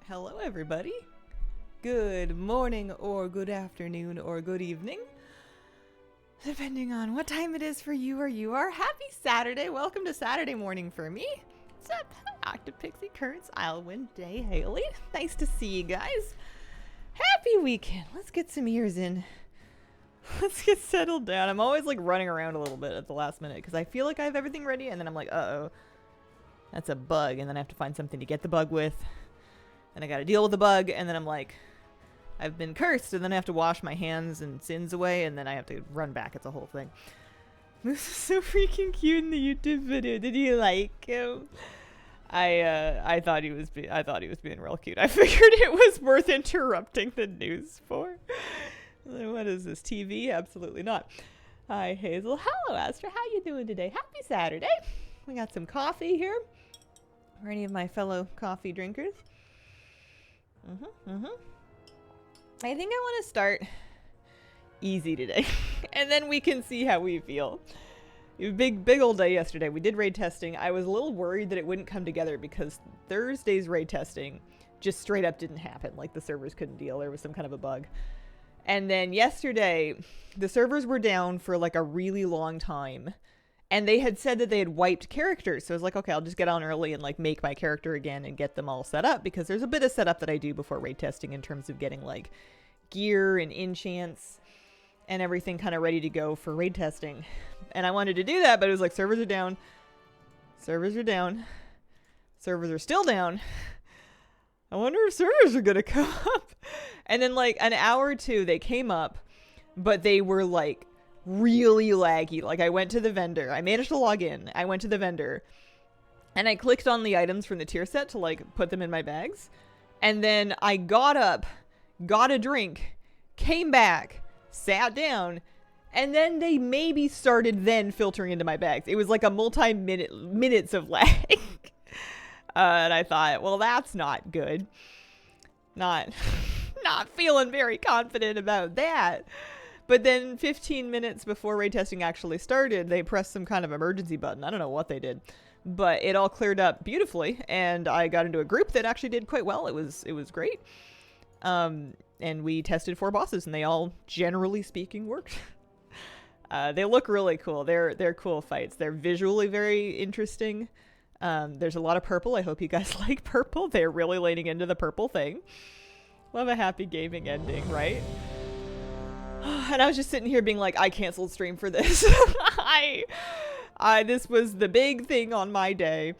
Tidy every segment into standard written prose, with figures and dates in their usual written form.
Hello, everybody. Good morning, or good afternoon, or good evening, depending on what time it is for you or you are. Happy Saturday. Welcome to Saturday morning for me. What's up? Active Pixie Currents, Islewind, Day, Haley. Nice to see you guys. Happy weekend. Let's get some ears in. Let's get settled down. I'm always like running around a little bit at the last minute because I feel like I have everything ready, and then I'm like, uh-oh, that's a bug, and then I have to find something to get the bug with. And I gotta deal with the bug, and then I'm like, I've been cursed, and then I have to wash my hands and sins away, and then I have to run back. It's a whole thing. This is so freaking cute in the YouTube video. Did you like him? I thought he was being real cute. I figured it was worth interrupting the news for. What is this, TV? Absolutely not. Hi, Hazel. Hello, Astra. How you doing today? Happy Saturday. We got some coffee here for any of my fellow coffee drinkers. I think I want to start easy today, and then we can see how we feel. It was a big old day yesterday. We did raid testing. I was a little worried that it wouldn't come together because Thursday's raid testing just straight up didn't happen. Like, the servers couldn't deal. There was some kind of a bug. And then yesterday, the servers were down for like a really long time. And they had said that they had wiped characters. So I was like, okay, I'll just get on early and like make my character again and get them all set up, because there's a bit of setup that I do before raid testing in terms of getting like gear and enchants and everything kind of ready to go for raid testing. And I wanted to do that, but it was like, servers are down. Servers are down. Servers are still down. I wonder if servers are going to come up. And then like an hour or two, they came up, but they were like really laggy. Like, I went to the vendor. I managed to log in. I went to the vendor and I clicked on the items from the tier set to like put them in my bags. And then I got up, got a drink, came back, sat down, and then they maybe started then filtering into my bags. It was like a minutes of lag. And I thought, well, that's not good. Not feeling very confident about that. But then 15 minutes before raid testing actually started, they pressed some kind of emergency button. I don't know what they did, but it all cleared up beautifully, and I got into a group that actually did quite well. It was great. And we tested 4 bosses, and they all, generally speaking, worked. They look really cool. They're cool fights. They're visually very interesting. There's a lot of purple. I hope you guys like purple. They're really leaning into the purple thing. Love a happy gaming ending, right? And I was just sitting here being like, I canceled stream for this. This was the big thing on my day.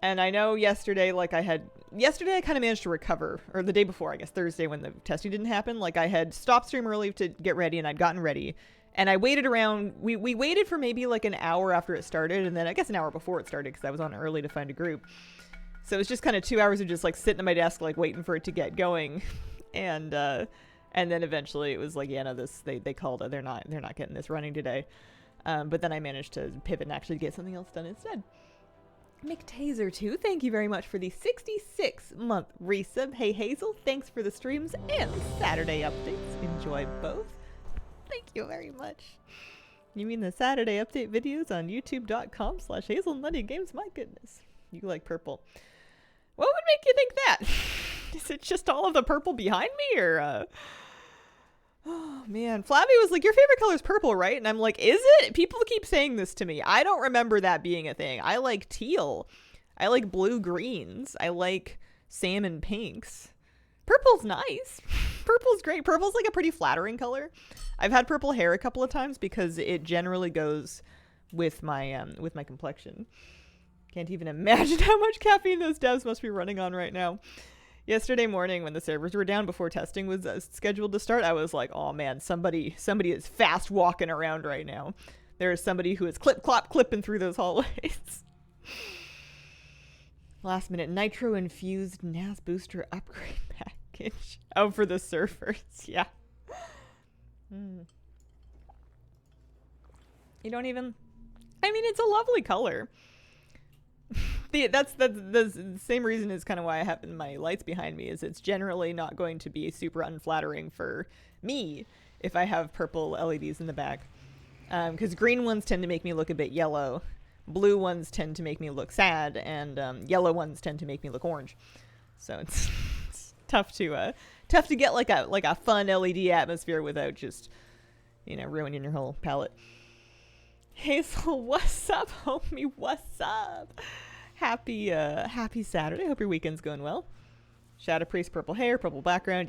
And I know yesterday, I kind of managed to recover, or the day before, I guess, Thursday, when the testing didn't happen. Like, I had stopped stream early to get ready, and I'd gotten ready. And I waited around, we waited for maybe like an hour after it started, and then I guess an hour before it started, because I was on early to find a group. So it was just kind of 2 hours of just like sitting at my desk, like waiting for it to get going. And then eventually it was like, yeah, no, they called it. They're not getting this running today. But then I managed to pivot and actually get something else done instead. McTaser2, thank you very much for the 66-month resub. Hey Hazel, thanks for the streams and Saturday updates. Enjoy both. Thank you very much. You mean the Saturday update videos on youtube.com/hazelnuttygames? My goodness. You like purple. What would make you think that? Is it just all of the purple behind me, or oh man, Flabby was like, your favorite color is purple, right? And I'm like, is it? People keep saying this to me. I don't remember that being a thing. I like teal. I like blue greens. I like salmon pinks. Purple's nice. Purple's great. Purple's like a pretty flattering color. I've had purple hair a couple of times because it generally goes with my complexion. Can't even imagine how much caffeine those devs must be running on right now. Yesterday morning, when the servers were down before testing was scheduled to start, I was like, oh man, somebody is fast walking around right now. There is somebody who is clipping through those hallways. Last minute nitro infused NAS booster upgrade package. Oh, for the servers. Yeah. You don't even, I mean, it's a lovely color. That's the same reason is kind of why I have my lights behind me, is it's generally not going to be super unflattering for me if I have purple LEDs in the back. Because green ones tend to make me look a bit yellow. Blue ones tend to make me look sad, and yellow ones tend to make me look orange. So it's tough to get like a fun LED atmosphere without just, you know, ruining your whole palette. Hazel, what's up, homie? What's up? Happy Saturday. Hope your weekend's going well. Shadow Priest, purple hair, purple background.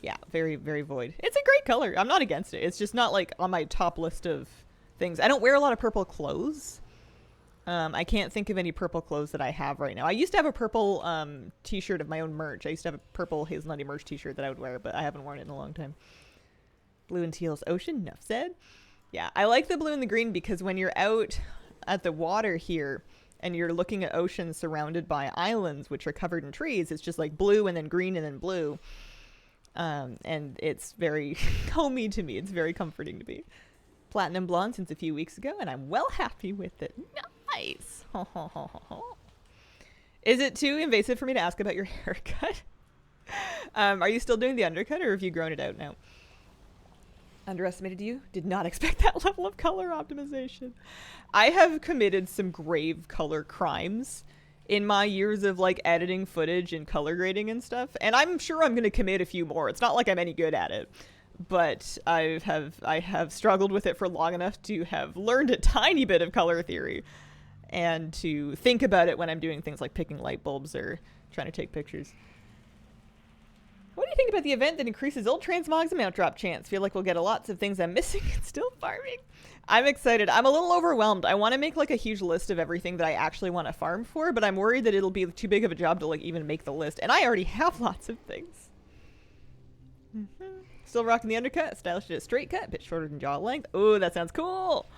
Yeah, very, very void. It's a great color. I'm not against it. It's just not like on my top list of things. I don't wear a lot of purple clothes. I can't think of any purple clothes that I have right now. I used to have a purple t-shirt of my own merch. I used to have a purple Hazelnutty merch t-shirt that I would wear, but I haven't worn it in a long time. Blue and teal's ocean, enough said. Yeah, I like the blue and the green because when you're out at the water here and you're looking at oceans surrounded by islands which are covered in trees, it's just like blue and then green and then blue. And it's very homey to me. It's very comforting to me. Platinum blonde since a few weeks ago, and I'm well happy with it. Nice. Is it too invasive for me to ask about your haircut? Are you still doing the undercut, or have you grown it out now? Underestimated you? Did not expect that level of color optimization. I have committed some grave color crimes in my years of like editing footage and color grading and stuff, and I'm sure I'm going to commit a few more. It's not like I'm any good at it, but I have struggled with it for long enough to have learned a tiny bit of color theory and to think about it when I'm doing things like picking light bulbs or trying to take pictures. What do you think about the event that increases old transmog's amount drop chance? Feel like we'll get lots of things I'm missing and still farming. I'm excited. I'm a little overwhelmed. I want to make like a huge list of everything that I actually want to farm for, but I'm worried that it'll be too big of a job to like even make the list. And I already have lots of things. Still rocking the undercut. Stylish at straight cut. Bit shorter than jaw length. Oh, that sounds cool.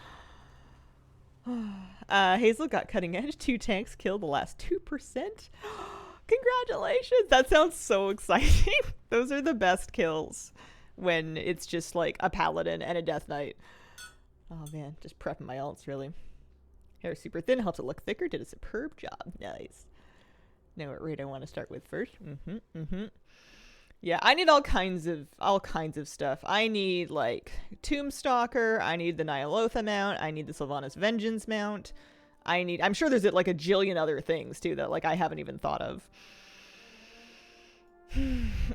Hazel got cutting edge. 2 tanks killed the last 2%. Congratulations. That sounds so exciting. Those are the best kills when it's just like a paladin and a death knight. Oh man, just prepping my alts really. Hair super thin, helps it look thicker. Did a superb job. Nice. Know what raid I want to start with first. Yeah, I need all kinds of stuff. I need like Tombstalker, I need the Nyalotha mount, I need the Sylvanas Vengeance mount. I'm sure there's like a jillion other things too that like I haven't even thought of.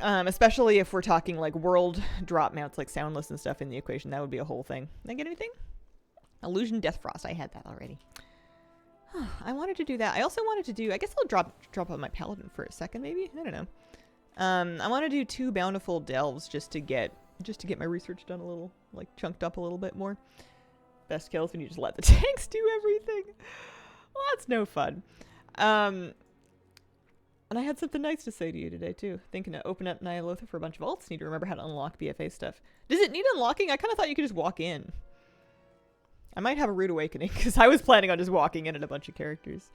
Especially if we're talking like world drop mounts like Soundless and stuff in the equation, that would be a whole thing. Did I get anything? Illusion Death Frost, I had that already. I wanted to do that. I also wanted to do, I guess I'll drop on my paladin for a second maybe. I don't know. I want to do 2 bountiful delves just to get my research done a little, like chunked up a little bit more. Best kills when you just let the tanks do everything. Well, that's no fun. And I had something nice to say to you today too. Thinking to open up Nyalotha for a bunch of alts. Need to remember how to unlock BFA stuff. Does it need unlocking? I kind of thought you could just walk in. I might have a rude awakening because I was planning on just walking in at a bunch of characters.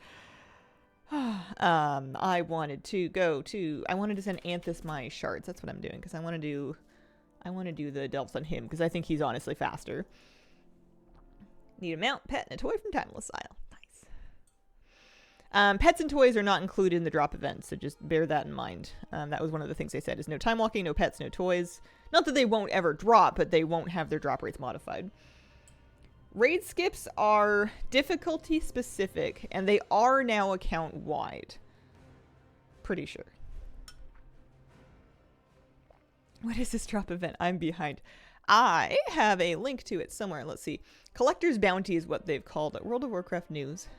I wanted to send Anthus my shards. That's what I'm doing because I want to do the delves on him because I think he's honestly faster. Need a mount, pet, and a toy from Timeless Isle. Nice. Pets and toys are not included in the drop event, so just bear that in mind. That was one of the things they said, is no time walking, no pets, no toys. Not that they won't ever drop, but they won't have their drop rates modified. Raid skips are difficulty specific, and they are now account wide. Pretty sure. What is this drop event? I'm behind. I have a link to it somewhere. Let's see. Collector's Bounty is what they've called it. World of Warcraft news.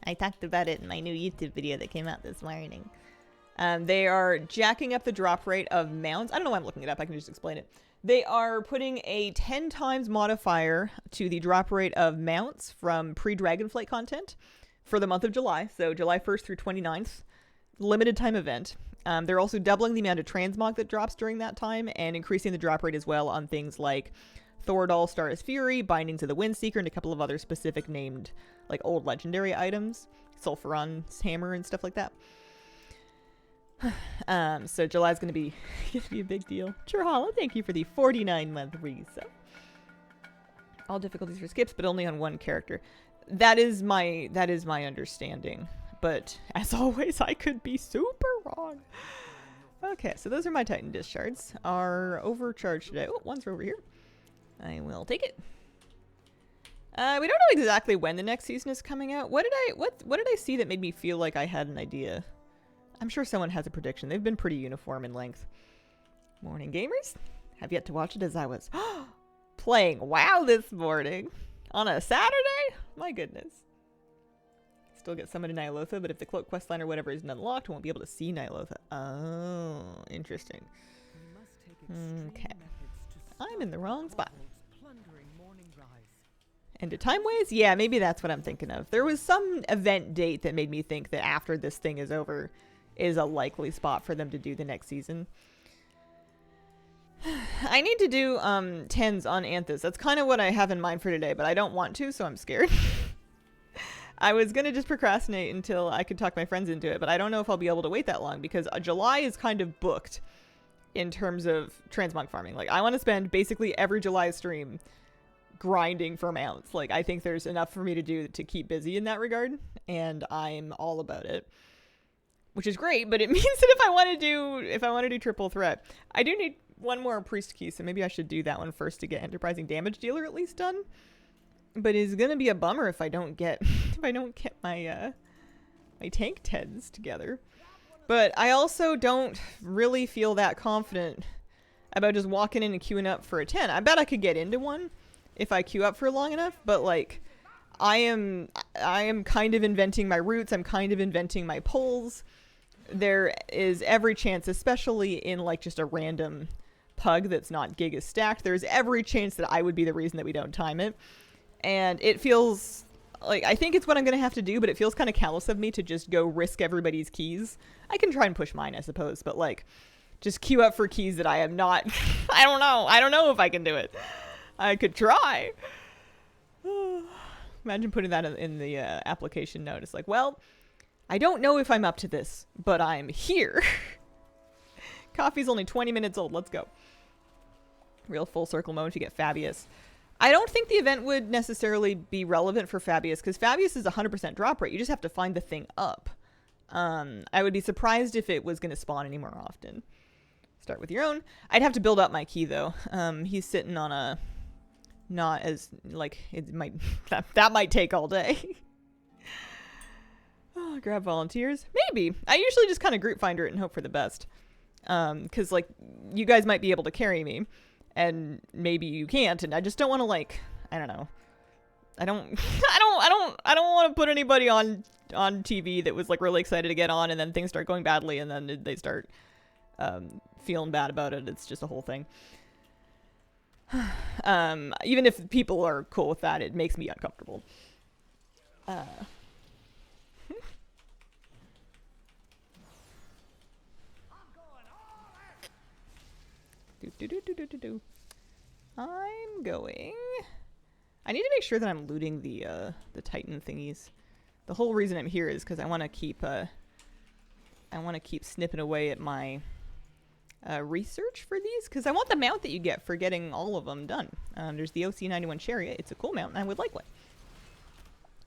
I talked about it in my new YouTube video that came out this morning. They are jacking up the drop rate of mounts. I don't know why I'm looking it up. I can just explain it. They are putting a 10 times modifier to the drop rate of mounts from pre-Dragonflight content for the month of July. So July 1st through 29th. Limited time event. They're also doubling the amount of transmog that drops during that time and increasing the drop rate as well on things like Thordal, Star's Fury, Bindings of the Windseeker, and a couple of other specific named like old legendary items. Sulfuron's hammer and stuff like that. So July's gonna be a big deal. Churhala, thank you for the 49-month resub. All difficulties for skips, but only on one character. That is my understanding. But as always, I could be super wrong. Okay, so those are my Titan Dischards. Are overcharged today. Oh, one's over here. I will take it. We don't know exactly when the next season is coming out. What did I see that made me feel like I had an idea? I'm sure someone has a prediction. They've been pretty uniform in length. Morning gamers, have yet to watch it as I was playing WoW this morning on a Saturday. My goodness. Still get summoned to Ny'alotha, but if the cloak questline or whatever isn't unlocked, I won't be able to see Ny'alotha. Oh, interesting. Okay. I'm in the wrong spot. End of time ways? Yeah, maybe that's what I'm thinking of. There was some event date that made me think that after this thing is over is a likely spot for them to do the next season. I need to do 10s on Anthus. That's kind of what I have in mind for today, but I don't want to, so I'm scared. I was going to just procrastinate until I could talk my friends into it, but I don't know if I'll be able to wait that long because July is kind of booked in terms of transmog farming. Like, I want to spend basically every July stream grinding for mounts. Like, I think there's enough for me to do to keep busy in that regard, and I'm all about it. Which is great, but it means that if I want to do triple threat, I do need one more priest key, so maybe I should do that one first to get enterprising damage dealer at least done. But it's gonna be a bummer if I don't get my my tank 10s together. But I also don't really feel that confident about just walking in and queuing up for a 10. I bet I could get into one if I queue up for long enough, but like I am kind of inventing my routes, I'm kind of inventing my pulls. There is every chance, especially in like just a random pug that's not giga stacked, there's every chance that I would be the reason that we don't time it. And it feels like, I think it's what I'm going to have to do, but it feels kind of callous of me to just go risk everybody's keys. I can try and push mine, I suppose, but like, just queue up for keys that I am not, I don't know if I can do it. I could try. Imagine putting that in the application note. It's like, well, I don't know if I'm up to this, but I'm here. Coffee's only 20 minutes old. Let's go. Real full circle moment if you get Fabius. I don't think the event would necessarily be relevant for Fabius because Fabius is 100% drop rate. You just have to find the thing up. I would be surprised if it was going to spawn any more often. Start with your own. I'd have to build up my key though. He's sitting on a not as like it might that might take all day. Oh, grab volunteers. Maybe. I usually just kind of group finder it and hope for the best. Because like you guys might be able to carry me. And maybe you can't, and I just don't want to like, I don't know. I don't want to put anybody on TV that was like really excited to get on, and then things start going badly, and then they start feeling bad about it. It's just a whole thing. Even if people are cool with that, it makes me uncomfortable. I'm going. I need to make sure that I'm looting the Titan thingies. The whole reason I'm here is because I want to keep snipping away at my research for these because I want the mount that you get for getting all of them done. There's the OC91 Chariot. It's a cool mount, and I would like one.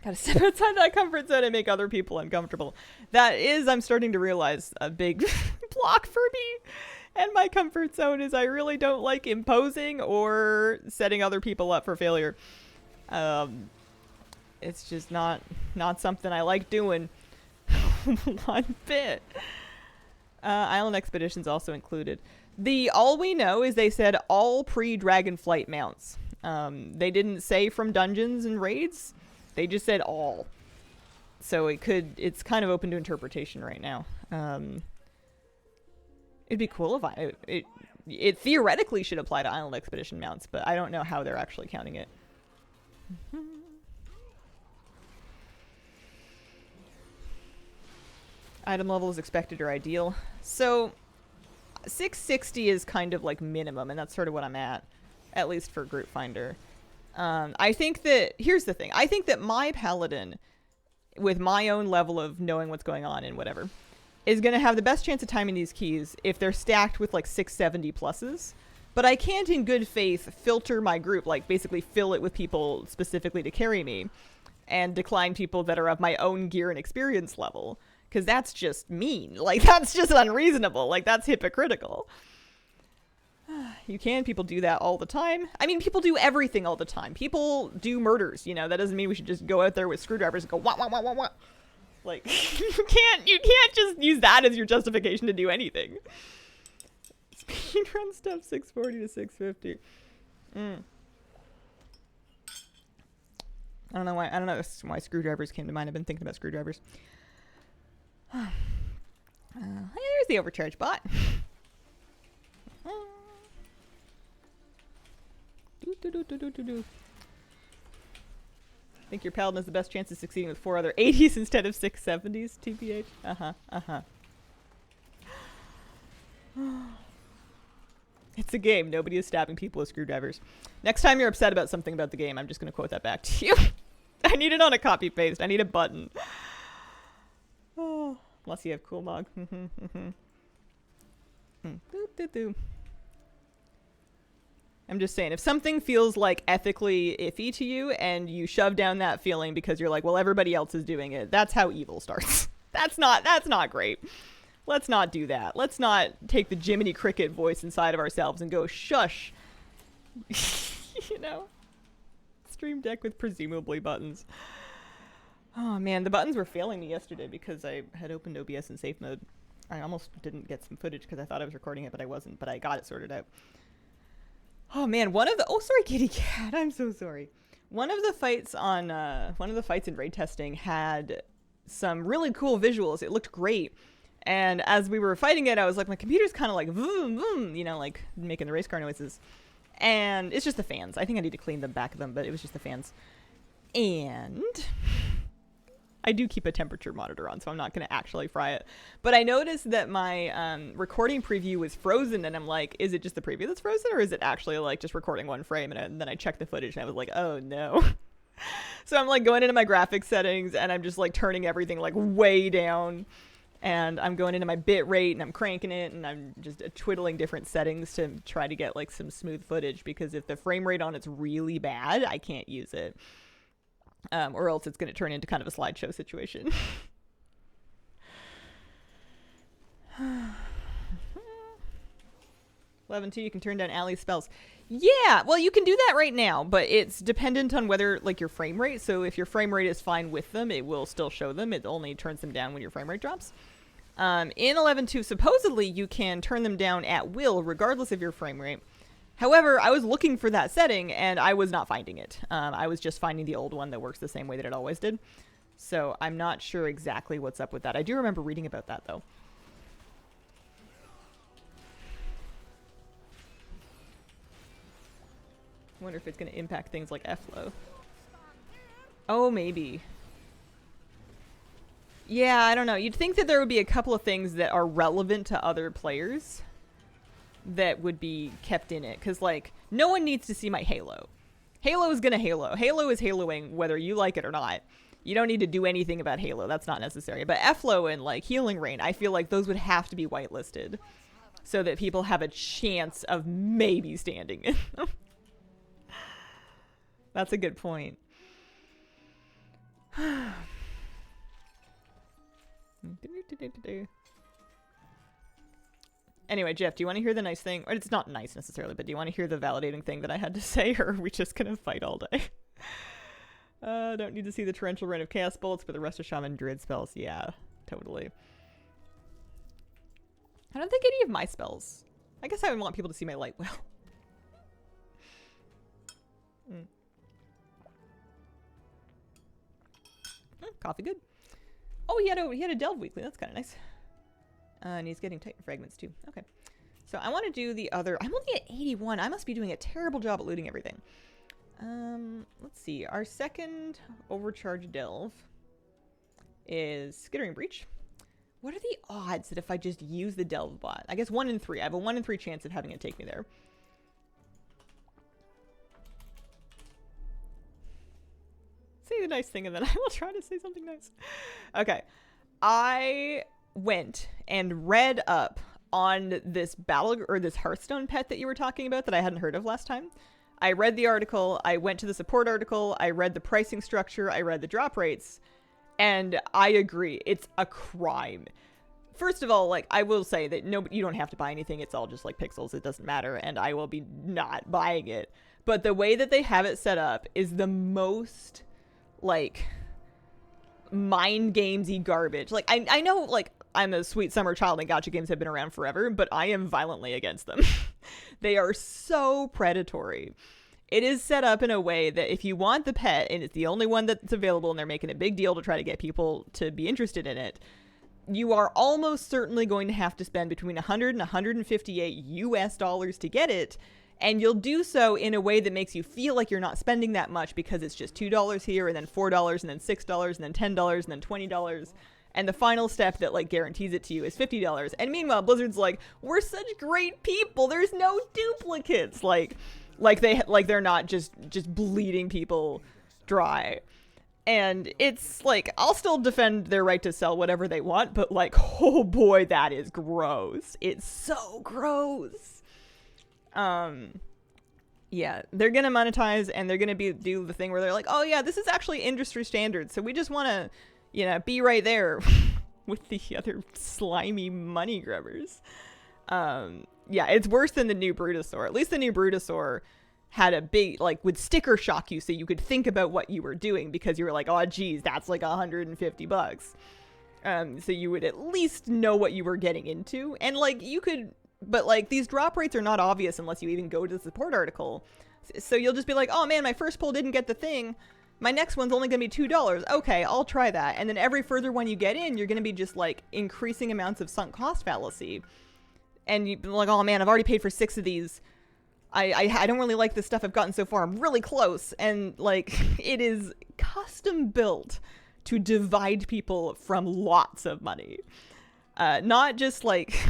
Gotta step outside that comfort zone and make other people uncomfortable. That is, I'm starting to realize, a big block for me. And my comfort zone is I really don't like imposing or setting other people up for failure. It's just not something I like doing one bit. Island Expeditions also included. All we know is they said all pre-Dragonflight mounts. They didn't say from dungeons and raids. They just said all. So it's kind of open to interpretation right now. It'd be cool if it theoretically should apply to Island Expedition mounts, but I don't know how they're actually counting it. Item level is expected or ideal. So 660 is kind of like minimum, and that's sort of what I'm at least for Group Finder. I think that, here's the thing. I think that my Paladin, with my own level of knowing what's going on and whatever, is going to have the best chance of timing these keys if they're stacked with like 670 pluses. But I can't in good faith filter my group, like basically fill it with people specifically to carry me and decline people that are of my own gear and experience level. Because that's just mean. Like, that's just unreasonable. Like, that's hypocritical. You can. People do that all the time. I mean, people do everything all the time. People do murders, you know. That doesn't mean we should just go out there with screwdrivers and go wah wah wah wah wah. Like you can't just use that as your justification to do anything. Speedrun stuff 640 to 650. I don't know why screwdrivers came to mind. I've been thinking about screwdrivers. Hey, there's the overcharge bot. Think your paladin has the best chance of succeeding with 4 other 80s instead of 670s, TPH? It's a game. Nobody is stabbing people with screwdrivers. Next time you're upset about something about the game, I'm just going to quote that back to you. I need it on a copy paste. I need a button. Oh, unless you have cool mog. I'm just saying, if something feels like ethically iffy to you and you shove down that feeling because you're like, well, everybody else is doing it, that's how evil starts. That's not great. Let's not do that. Let's not take the Jiminy Cricket voice inside of ourselves and go, shush. You know? Stream Deck with presumably buttons. Oh man, the buttons were failing me yesterday because I had opened OBS in safe mode. I almost didn't get some footage because I thought I was recording it, but I wasn't. But I got it sorted out. Oh man, oh sorry, kitty cat. I'm so sorry. One of the fights in raid testing had some really cool visuals. It looked great. And as we were fighting it, I was like, my computer's kind of like vroom, vroom, you know, like making the race car noises. And it's just the fans. I think I need to clean the back of them, but it was just the fans. And I do keep a temperature monitor on, so I'm not going to actually fry it. But I noticed that my recording preview was frozen, and I'm like, is it just the preview that's frozen, or is it actually like just recording one frame? And then I checked the footage, and I was like, oh no. So I'm like going into my graphics settings, and I'm just like turning everything like way down. And I'm going into my bit rate and I'm cranking it and I'm just twiddling different settings to try to get like some smooth footage, because if the frame rate on it's really bad, I can't use it. Or else it's going to turn into kind of a slideshow situation. 11.2, you can turn down Ali's spells. Yeah, well, you can do that right now, but it's dependent on whether, like, your frame rate. So if your frame rate is fine with them, it will still show them. It only turns them down when your frame rate drops. In 11.2, supposedly, you can turn them down at will, regardless of your frame rate. However, I was looking for that setting, and I was not finding it. I was just finding the old one that works the same way that it always did. So I'm not sure exactly what's up with that. I do remember reading about that, though. I wonder if it's going to impact things like F-Low. Oh, maybe. Yeah, I don't know. You'd think that there would be a couple of things that are relevant to other players that would be kept in it. Because, like, no one needs to see my Halo. Halo is going to Halo. Halo is Haloing whether you like it or not. You don't need to do anything about Halo. That's not necessary. But F-Low and, like, Healing Rain, I feel like those would have to be whitelisted so that people have a chance of maybe standing in them. That's a good point. Anyway, Jeff, do you want to hear the nice thing? Or it's not nice necessarily, but do you want to hear the validating thing that I had to say, or are we just going to fight all day? Don't need to see the torrential rain of chaos bolts, but the rest of shaman druid spells. Yeah, totally. I don't think any of my spells. I guess I would want people to see my light well. Coffee good. Oh, he had a delve weekly. That's kind of nice. And he's getting Titan fragments too. Okay. So I want to do the other. I'm only at 81. I must be doing a terrible job at looting everything. Let's see. Our second overcharge delve is Skittering Breach. What are the odds that if I just use the delve bot? I guess 1 in 3. I have a 1 in 3 chance of having it take me there. Say the nice thing and then I will try to say something nice. Okay. I went and read up on this this Hearthstone pet that you were talking about that I hadn't heard of last time. I read the article, I went to the support article, I read the pricing structure, I read the drop rates, and I agree. It's a crime first of all, like, I will say that you don't have to buy anything. It's all just like pixels. It doesn't matter. And I will be not buying it. But the way that they have it set up is the most, like, mind gamesy garbage. Like, I know, like, I'm a sweet summer child and gacha games have been around forever, but I am violently against them. They are so predatory. It is set up in a way that if you want the pet and it's the only one that's available and they're making a big deal to try to get people to be interested in it, you are almost certainly going to have to spend between 100 and 158 US dollars to get it. And you'll do so in a way that makes you feel like you're not spending that much because it's just $2 here and then $4 and then $6 and then $10 and then $20. And the final step that, like, guarantees it to you is $50. And meanwhile, Blizzard's like, we're such great people. There's no duplicates. Like they're not just bleeding people dry. And it's like, I'll still defend their right to sell whatever they want, but, like, oh boy, that is gross. It's so gross. Yeah, they're gonna monetize and they're gonna do the thing where they're like, oh yeah, this is actually industry standard, so we just want to, you know, be right there with the other slimy money grubbers. Yeah, it's worse than the new Brutosaur. At least the new Brutosaur had a big, like, would sticker shock you so you could think about what you were doing because you were like, oh geez, that's like $150. So you would at least know what you were getting into, and, like, you could. But, like, these drop rates are not obvious unless you even go to the support article. So you'll just be like, oh man, my first pull didn't get the thing. My next one's only going to be $2. Okay, I'll try that. And then every further one you get in, you're going to be just, like, increasing amounts of sunk cost fallacy. And you're like, oh man, I've already paid for 6 of these. I don't really like this stuff I've gotten so far. I'm really close. And, like, it is custom built to divide people from lots of money. Not just, like...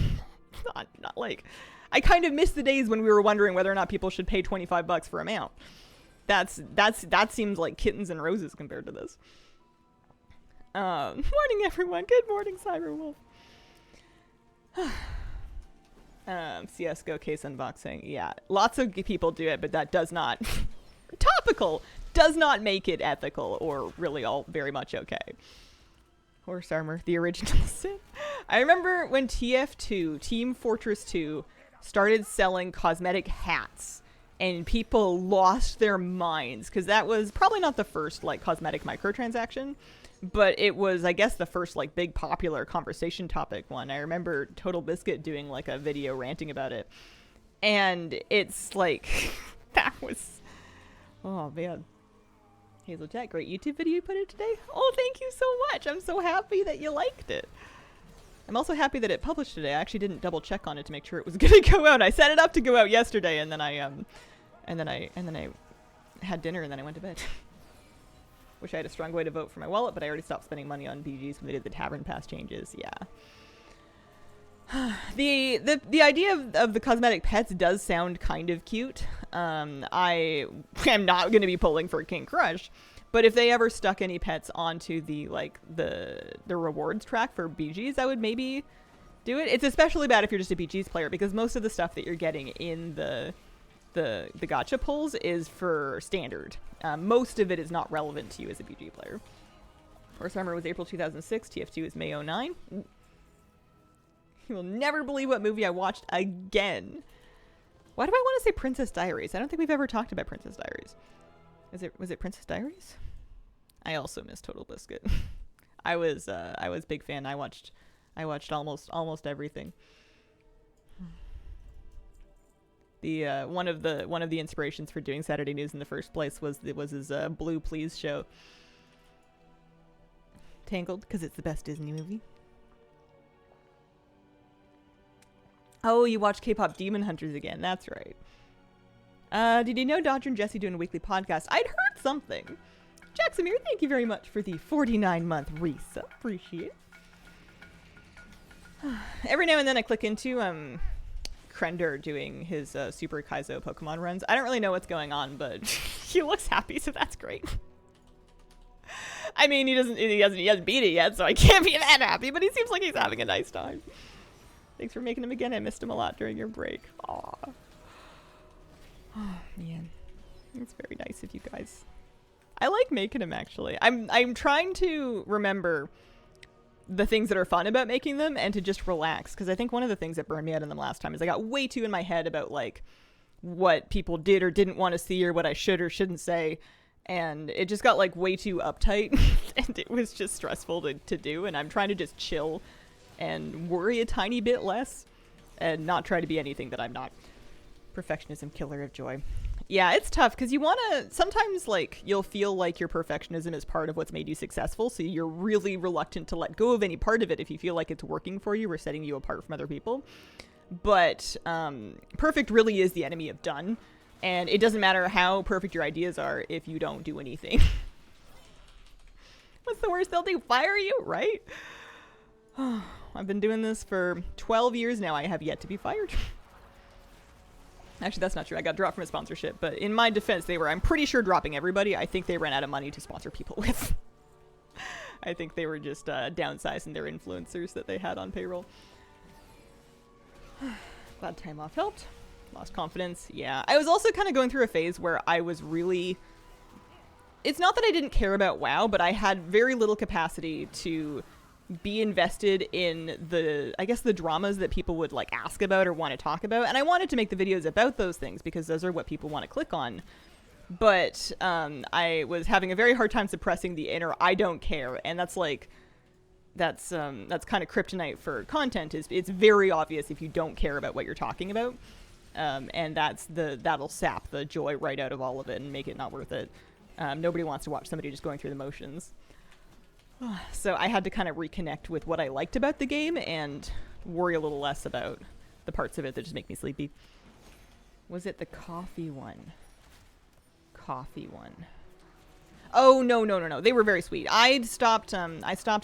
Not like, I kind of miss the days when we were wondering whether or not people should pay $25 for a mount. That seems like kittens and roses compared to this. Morning everyone. Good morning, Cyberwolf. CSGO case unboxing. Yeah, lots of people do it, but that does not topical does not make it ethical or really all very much okay. Horse armor, the original sin. I remember when TF2, Team Fortress 2, started selling cosmetic hats, and people lost their minds, because that was probably not the first, like, cosmetic microtransaction, but it was, I guess, the first, like, big popular conversation topic one. I remember Total Biscuit doing, like, a video ranting about it, and it's, like, that was, oh, man. Hazel Chat, great YouTube video you put in today. Oh, thank you so much. I'm so happy that you liked it. I'm also happy that it published today. I actually didn't double check on it to make sure it was gonna go out. I set it up to go out yesterday, and then I had dinner, and then I went to bed. Wish I had a strong way to vote for my wallet, but I already stopped spending money on BGs when they did the Tavern Pass changes. Yeah. The idea of the cosmetic pets does sound kind of cute. I am not going to be pulling for King Crush, but if they ever stuck any pets onto the rewards track for BGs, I would maybe do it. It's especially bad if you're just a BGs player, because most of the stuff that you're getting in the gacha pulls is for standard. Most of it is not relevant to you as a BG player. Horse Armor was April 2006. TF2 is May 09. You will never believe what movie I watched again. Why do I want to say Princess Diaries? I don't think we've ever talked about Princess Diaries. Was it Princess Diaries? I also miss Total Biscuit. I was big fan. I watched almost everything. The one of the inspirations for doing Saturday News in the first place was his Blue Please show. Tangled, because it's the best Disney movie. Oh, you watch K-pop Demon Hunters again. That's right. Did you know Dodger and Jesse doing a weekly podcast? I'd heard something. Jacksamir, thank you very much for the 49-month resub. Appreciate it. Every now and then I click into Krender doing his Super Kaizo Pokemon runs. I don't really know what's going on, but he looks happy, so that's great. I mean, he hasn't beat it yet, so I can't be that happy, but he seems like he's having a nice time. Thanks for making him again. I missed him a lot during your break. Aw. Oh, man. It's very nice of you guys. I like making him, actually. I'm trying to remember the things that are fun about making them and to just relax. Because I think one of the things that burned me out in them last time is I got way too in my head about like what people did or didn't want to see or what I should or shouldn't say. And it just got like way too uptight and it was just stressful to do. And I'm trying to just chill and worry a tiny bit less and not try to be anything that I'm not. Perfectionism, killer of joy. Yeah, it's tough because you want to, sometimes like you'll feel like your perfectionism is part of what's made you successful. So you're really reluctant to let go of any part of it if you feel like it's working for you or setting you apart from other people. But perfect really is the enemy of done. And it doesn't matter how perfect your ideas are if you don't do anything. What's the worst they'll do? Fire you, right? I've been doing this for 12 years now. I have yet to be fired. Actually, that's not true. I got dropped from a sponsorship. But in my defense, they were, I'm pretty sure, dropping everybody. I think they ran out of money to sponsor people with. I think they were just downsizing their influencers that they had on payroll. Glad time off helped. Lost confidence. Yeah. I was also kind of going through a phase where I was really... It's not that I didn't care about WoW, but I had very little capacity to be invested in the, I guess, the dramas that people would like ask about or want to talk about. And I wanted to make the videos about those things because those are what people want to click on. But I was having a very hard time suppressing the inner I don't care. And that's like, that's kind of kryptonite for content. Is it's very obvious if you don't care about what you're talking about. And that'll sap the joy right out of all of it and make it not worth it. Nobody wants to watch somebody just going through the motions. So I had to kind of reconnect with what I liked about the game and worry a little less about the parts of it that just make me sleepy. Was it the coffee one? Coffee one. Oh, no. They were very sweet. I stopped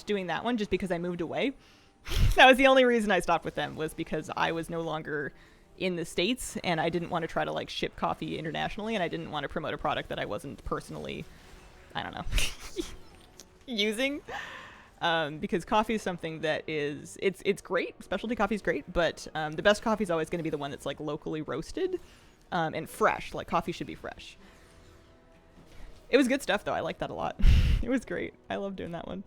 doing that one just because I moved away. That was the only reason I stopped with them, was because I was no longer in the States and I didn't want to try to like ship coffee internationally, and I didn't want to promote a product that I wasn't personally, I don't know, using. Because coffee is something that is, it's great. Specialty coffee is great, but the best coffee is always going to be the one that's like locally roasted and fresh. Like coffee should be fresh. It was good stuff though. I liked that a lot. It was great. I love doing that one.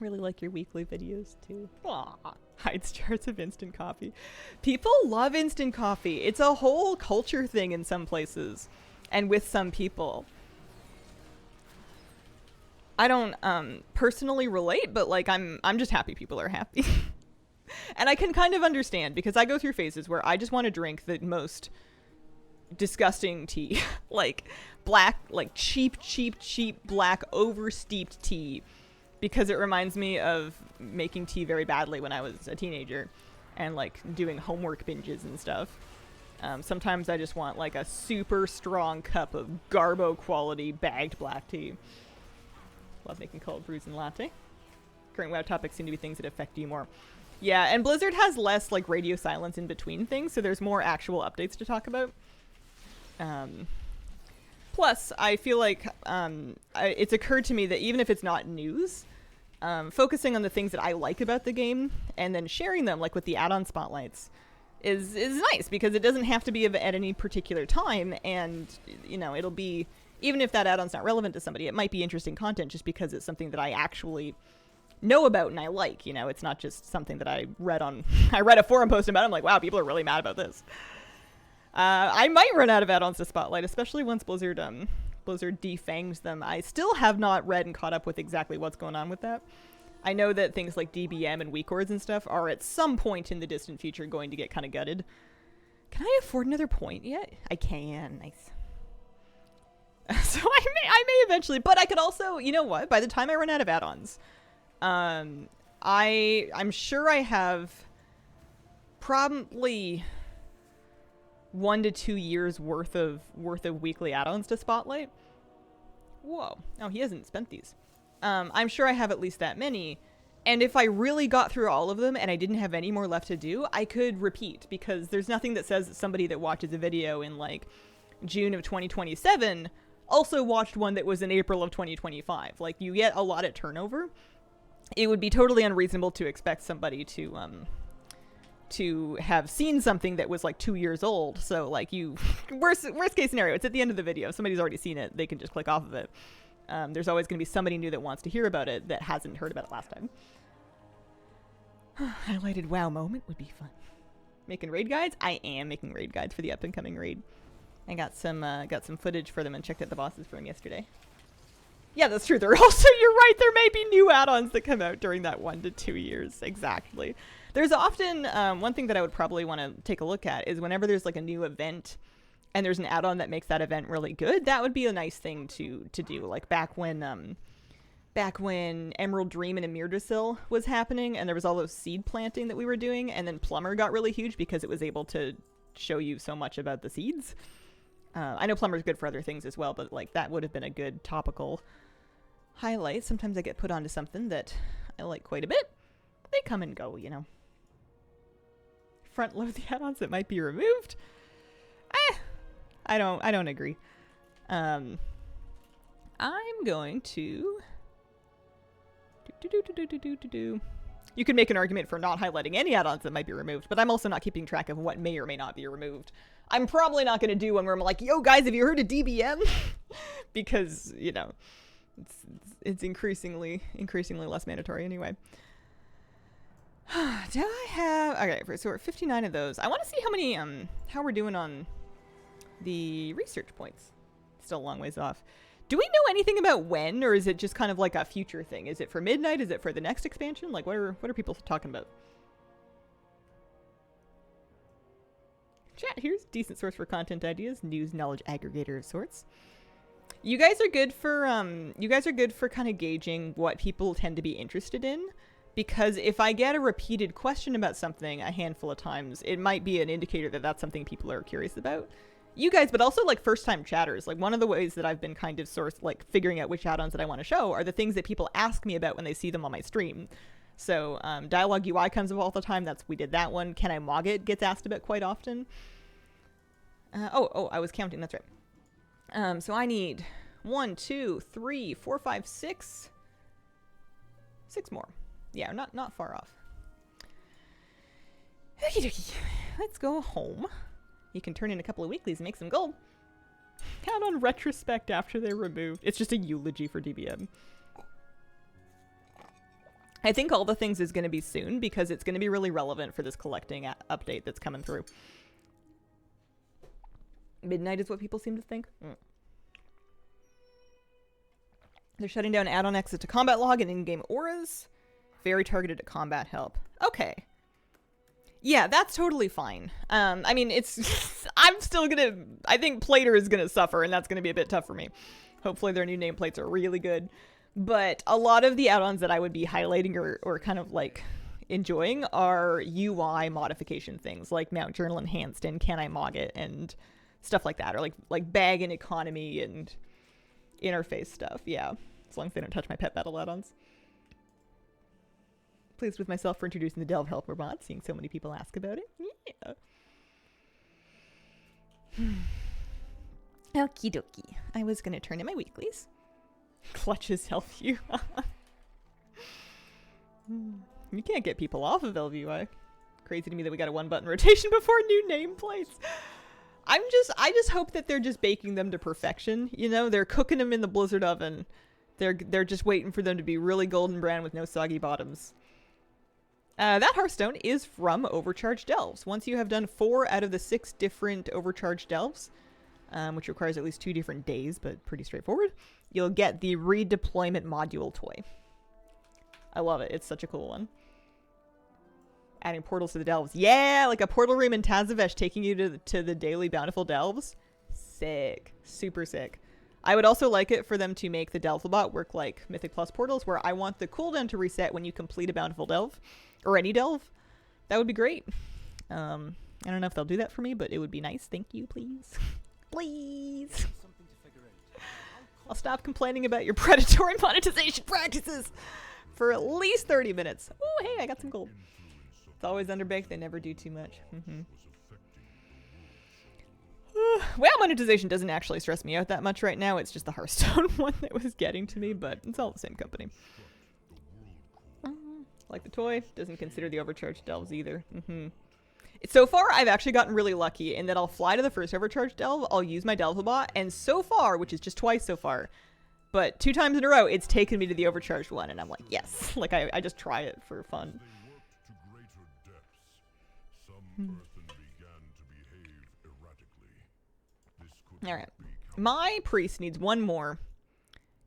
Really like your weekly videos too. Aww. Hides jars of instant coffee. People love instant coffee. It's a whole culture thing in some places and with some people. I don't personally relate, but like I'm just happy people are happy. And I can kind of understand because I go through phases where I just want to drink the most disgusting tea. Like black, like cheap black over-steeped tea. Because it reminds me of making tea very badly when I was a teenager and like doing homework binges and stuff. Sometimes I just want like a super strong cup of Garbo quality bagged black tea. Love making cold brews and latte. Current WoW topics seem to be things that affect you more. Yeah, and Blizzard has less like radio silence in between things, so there's more actual updates to talk about. Plus, I feel like it's occurred to me that even if it's not news, focusing on the things that I like about the game and then sharing them, like with the add-on spotlights, is nice because it doesn't have to be at any particular time, and you know it'll be, even if that add-on's not relevant to somebody, it might be interesting content just because it's something that I actually know about and I like. You know, it's not just something that I read on I read a forum post about. I'm like, wow, people are really mad about this. I might run out of add-ons to spotlight, especially once Blizzard defangs them. I still have not read and caught up with exactly what's going on with that. I know that things like DBM and weak chords and stuff are at some point in the distant future going to get kind of gutted. Can I afford another point yet? I can. Nice. So I may eventually, but I could also, you know what? By the time I run out of add-ons, I'm sure I have probably 1 to 2 years worth of weekly add-ons to spotlight. Whoa. Oh, he hasn't spent these. I'm sure I have at least that many. And if I really got through all of them and I didn't have any more left to do, I could repeat, because there's nothing that says that somebody that watches a video in like June of 2027 also watched one that was in April of 2025. Like, you get a lot of turnover. It would be totally unreasonable to expect somebody to to have seen something that was like 2 years old. So like you, worst case scenario, it's at the end of the video. If somebody's already seen it, they can just click off of it. There's always going to be somebody new that wants to hear about it that hasn't heard about it last time. Highlighted WoW moment would be fun. Making raid guides? I am making raid guides for the up and coming raid. I got some footage for them and checked out the bosses for them yesterday. Yeah, that's true. There also, you're right, there may be new add-ons that come out during that 1 to 2 years. Exactly. There's often, one thing that I would probably want to take a look at is whenever there's like a new event and there's an add-on that makes that event really good, that would be a nice thing to do. Like back when Emerald Dream and Emirdasil was happening and there was all those seed planting that we were doing, and then Plumber got really huge because it was able to show you so much about the seeds. I know Plumber's good for other things as well, but like that would have been a good topical highlight. Sometimes I get put onto something that I like quite a bit. They come and go, you know. Front load the add-ons that might be removed. I don't agree. I'm going to You can make an argument for not highlighting any add-ons that might be removed, but I'm also not keeping track of what may or may not be removed. I'm probably not going to do one where I'm like, yo guys, have you heard of DBM? Because, you know, it's increasingly less mandatory anyway. Do I have... Okay, so we're at 59 of those. I want to see how many, how we're doing on the research points. Still a long ways off. Do we know anything about when, or is it just kind of like a future thing? Is it for Midnight? Is it for the next expansion? Like, what are people talking about? Chat, here's a decent source for content ideas. News, knowledge aggregator of sorts. You guys are good for kind of gauging what people tend to be interested in. Because if I get a repeated question about something a handful of times, it might be an indicator that that's something people are curious about. You guys, but also like first-time chatters. Like one of the ways that I've been kind of figuring out which add-ons that I want to show are the things that people ask me about when they see them on my stream. So Dialogue UI comes up all the time. We did that one. Can I Mog It gets asked about quite often. I was counting. That's right. So I need 1, 2, 3, 4, 5, 6. 6 more. Yeah, not far off. Okie dokie. Let's go home. You can turn in a couple of weeklies and make some gold. Count on retrospect after they're removed. It's just a eulogy for DBM. I think all the things is going to be soon because it's going to be really relevant for this collecting update that's coming through. Midnight is what people seem to think. They're shutting down add-on access to combat log and in-game auras. Very targeted at combat help. Okay. Yeah, that's totally fine. I mean, I'm still gonna... I think Plater is gonna suffer, and that's gonna be a bit tough for me. Hopefully their new nameplates are really good. But a lot of the add-ons that I would be highlighting or kind of, like, enjoying are UI modification things, like Mount Journal Enhanced and Can I Mog It, and stuff like that. Or, like Bag and Economy and interface stuff, yeah. As long as they don't touch my pet battle add-ons. Pleased with myself for introducing the Delve Helper mod, seeing so many people ask about it. Yeah. Okie dokie. I was going to turn in my weeklies. Clutches help you. You can't get people off of LVUI. Crazy to me that we got a 1-button rotation before new nameplates. I just hope that they're just baking them to perfection. You know, they're cooking them in the Blizzard oven. They're just waiting for them to be really golden brown with no soggy bottoms. That Hearthstone is from Overcharged Delves. Once you have done 4 out of the 6 different Overcharged Delves, which requires at least 2 different days, but pretty straightforward, you'll get the redeployment module toy. I love it. It's such a cool one. Adding portals to the Delves. Yeah, like a portal room in Tazavesh taking you to the daily Bountiful Delves. Sick. Super sick. I would also like it for them to make the Delphabot work like Mythic Plus portals, where I want the cooldown to reset when you complete a Bountiful Delve. Or any delve. That would be great. I don't know if they'll do that for me, but it would be nice. Thank you, please. Please. I'll stop complaining about your predatory monetization practices for at least 30 minutes. Oh, hey, I got some gold. It's always underbaked. They never do too much. WoW monetization doesn't actually stress me out that much right now. It's just the Hearthstone one that was getting to me, but it's all the same company. Like the toy, doesn't consider the overcharged delves either. So far, I've actually gotten really lucky in that I'll fly to the first overcharge delve, I'll use my Delvabot, and so far, which is just twice so far, but 2 times in a row, it's taken me to the overcharged one, and I'm like, yes. Like, I just try it for fun. Alright. My priest needs 1 more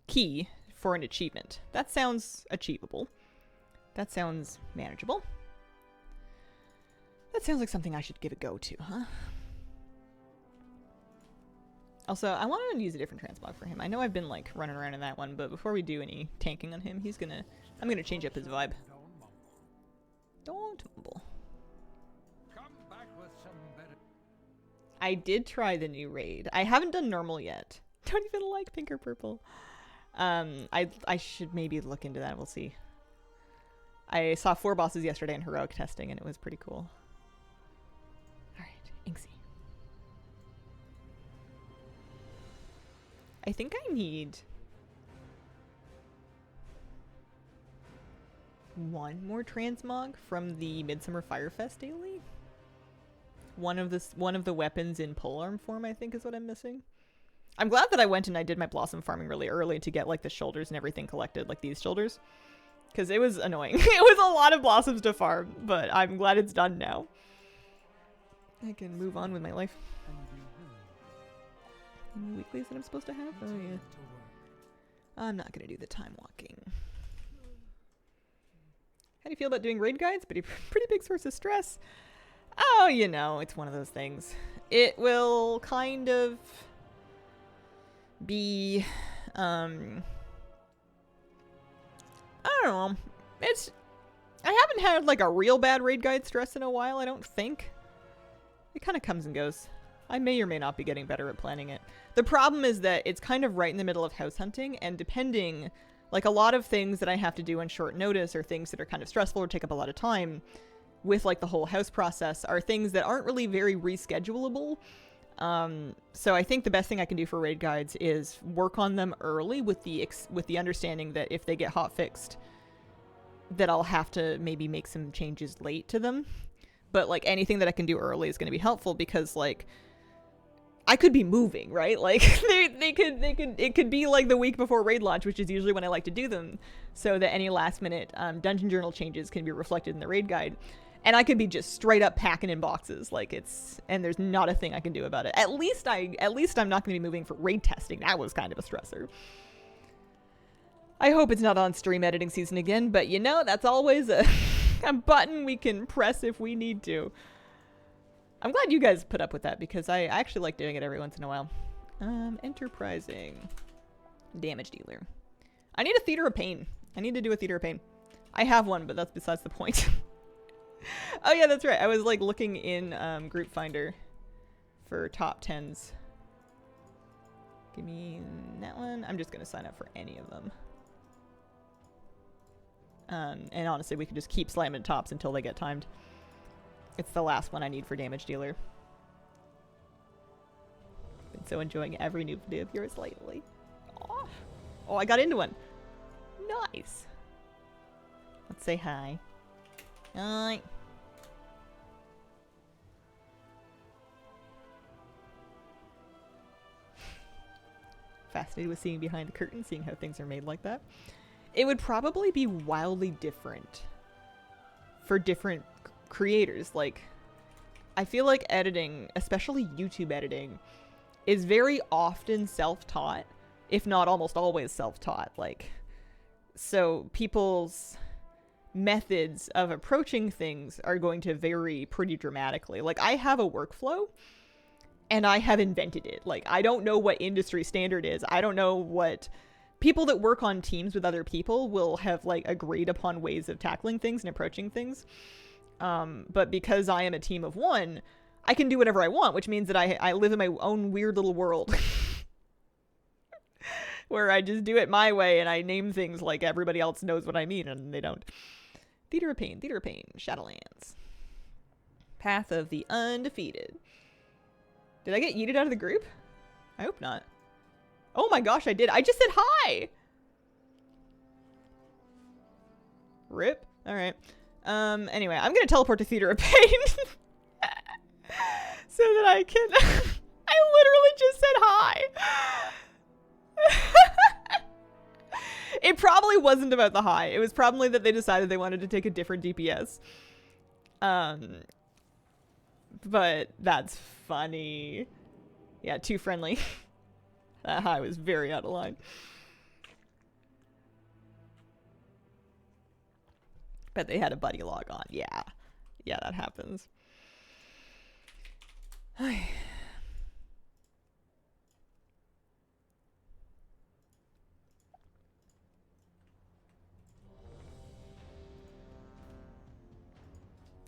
key for an achievement. That sounds achievable. That sounds manageable. That sounds like something I should give a go to, huh? Also, I want to use a different transmog for him. I know I've been, like, running around in that one, but before we do any tanking on him, I'm gonna change up his vibe. Don't mumble. I did try the new raid. I haven't done normal yet. Don't even like pink or purple. I should maybe look into that. We'll see. I saw 4 bosses yesterday in heroic testing, and it was pretty cool. Alright, Inksy. I think I need 1 more transmog from the Midsummer Firefest daily. One of the weapons in polearm form, I think, is what I'm missing. I'm glad that I went and I did my blossom farming really early to get like the shoulders and everything collected, like these shoulders, because it was annoying. It was a lot of blossoms to farm, but I'm glad it's done now. I can move on with my life. Any weeklies that I'm supposed to have? Oh yeah. I'm not gonna do the time walking. How do you feel about doing raid guides? Pretty big source of stress. Oh, you know, it's one of those things. It will kind of be, I don't know. I haven't had like a real bad raid guide stress in a while, I don't think. It kind of comes and goes. I may or may not be getting better at planning it. The problem is that it's kind of right in the middle of house hunting, and depending, like a lot of things that I have to do on short notice or things that are kind of stressful or take up a lot of time with like the whole house process are things that aren't really very reschedulable. So I think the best thing I can do for raid guides is work on them early with the understanding that if they get hot fixed, that I'll have to maybe make some changes late to them. But like anything that I can do early is going to be helpful, because like I could be moving, right? Like it could be like the week before raid launch, which is usually when I like to do them, so that any last minute dungeon journal changes can be reflected in the raid guide. And I could be just straight up packing in boxes, and there's not a thing I can do about it. At least I'm not going to be moving for raid testing. That was kind of a stressor. I hope it's not on stream editing season again, but you know, that's always a button we can press if we need to. I'm glad you guys put up with that, because I actually like doing it every once in a while. Enterprising. Damage dealer. I need a Theater of Pain. I need to do a Theater of Pain. I have one, but that's besides the point. Oh yeah, that's right. I was like looking in Group Finder for top 10s. Give me that one. I'm just gonna sign up for any of them. And honestly, we could just keep slamming tops until they get timed. It's the last one I need for damage dealer. Been so enjoying every new video of yours lately. Oh, I got into one. Nice. Let's say hi. Hi. Fascinated with seeing behind the curtain, seeing how things are made like that. It would probably be wildly different for different creators. Like, I feel like editing, especially YouTube editing, is very often self-taught, if not almost always self-taught. Like, so people's methods of approaching things are going to vary pretty dramatically. Like, I have a workflow and I have invented it. Like, I don't know what industry standard is. I don't know what people that work on teams with other people will have like agreed upon ways of tackling things and approaching things. But because I am a team of one, I can do whatever I want, which means that I live in my own weird little world where I just do it my way and I name things like everybody else knows what I mean and they don't. Theater of Pain, Shadowlands. Path of the Undefeated. Did I get yeeted out of the group? I hope not. Oh my gosh, I did. I just said hi! Rip. Alright. Anyway, I'm gonna teleport to Theater of Pain. so that I can... I literally just said hi. It probably wasn't about the hi. It was probably that they decided they wanted to take a different DPS. But that's funny. Yeah, too friendly. That hi was very out of line. Bet they had a buddy log on. Yeah. Yeah, that happens.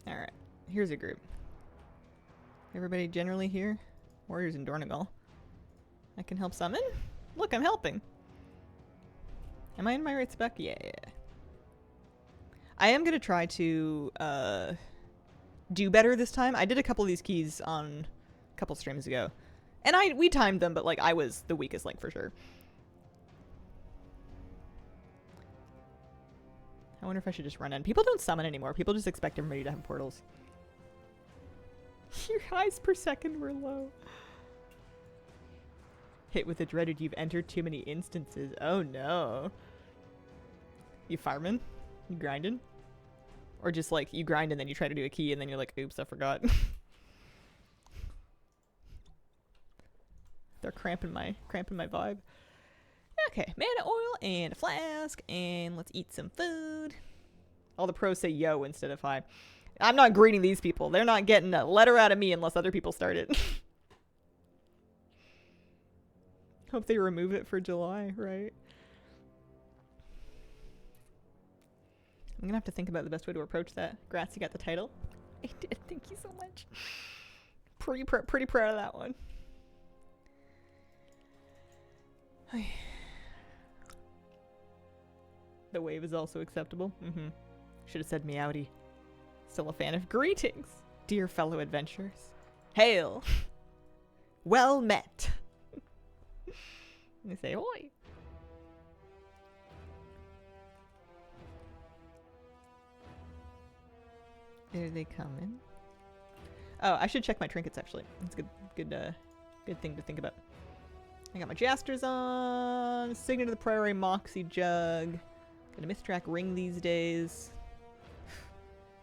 Alright, here's a group. Everybody generally here? Warriors in Dornegal. I can help summon? Look, I'm helping. Am I in my right spec? Yeah. I am gonna try to do better this time. I did a couple of these keys on a couple streams ago. And we timed them, but like I was the weakest link for sure. I wonder if I should just run in. People don't summon anymore. People just expect everybody to have portals. Your highs per second were low. Hit with the dreaded, you've entered too many instances. Oh no. You farming? You grinding? Or just like you grind and then you try to do a key and then you're like, oops, I forgot. They're cramping my vibe. Okay, mana oil and a flask, and let's eat some food. All the pros say yo instead of hi. I'm not greeting these people. They're not getting a letter out of me unless other people start it. Hope they remove it for July, right? I'm gonna have to think about the best way to approach that. Grats, you got the title. I did. Thank you so much. Pretty proud of that one. The wave is also acceptable. Should have said meowdy. Still a fan of greetings, dear fellow adventurers. Hail. Well met. They say oi. There they come in. Oh, I should check my trinkets actually. That's good thing to think about. I got my Jasters on. Signet of the Priory Moxie Jug. Got a Mythtrack ring these days.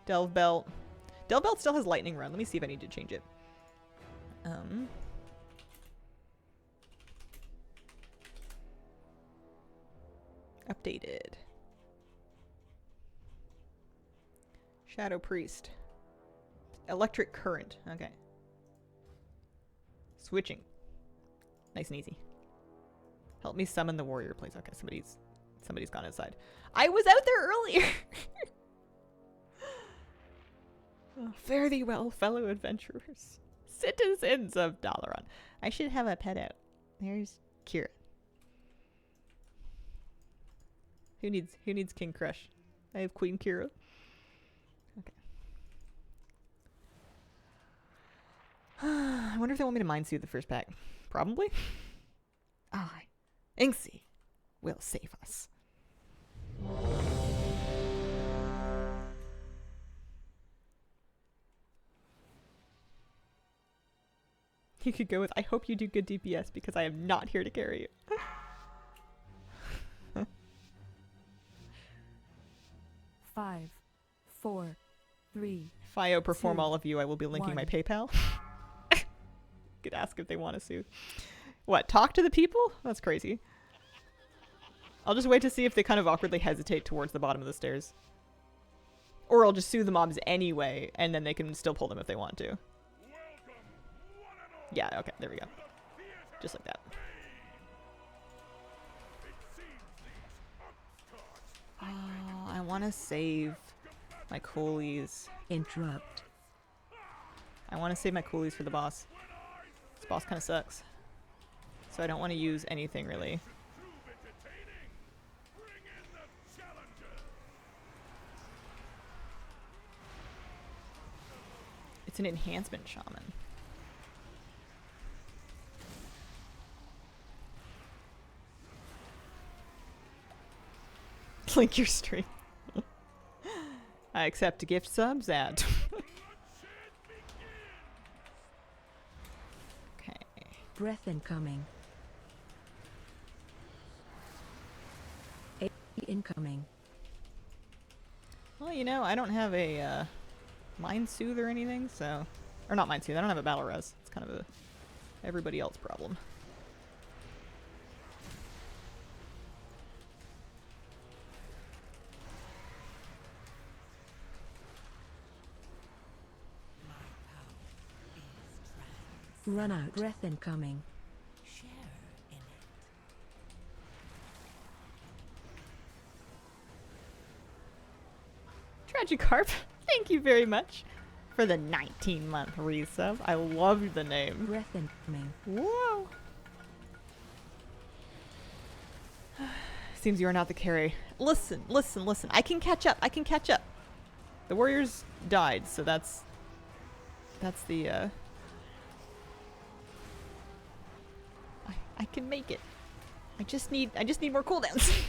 Delve Belt. Delve Belt still has Lightning Run. Let me see if I need to change it. Updated. Shadow Priest. Electric Current. Okay. Switching. Nice and easy. Help me summon the warrior, please. Okay, somebody's gone inside. I was out there earlier. Oh, fare thee well, fellow adventurers. Citizens of Dalaran. I should have a pet out. There's Kira. Who needs King Crush? I have Queen Kira. Okay. I wonder if they want me to mind soothe the first pack. Probably. I, Inksy, will save us. You could go with, I hope you do good DPS because I am not here to carry you. 5, 4, 3. If I outperform 2, all of you, I will be linking 1. my PayPal. Could ask if they want to soothe. What, talk to the people? That's crazy. I'll just wait to see if they kind of awkwardly hesitate towards the bottom of the stairs. Or I'll just soothe the mobs anyway, and then they can still pull them if they want to. Yeah, okay, there we go. Just like that. Oh, I want to save my coolies. Interrupt. I want to save my coolies for the boss. This boss kind of sucks. So I don't want to use anything really. It's an enhancement shaman. Link your stream. I accept gift subs at. Breath incoming. A incoming. Well, you know, I don't have a Mind Soothe or anything, so... Or not Mind Soothe, I don't have a Battle Res. It's kind of a everybody else problem. Run out. Breath incoming. Tragicarp, thank you very much for the 19-month resub. I love the name. Breath incoming. Whoa. Seems you are not the carry. Listen. I can catch up. The warriors died, so that's the I can make it. I just need more cooldowns.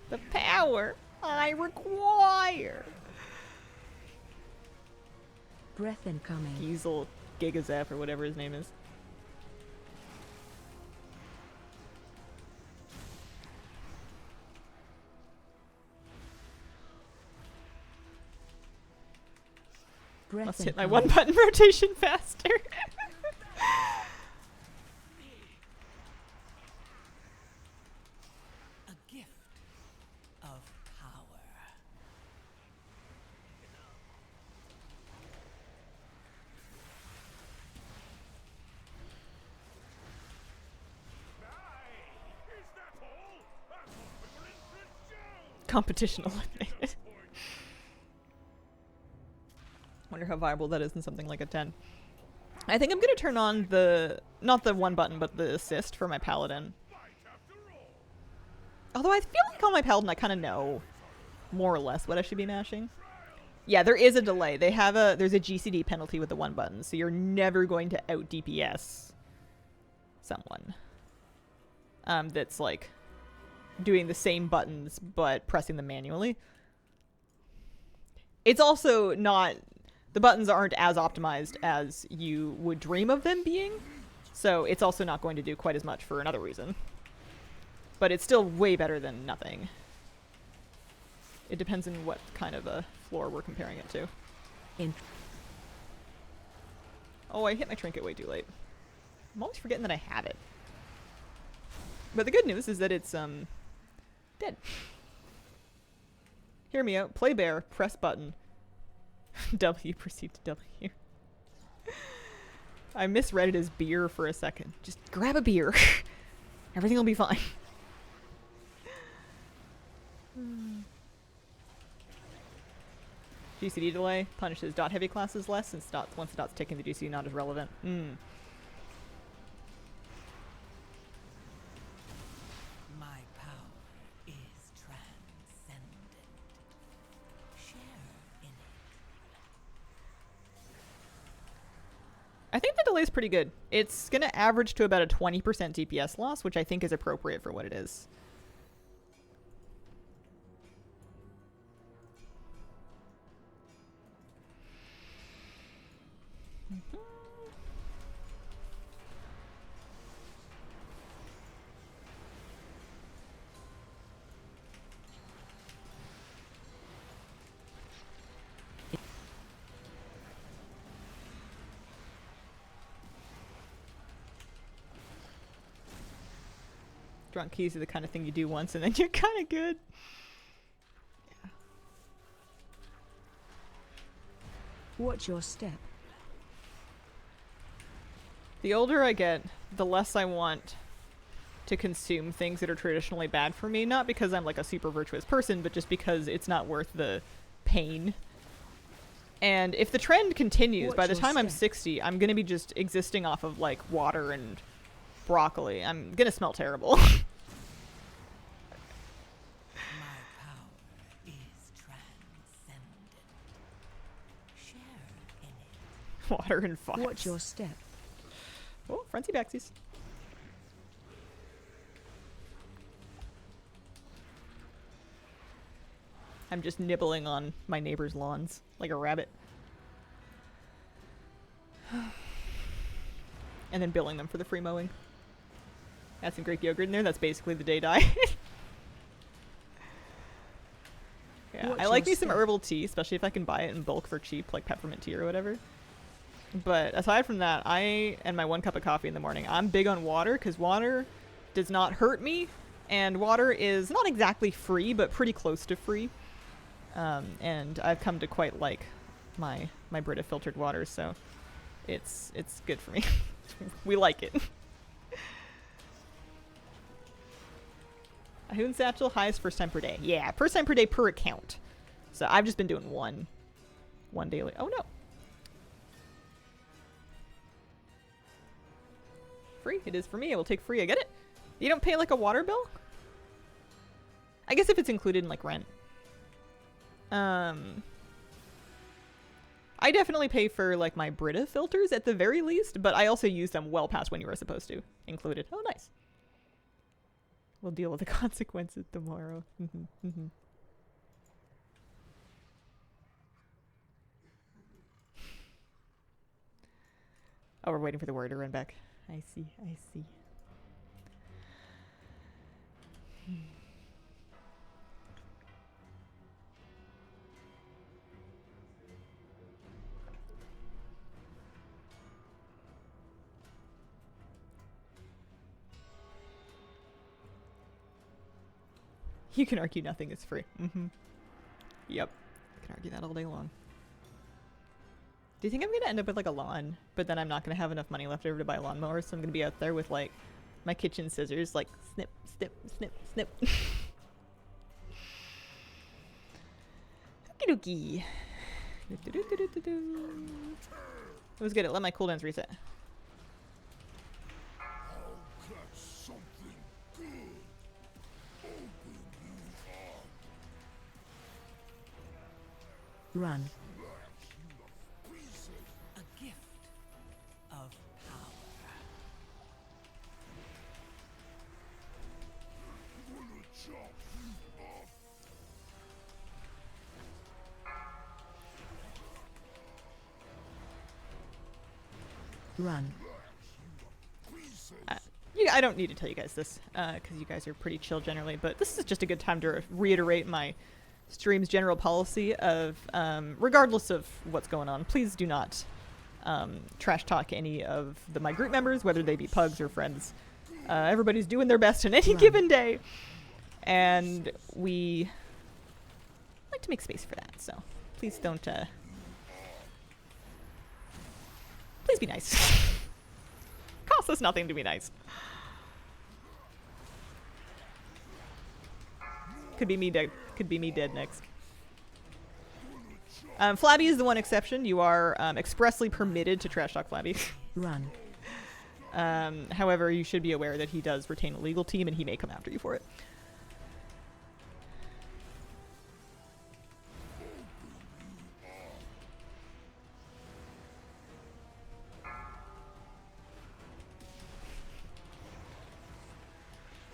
The power I require. Breath incoming. Giesel Gigazap or whatever his name is. Breath Must hit my incoming. one button rotation faster. A gift of power. Competition eliminated. Wonder how viable that is in something like a 10. I think I'm gonna turn on the, not the one button, but the assist for my paladin. Although I feel like on my paladin I kind of know more or less what I should be mashing. Yeah, there is a delay. There's a GCD penalty with the one button, so you're never going to out DPS someone that's like doing the same buttons but pressing them manually. It's also not, the buttons aren't as optimized as you would dream of them being, so it's also not going to do quite as much for another reason. But it's still way better than nothing. It depends on what kind of a floor we're comparing it to. Oh, I hit my trinket way too late. I'm always forgetting that I have it. But the good news is that it's dead. Hear me out. Play bear. Press button. W. Proceed to W. I misread it as beer for a second. Just grab a beer. Everything will be fine. GCD delay punishes dot heavy classes less since dots, once the dot's ticking, the GCD not as relevant. My power is transcendent. Share in it. I think the delay is pretty good. It's going to average to about a 20% DPS loss, which I think is appropriate for what it is. Drunk keys are the kind of thing you do once and then you're kind of good. Yeah. Watch your step. The older I get, the less I want to consume things that are traditionally bad for me. Not because I'm like a super virtuous person, but just because it's not worth the pain. And if the trend continues, by the time I'm 60, I'm going to be just existing off of like water and broccoli. I'm going to smell terrible. My power is transcendent. Share in it. Water and fire. Watch your step. Oh, fronty backsies. I'm just nibbling on my neighbor's lawns like a rabbit. and then billing them for the free mowing. Add some Greek yogurt in there. That's basically the day diet. Yeah, What's I like your me some step? herbal tea, especially if I can buy it in bulk for cheap, like peppermint tea or whatever. But aside from that, I and my 1 cup of coffee in the morning, I'm big on water because water does not hurt me, and water is not exactly free, but pretty close to free. And I've come to quite like my Brita filtered water, so it's good for me. We like it. A Hoon Satchel, highest first time per day. Yeah, first time per day per account. So I've just been doing one daily. Oh no. Free. It is for me. I will take free. I get it. You don't pay like a water bill? I guess if it's included in like rent. I definitely pay for like my Brita filters at the very least, but I also use them well past when you were supposed to. Included. Oh, nice. We'll deal with the consequences tomorrow. Oh, we're waiting for the word to run back. I see. I see. You can argue nothing is free. Yep. I can argue that all day long. Do you think I'm going to end up with like a lawn, but then I'm not going to have enough money left over to buy a lawnmower, so I'm going to be out there with like my kitchen scissors, like snip, snip, snip, snip. Okie dokie. It was good. It let my cooldowns reset. Run. A gift of power. Run. I don't need to tell you guys this, because you guys are pretty chill generally, but this is just a good time to reiterate my stream's general policy of, regardless of what's going on, please do not trash talk any of my group members, whether they be pugs or friends. Everybody's doing their best on any given day, and we like to make space for that, so please don't, please be nice. Costs us nothing to be nice. Could be me dead. Could be me dead next. Flabby is the one exception. You are expressly permitted to trash talk Flabby. Run. However, you should be aware that he does retain a legal team and he may come after you for it.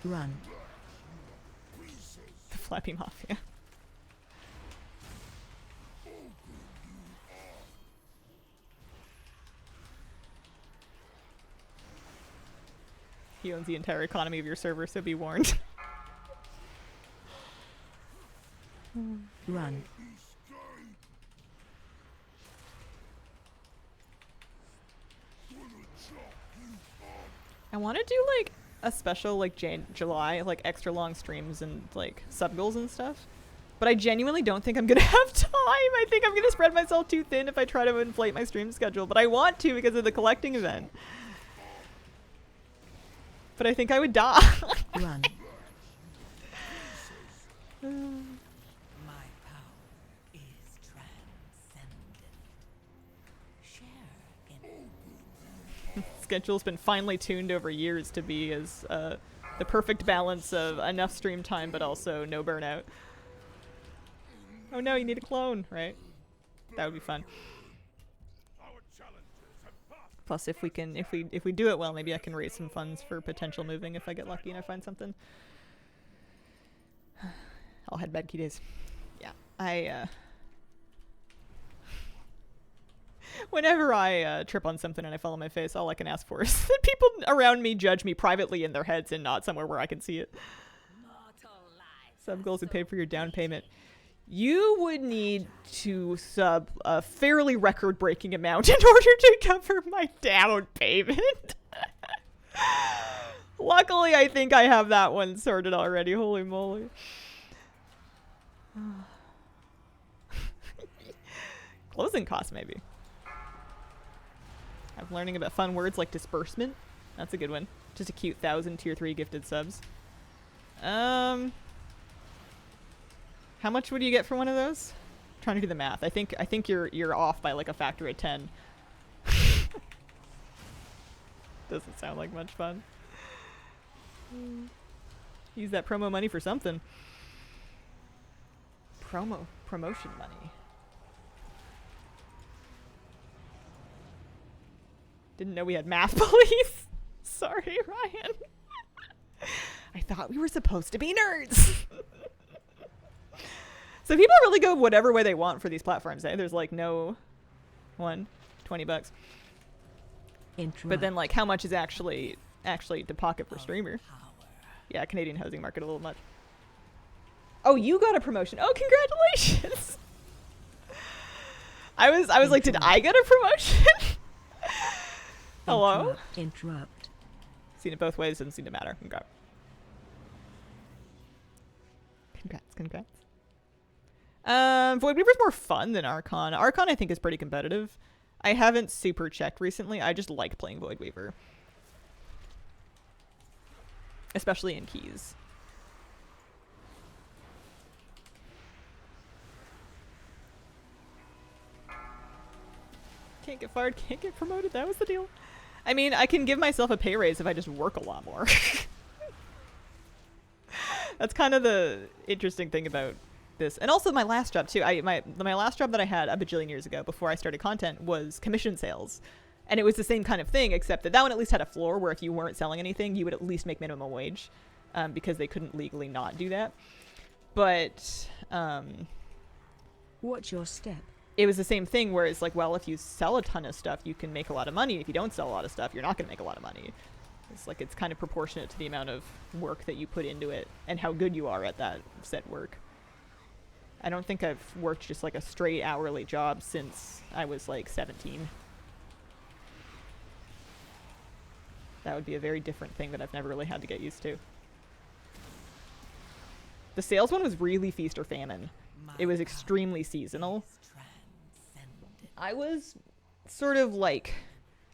Run. The Flappy Mafia. He owns the entire economy of your server, so be warned. Run. I want to do like a special like July, like extra long streams and like sub goals and stuff. But I genuinely don't think I'm gonna have time. I think I'm gonna spread myself too thin if I try to inflate my stream schedule. But I want to because of the collecting event. But I think I would die. Run. My power is transcendent. Share in it. Schedule's been finely tuned over years to be as the perfect balance of enough stream time but also no burnout. Oh no, you need a clone, right? That would be fun. Plus, if we do it well, maybe I can raise some funds for potential moving if I get lucky and I find something. I'll head bad key days. Yeah, Whenever I trip on something and I fall on my face, all I can ask for is that people around me judge me privately in their heads and not somewhere where I can see it. Sub goals would pay for your down payment. You would need to sub a fairly record-breaking amount in order to cover my down payment. Luckily, I think I have that one sorted already. Holy moly. Closing costs, maybe. I'm learning about fun words like disbursement. That's a good one. Just a cute 1,000 tier 3 gifted subs. How much would you get for one of those? I'm trying to do the math. I think you're off by like a factor of 10. Doesn't sound like much fun. Use that promo money for something. Promotion money. Didn't know we had math police. Sorry, Ryan. I thought we were supposed to be nerds. So people really go whatever way they want for these platforms, eh? There's like no one, $20. But then like how much is actually to pocket per streamer? Yeah, Canadian housing market a little much. Oh, you got a promotion. Oh, congratulations. I was like, did I get a promotion? Hello? Interrupt. Seen it both ways, doesn't seem to matter. Okay. Congrats. Void Weaver's more fun than Archon. Archon I think is pretty competitive. I haven't super checked recently. I just like playing Void Weaver. Especially in keys. Can't get fired, can't get promoted. That was the deal. I mean, I can give myself a pay raise if I just work a lot more. That's kind of the interesting thing about this. And also my last job too. My last job that I had a bajillion years ago before I started content was commission sales. And it was the same kind of thing, except that one at least had a floor where if you weren't selling anything, you would at least make minimum wage, because they couldn't legally not do that. But what's your step? It was the same thing where it's like, well, if you sell a ton of stuff, you can make a lot of money. If you don't sell a lot of stuff, you're not going to make a lot of money. It's like it's kind of proportionate to the amount of work that you put into it and how good you are at that said work. I don't think I've worked just like a straight hourly job since I was like 17. That would be a very different thing that I've never really had to get used to. The sales one was really feast or famine. It was extremely seasonal. I was sort of like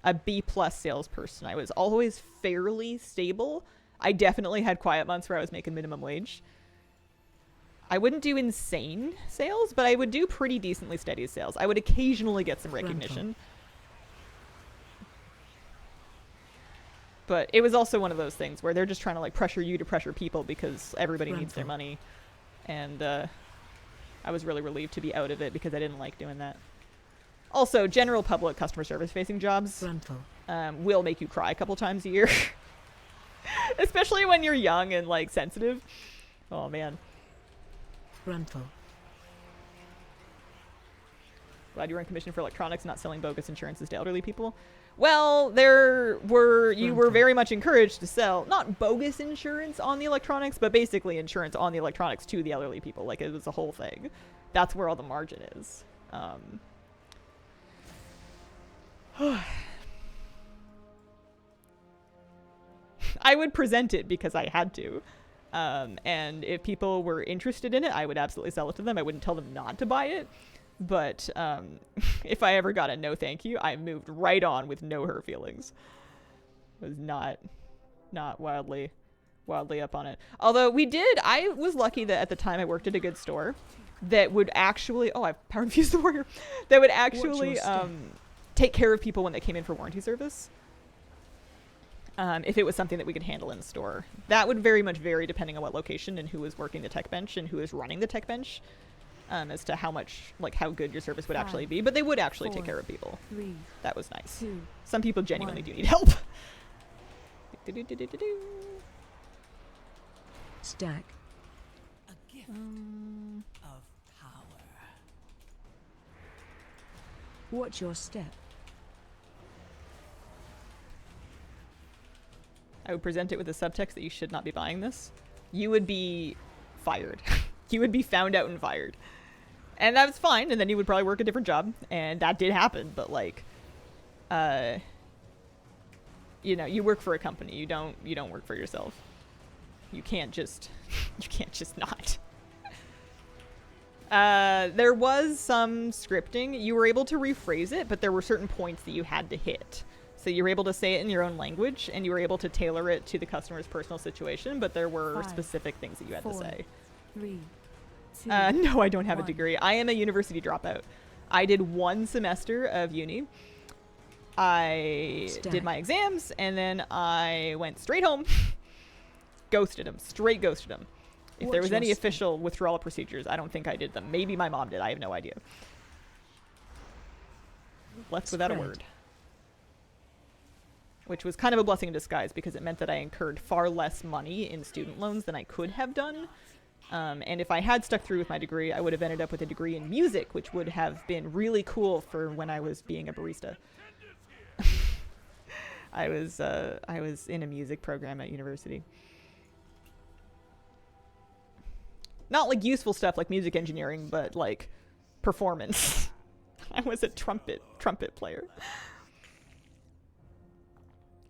a B+ salesperson. I was always fairly stable. I definitely had quiet months where I was making minimum wage. I wouldn't do insane sales, but I would do pretty decently steady sales. I would occasionally get some recognition. But it was also one of those things where they're just trying to like pressure you to pressure people because everybody needs their money. And I was really relieved to be out of it because I didn't like doing that. Also, general public customer service facing jobs will make you cry a couple times a year. Especially when you're young and like sensitive. Oh man. Glad you were in commission for electronics, not selling bogus insurances to elderly people. Well, you were very much encouraged to sell, not bogus insurance on the electronics, but basically insurance on the electronics to the elderly people. Like, it was a whole thing. That's where all the margin is. I would present it because I had to. And if people were interested in it, I would absolutely sell it to them. I wouldn't tell them not to buy it. But if I ever got a no thank you, I moved right on with no hurt feelings. It was not wildly up on it. Although I was lucky that at the time I worked at a good store that would actually, I've power infused the warrior, that would actually take care of people when they came in for warranty service. If it was something that we could handle in the store. That would very much vary depending on what location and who was working the tech bench and who was running the tech bench. As to how much, like how good your service would actually be. But they would actually take care of people. That was nice. Some people genuinely do need help. Stack. A gift of power. What's your step? I would present it with a subtext that you should not be buying this, you would be fired. You would be found out and fired. And that was fine, and then you would probably work a different job, and that did happen, but like, you know, you work for a company, you don't work for yourself. You can't just not. There was some scripting. You were able to rephrase it, but there were certain points that you had to hit. So you were able to say it in your own language, and you were able to tailor it to the customer's personal situation, but there were 5, specific things that you had 4, to say. 3, 2, No, I don't have a 1. degree. I am a university dropout. I did 1 semester of uni. I did my exams, and then I went straight home. Ghosted him. Straight ghosted him. If there was any official withdrawal procedures, I don't think I did them. Maybe my mom did. I have no idea. Left without a word. Which was kind of a blessing in disguise, because it meant that I incurred far less money in student loans than I could have done. And if I had stuck through with my degree, I would have ended up with a degree in music, which would have been really cool for when I was being a barista. I was in a music program at university. Not like useful stuff like music engineering, but like performance. I was a trumpet player.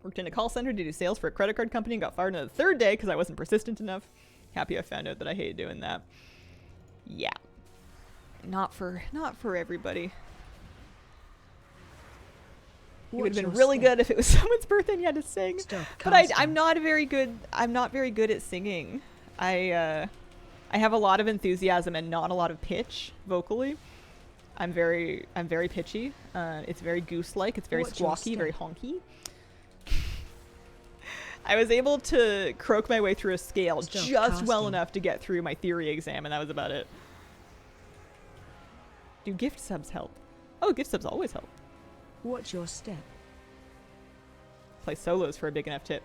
Worked in a call center to do sales for a credit card company and got fired on the 3rd day because I wasn't persistent enough. Happy I found out that I hated doing that. Yeah. Not for everybody. It would have been really good if it was someone's birthday and you had to sing. But I'm not very good at singing. I have a lot of enthusiasm and not a lot of pitch vocally. I'm very pitchy. It's very goose-like. It's very squawky, very honky. I was able to croak my way through a scale just well enough to get through my theory exam, and that was about it. Do gift subs help? Oh, gift subs always help. Watch your step. Play solos for a big enough tip.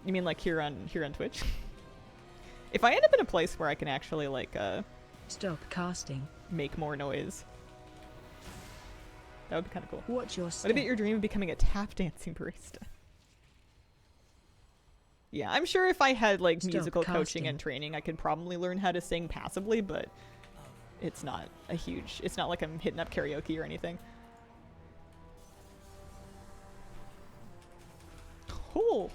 You mean like here on Twitch? If I end up in a place where I can actually like stop casting, make more noise, that would be kind of cool. Watch your step. What about your dream of becoming a tap dancing barista? Yeah, I'm sure if I had like musical coaching and training, I could probably learn how to sing passively, but it's not like I'm hitting up karaoke or anything. Oh.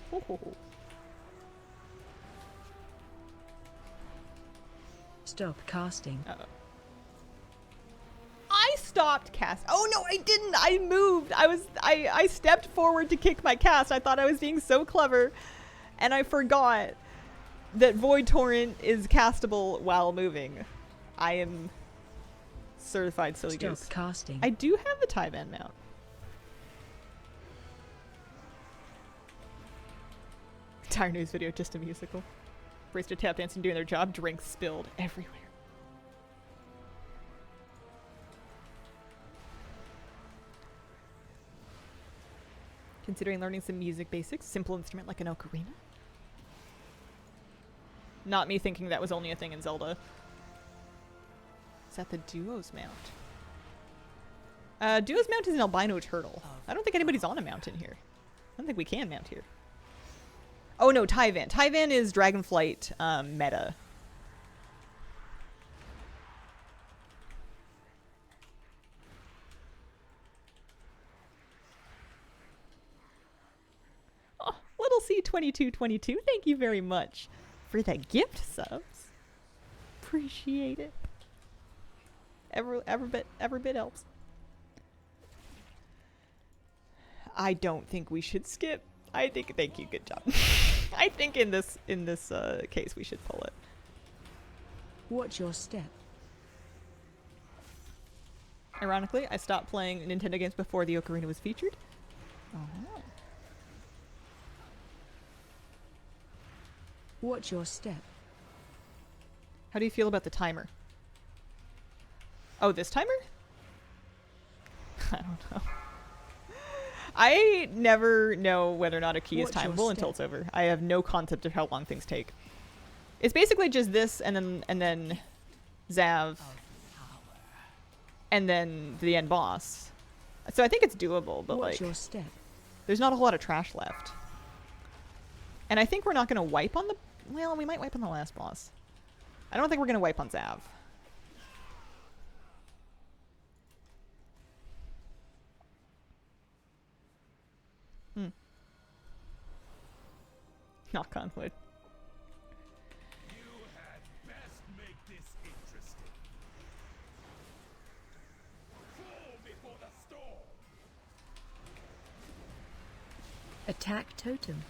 Stop casting. Uh-oh. I stopped cast. Oh no, I didn't. I moved. I stepped forward to kick my cast. I thought I was being so clever, and I forgot that Void Torrent is castable while moving. I am certified silly goose. Stop casting. I do have the Taivan mount. Entire news video, just a musical. Barista tap dancing doing their job, drinks spilled everywhere. Considering learning some music basics, simple instrument like an ocarina? Not me thinking that was only a thing in Zelda. Is that the Duo's mount? Duo's mount is an albino turtle. I don't think anybody's on a mount in here. I don't think we can mount here. Oh no, Taivan. Taivan is Dragonflight meta. Oh, little C2222, thank you very much for the gift subs. Appreciate it. Every bit helps. I don't think we should skip. Thank you, good job. I think in this case we should pull it. Watch your step. Ironically, I stopped playing Nintendo games before the Ocarina was featured. Oh. Watch your step. How do you feel about the timer? Oh, this timer? I don't know. I never know whether or not a key is timeable until it's over. I have no concept of how long things take. It's basically just this and then Zav and then the end boss. So I think it's doable, but watch like your step. there's not a whole lot of trash left. And I think we're not going to wipe on the... Well, we might wipe on the last boss. I don't think we're going to wipe on Zav. Knock on wood. You had best make this interesting. Fall before the storm. Attack totem.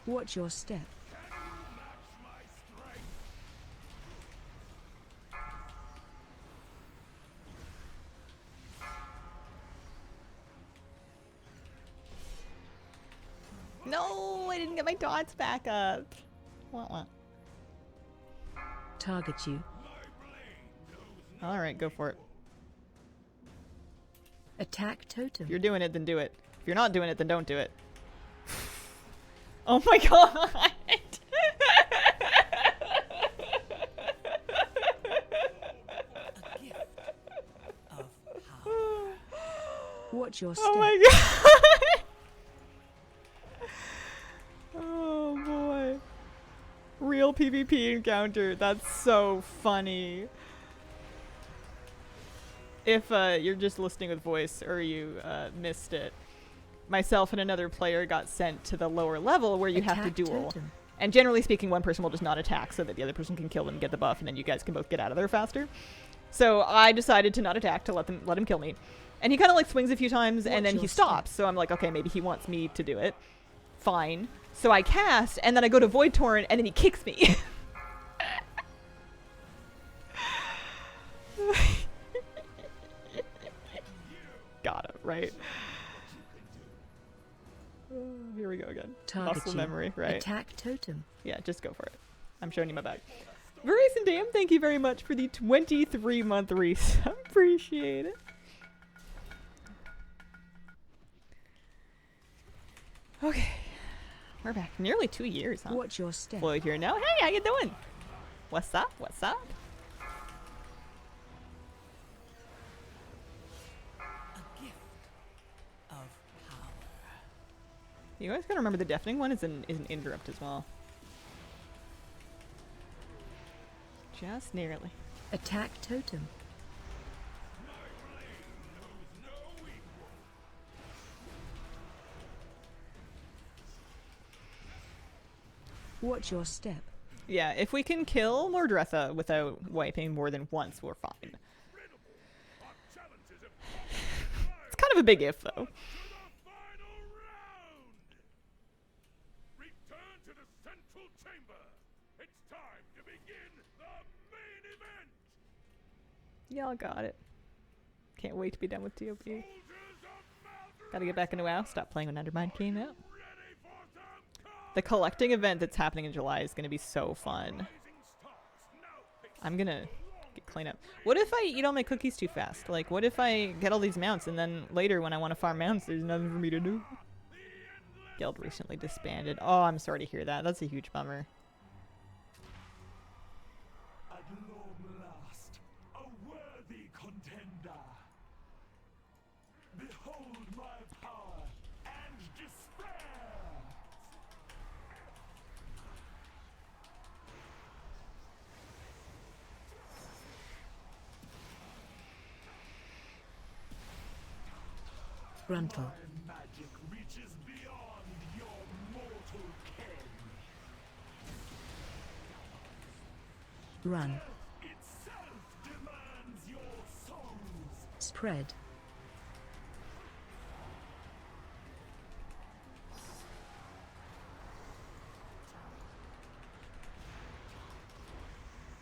Watch your step. Can you match my strength? No, I didn't get my dots back up. Wah, wah. Target you. All right, go for it. Attack totem. If you're doing it, then do it. If you're not doing it, then don't do it. Oh my god! A gift of power. Watch your step. Oh my god! Oh boy. Real PvP encounter. That's so funny. If you're just listening with voice or you missed it, myself and another player got sent to the lower level where you have to Attack duel. totem. And generally speaking, one person will just not attack so that the other person can kill them and get the buff, and then you guys can both get out of there faster. So I decided to not attack, to let him kill me. And he kind of like swings a few times, and Watch then he your stops. So I'm like, okay, maybe he wants me to do it. Fine. So I cast, and then I go to Void Torrent, and then he kicks me. Got him, right? Here we go again. Target Muscle you. memory, right? Attack totem. Yeah, just go for it. I'm showing you my bag. Verizon Dam, thank you very much for the 23-month resub. Appreciate it. Okay. We're back. Nearly 2 years, huh? Watch your step. Floyd here now. Hey, how you doing? What's up? What's up? A gift of power. You guys gotta remember the deafening one is an interrupt as well. Just nearly. Attack totem. Watch your step. Yeah, if we can kill Mordretha without wiping more than once, we're fine. It's kind of a big if, though. Final round! Return to the central chamber. It's time to begin the main event. Y'all got it. Can't wait to be done with TOP. Soldiers of Maldred, Gotta get back into WoW. Stop playing when Undermine came out. ready for some The collecting event that's happening in July is gonna be so fun. rising stars. Now face I'm gonna get clean up. What if I eat all my cookies too fast? Like, what if I get all these mounts and then later when I want to farm mounts, there's nothing for me to do? Guild recently disbanded. Oh, I'm sorry to hear that. That's a huge bummer. At long last, a worthy contender. Behold my power and despair. Gruntle. My magic reaches beyond your mortal ken. Run. Itself demands your souls. Spread.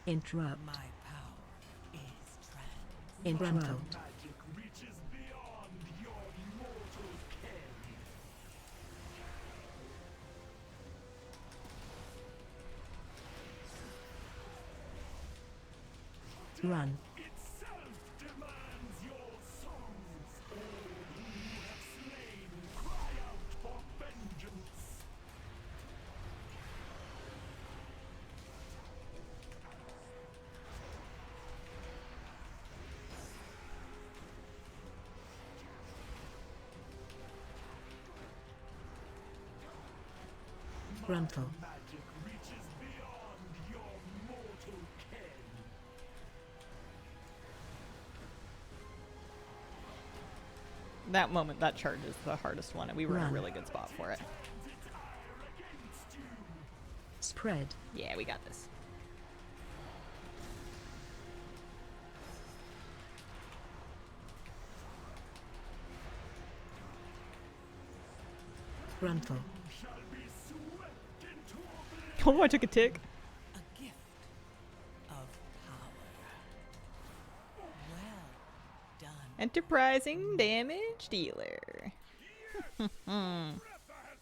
Interrupt. My power is trans. Interrupt. Magic reaches beyond your mortal ken. Run. Itself demands your souls. All who you have slain cry out for vengeance. Gruntle. magic reaches beyond your mortal ken. That moment, that charge is the hardest one, and we were in a Run. really good spot for it. Spread. Yeah, we got this. Gruntle. Oh, I took a tick. A gift of power. Well done. Enterprising damage dealer. Greta has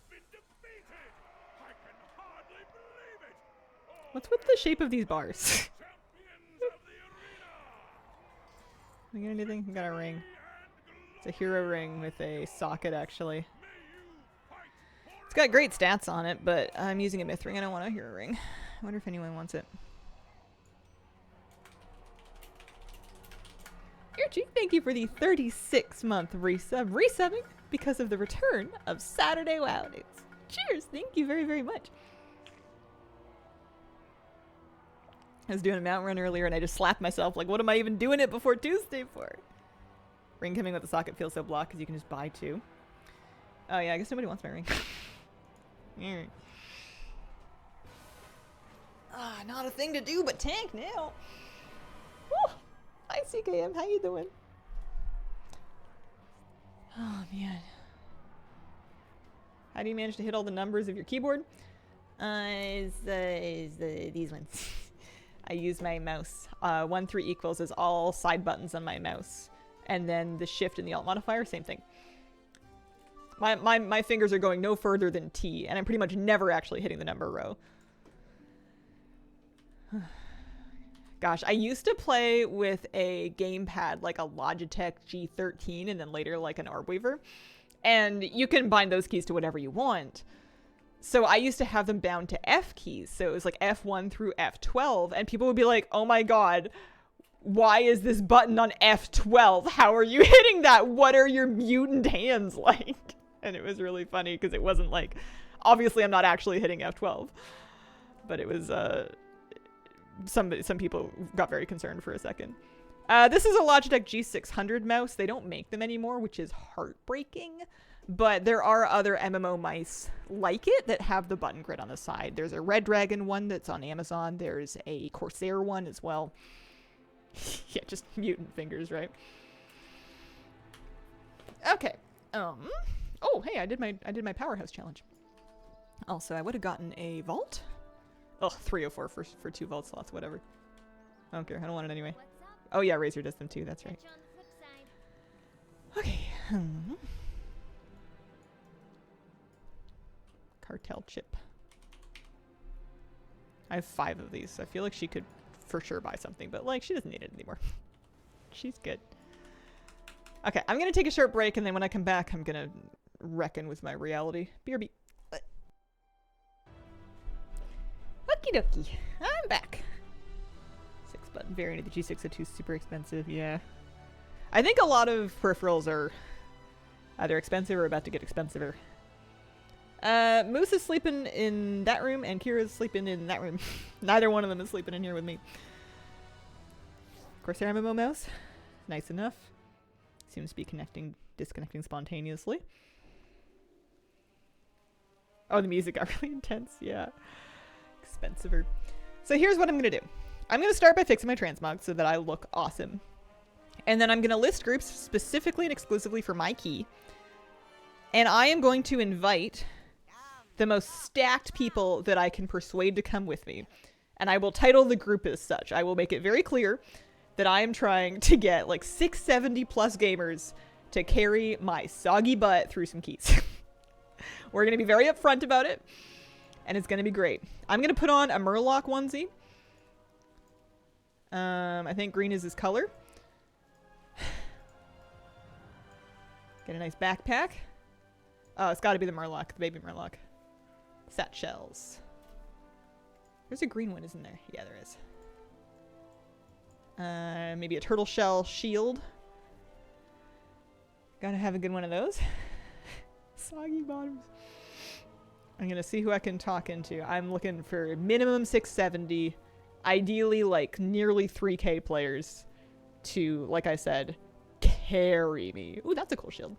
been defeated! I can hardly believe it! What's with the shape of these bars? Champions of the arena! We got anything? We got a ring. It's a hero ring with a socket, actually. It's got great stats on it, but I'm using a myth ring. I don't want a hero ring. I wonder if anyone wants it. Irchi, thank you for the 36-month resubbing because of the return of Saturday WoW News. Cheers! Thank you very, very much. I was doing a mount run earlier and I just slapped myself like, what am I even doing it before Tuesday for? Ring coming with the socket feels so blocked because you can just buy two. Oh yeah, I guess nobody wants my ring. Ah, not a thing to do but tank now. Woo! Hi CKM, how you doing? Oh man. How do you manage to hit all the numbers of your keyboard? These ones. I use my mouse. 1, 3 equals is all side buttons on my mouse. And then the shift and the alt modifier, same thing. My fingers are going no further than T, and I'm pretty much never actually hitting the number row. Gosh, I used to play with a gamepad like a Logitech G13 and then later like an Arbweaver. And you can bind those keys to whatever you want. So I used to have them bound to F keys. So it was like F1 through F12. And people would be like, oh my god, why is this button on F12? How are you hitting that? What are your mutant hands like? And it was really funny because it wasn't like, obviously I'm not actually hitting F12. But it was, some people got very concerned for a second. This is a Logitech G600 mouse. They don't make them anymore, which is heartbreaking. But there are other MMO mice like it that have the button grid on the side. There's a Red Dragon one that's on Amazon. There's a Corsair one as well. Yeah, just mutant fingers, right? Okay. Oh, hey, I did my powerhouse challenge. Also, I would have gotten a vault. Oh, 304 for 2 vault slots, whatever. I don't care. I don't want it anyway. Oh yeah, Razor does them too. That's right. Okay. Cartel chip. I have 5 of these, so I feel like she could for sure buy something, but like she doesn't need it anymore. She's good. Okay, I'm gonna take a short break, and then when I come back, I'm gonna reckon with my reality. BRB. Okie dokie. I'm back. 6-button variant of the G602 is super expensive. Yeah. I think a lot of peripherals are either expensive or about to get expensiver. Moose is sleeping in that room, and Kira's sleeping in that room. Neither one of them is sleeping in here with me. Corsair MMO mouse. Nice enough. Seems to be disconnecting spontaneously. Oh, the music got really intense. Yeah. Expensiver. So here's what I'm going to do. I'm going to start by fixing my transmog so that I look awesome. And then I'm going to list groups specifically and exclusively for my key. And I am going to invite the most stacked people that I can persuade to come with me. And I will title the group as such. I will make it very clear that I am trying to get like 670 plus gamers to carry my soggy butt through some keys. We're going to be very upfront about it. And it's going to be great. I'm going to put on a Murloc onesie. I think green is his color. Get a nice backpack. Oh, it's got to be the Murloc, the baby Murloc. Sat shells. There's a green one, isn't there? Yeah, there is. Maybe a turtle shell shield. Gotta have a good one of those. Soggy bottoms. I'm gonna see who I can talk into. I'm looking for minimum 670, ideally like nearly 3k players to, like I said, carry me. Ooh, that's a cool shield.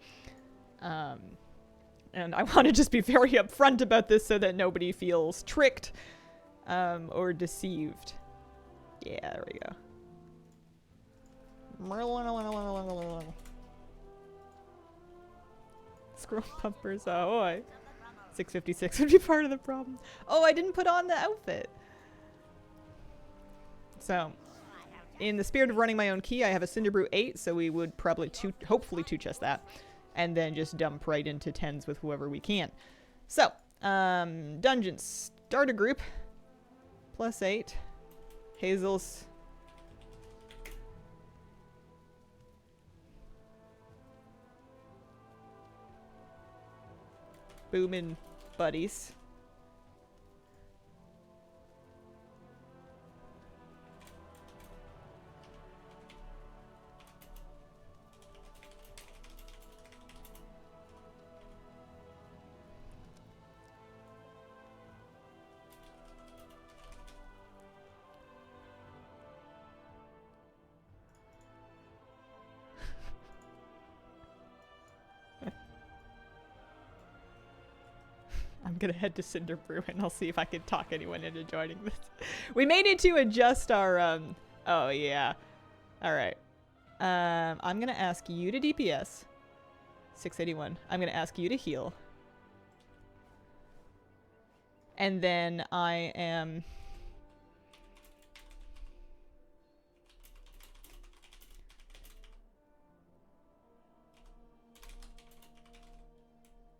And I want to just be very upfront about this so that nobody feels tricked or deceived. Yeah, there we go. Scroll bumpers, oh boy. 656 would be part of the problem. Oh, I didn't put on the outfit. So, in the spirit of running my own key, I have a Cinderbrew 8, so we would probably hopefully two-chest that. And then just dump right into 10s with whoever we can. So, dungeons. Starter group. +8. Hazel's. Boomin' buddies. I'm gonna head to Cinderbrew and I'll see if I can talk anyone into joining this. We may need to adjust our, oh yeah. Alright. I'm gonna ask you to DPS. 681. I'm gonna ask you to heal. And then I am...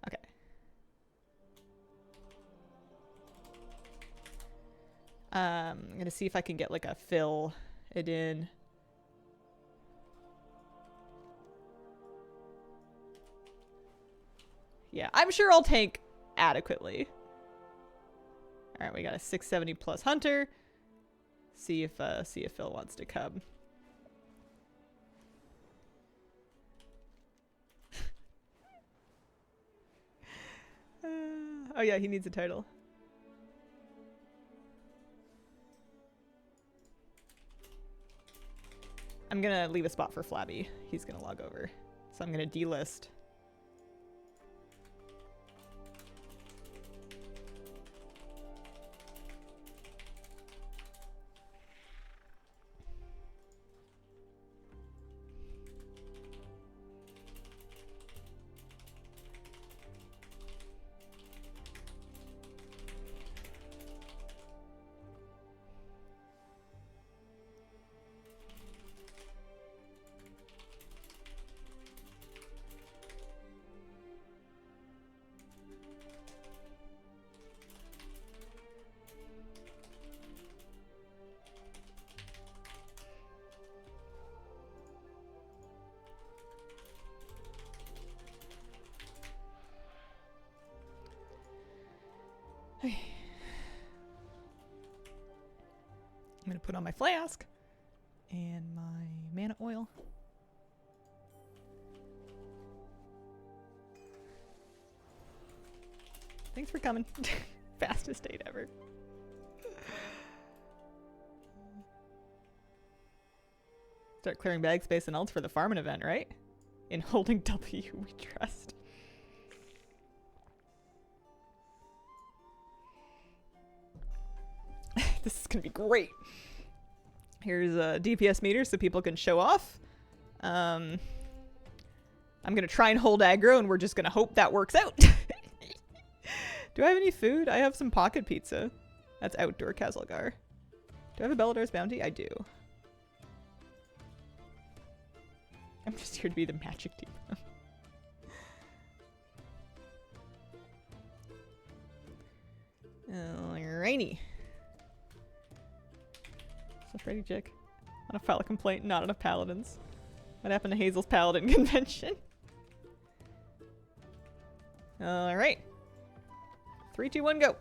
Okay. I'm gonna see if I can get like a fill it in. Yeah, I'm sure I'll tank adequately. All right, we got a 670 plus hunter. See if Phil wants to come. Oh yeah, he needs a title. I'm gonna leave a spot for Flabby. He's gonna log over. So I'm gonna delist. I'm gonna put on my flask and my mana oil. Thanks for coming. Fastest date ever. Start clearing bag space and ults for the farming event, right? In holding W, we trust. This is gonna be great. Here's a DPS meter so people can show off. I'm gonna try and hold aggro and we're just gonna hope that works out. Do I have any food? I have some pocket pizza. That's outdoor Kazelgar. Do I have a Belladar's bounty? I do. I'm just here to be the magic demon. Alrighty. So ready, Chick. On a file a complaint, not enough paladins. What happened to Hazel's paladin convention? Alright. 3, 2, 1, go.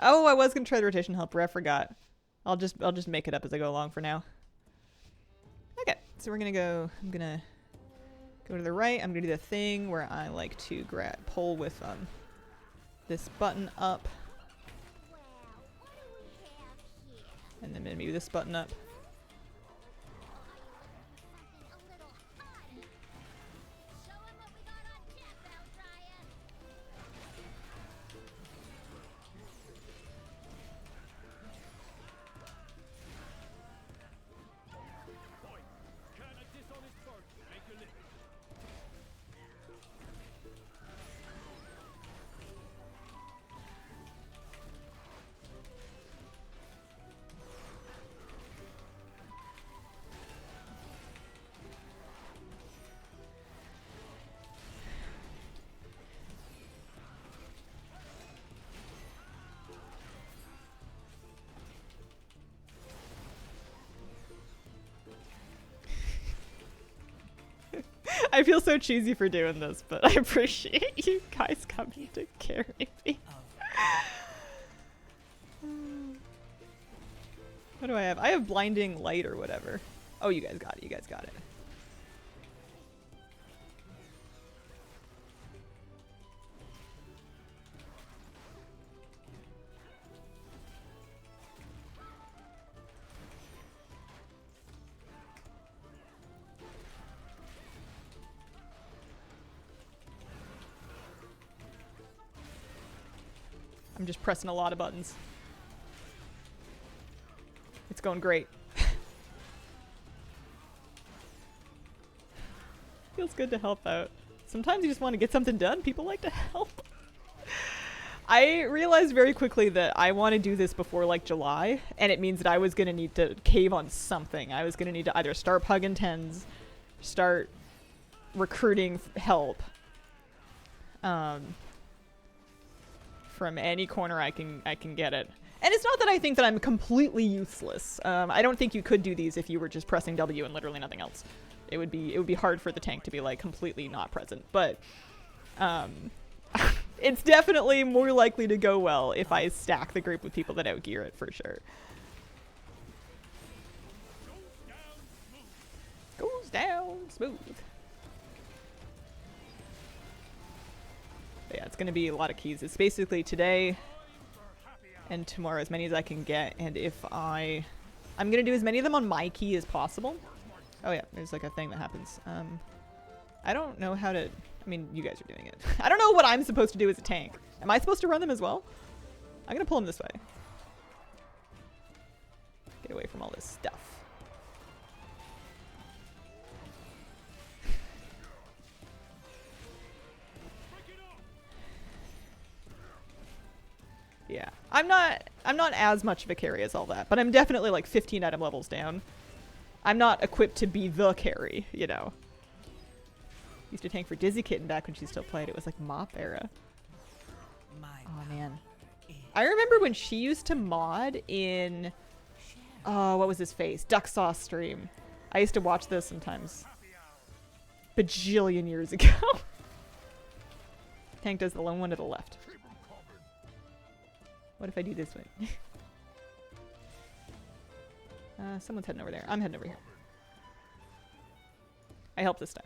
Oh, I was gonna try the rotation helper. I forgot. I'll just make it up as I go along for now. Okay, so we're gonna go. I'm gonna Go to the right. I'm gonna do the thing where I like to pull with this button up, and then maybe this button up. I feel so cheesy for doing this, but I appreciate you guys coming to carry me. What do I have? I have blinding light or whatever. Oh, you guys got it. You guys got it. I'm just pressing a lot of buttons. It's going great. Feels good to help out. Sometimes you just want to get something done. People like to help. I realized very quickly that I want to do this before like July, and it means that I was going to need to cave on something. I was going to need to either start pugging tens, start recruiting help, from any corner I can get it. And it's not that I think that I'm completely useless. I don't think you could do these if you were just pressing W and literally nothing else. It would be hard for the tank to be like completely not present. But it's definitely more likely to go well if I stack the group with people that outgear it for sure. Goes down smooth. But yeah, it's going to be a lot of keys. It's basically today and tomorrow as many as I can get, and if I'm going to do as many of them on my key as possible. Oh yeah, there's like a thing that happens. I don't know how to, I mean, you guys are doing it. I don't know what I'm supposed to do as a tank. Am I supposed to run them as well? I'm going to pull them this way. Get away from all this stuff. Yeah, I'm not as much of a carry as all that, but I'm definitely like 15 item levels down. I'm not equipped to be the carry, you know. Used to tank for Dizzy Kitten back when she still played. It was like mop era. Oh man, I remember when she used to mod in, oh, what was his face? Duck Sauce stream. I used to watch this sometimes. Bajillion years ago. Tank does the lone one to the left. What if I do this way? Someone's heading over there. I'm heading over here. I help this time.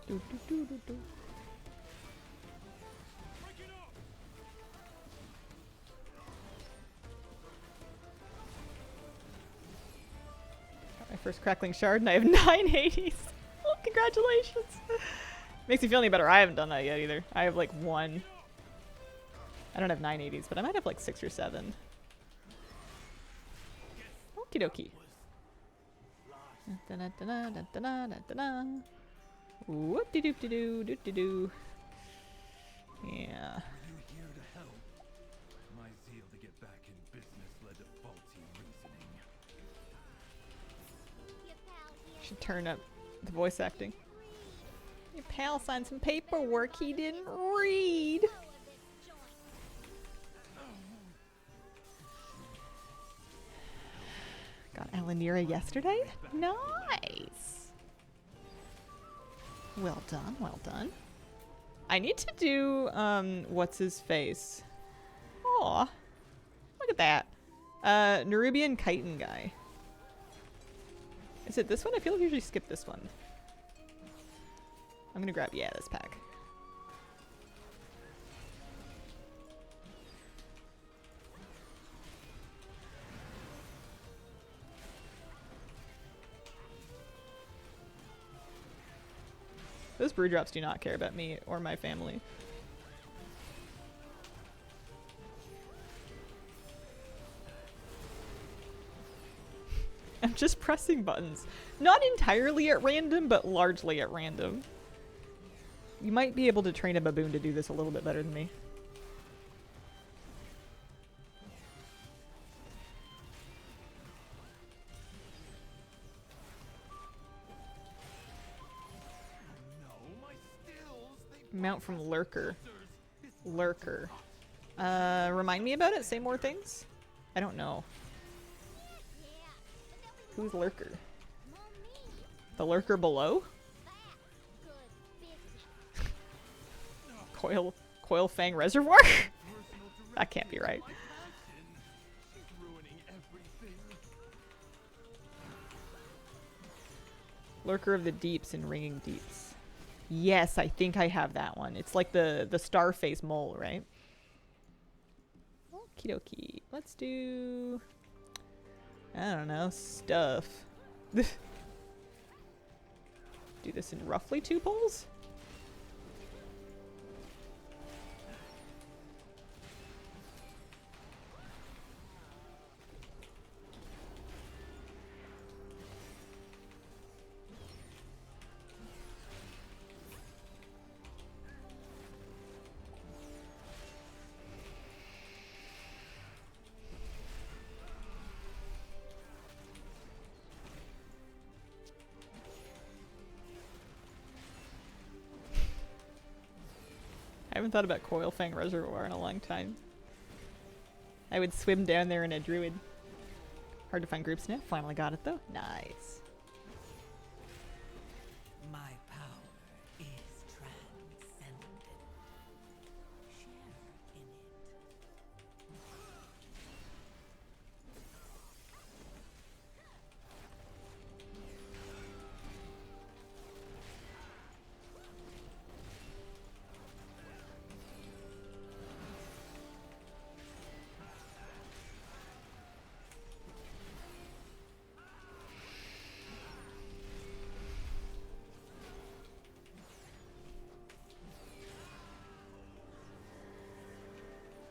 Do, do, do, do, do. My first crackling shard, and I have 980s. Oh, congratulations! Makes me feel any better. I haven't done that yet either. I have like 1. I don't have 980s, but I might have like 6 or 7. Okie dokie. Whoop de doop de doo doop de doo. Yeah. Should turn up the voice acting. Your pal signed some paperwork he didn't read. Got Alanira yesterday? Nice. Well done, well done. I need to do, what's his face? Aw. Look at that. Nerubian chitin guy. Is it this one? I feel like I usually skip this one. I'm gonna grab, yeah, this pack. Those brew drops do not care about me or my family. I'm just pressing buttons. Not entirely at random, but largely at random. You might be able to train a baboon to do this a little bit better than me. Mount from Lurker. Lurker. Remind me about it? Say more things? I don't know. Who's Lurker? The Lurker below? Coil Fang Reservoir? That can't be right. Lurker of the Deeps and Ringing Deeps. Yes, I think I have that one. It's like the star face mole, right? Okie dokie. Let's do... I don't know, stuff. Do this in roughly 2 pulls? I haven't thought about Coil Fang Reservoir in a long time. I would swim down there in a druid. Hard to find groups now. Finally got it though. Nice. My power is transcendent. Share in it.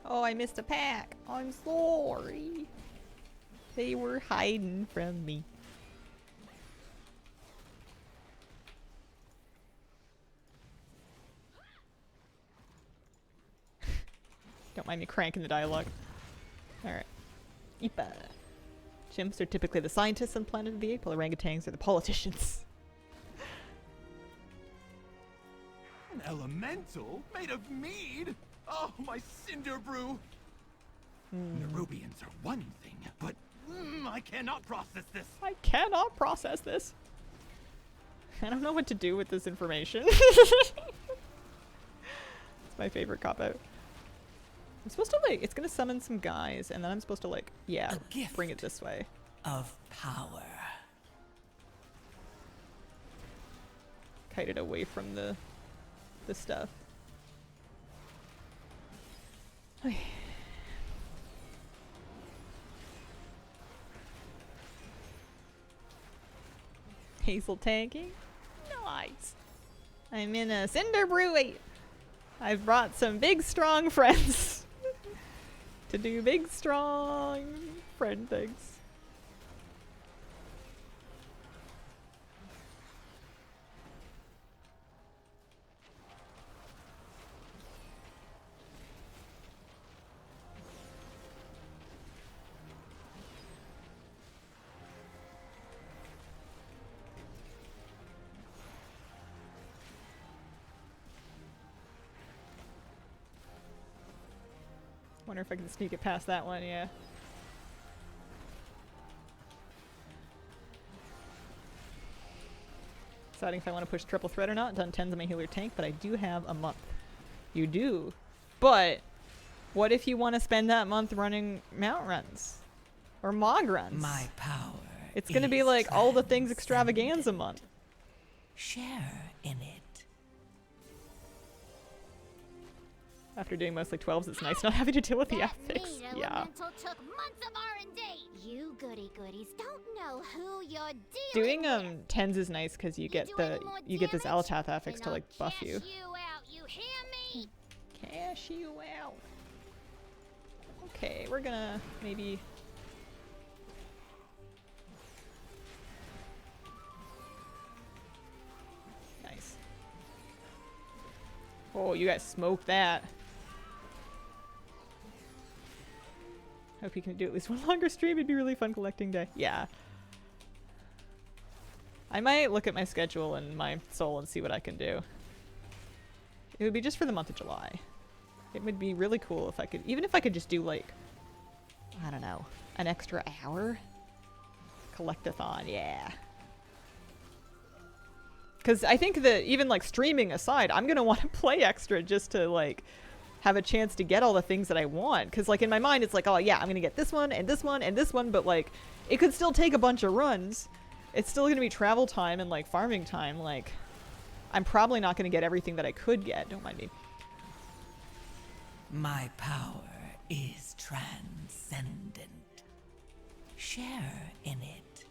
Oh, I missed a pack. I'm sorry. They were hiding from me. Don't mind me cranking the dialogue. Alright. Ipa. Chimps are typically the scientists on Planet of the Apes, while orangutans are the politicians. An elemental made of mead? Oh, my cinder brew! Nerubians are one thing, but I cannot process this. I cannot process this. I don't know what to do with this information. It's my favorite cop-out. I'm supposed to, like, it's gonna summon some guys, and then I'm supposed to, like, yeah, A gift. bring it this way. Of power. Kite it away from the stuff. Okay. Hazel tanking? Nice. I'm in a cinder brew. I've brought some big strong friends to do big strong friend things. Wonder if I can sneak it past that one, yeah. Deciding if I want to push triple threat or not. Done 10's on my healer tank, but I do have a month. You do. But what if you want to spend that month running mount runs or mog runs? My power. It's going to be is like all the things extravaganza transcendent. month. Share in it. After doing mostly 12s, it's nice not having to deal with the That affix. mean Yeah. elemental took months of R&D. You goody goodies don't know who you're Doing dealing with. 10s is nice because you get do the any more this damage, Alatath affix and to I'll like buff cash you. out, you hear me? Cash you out. Okay, we're gonna maybe. Nice. Oh, you guys smoked that. Hope you can do at least one longer stream. It'd be really fun collecting day. Yeah. I might look at my schedule and my soul and see what I can do. It would be just for the month of July. It would be really cool if I could, even if I could just do like, I don't know, an extra hour? Collectathon, yeah. Because I think that even like streaming aside, I'm going to want to play extra just to like have a chance to get all the things that I want. Because like in my mind, it's like, oh yeah, I'm going to get this one and this one and this one, but like it could still take a bunch of runs. It's still going to be travel time and like farming time. Like I'm probably not going to get everything that I could get. Don't mind me. My power is transcendent. Share in it.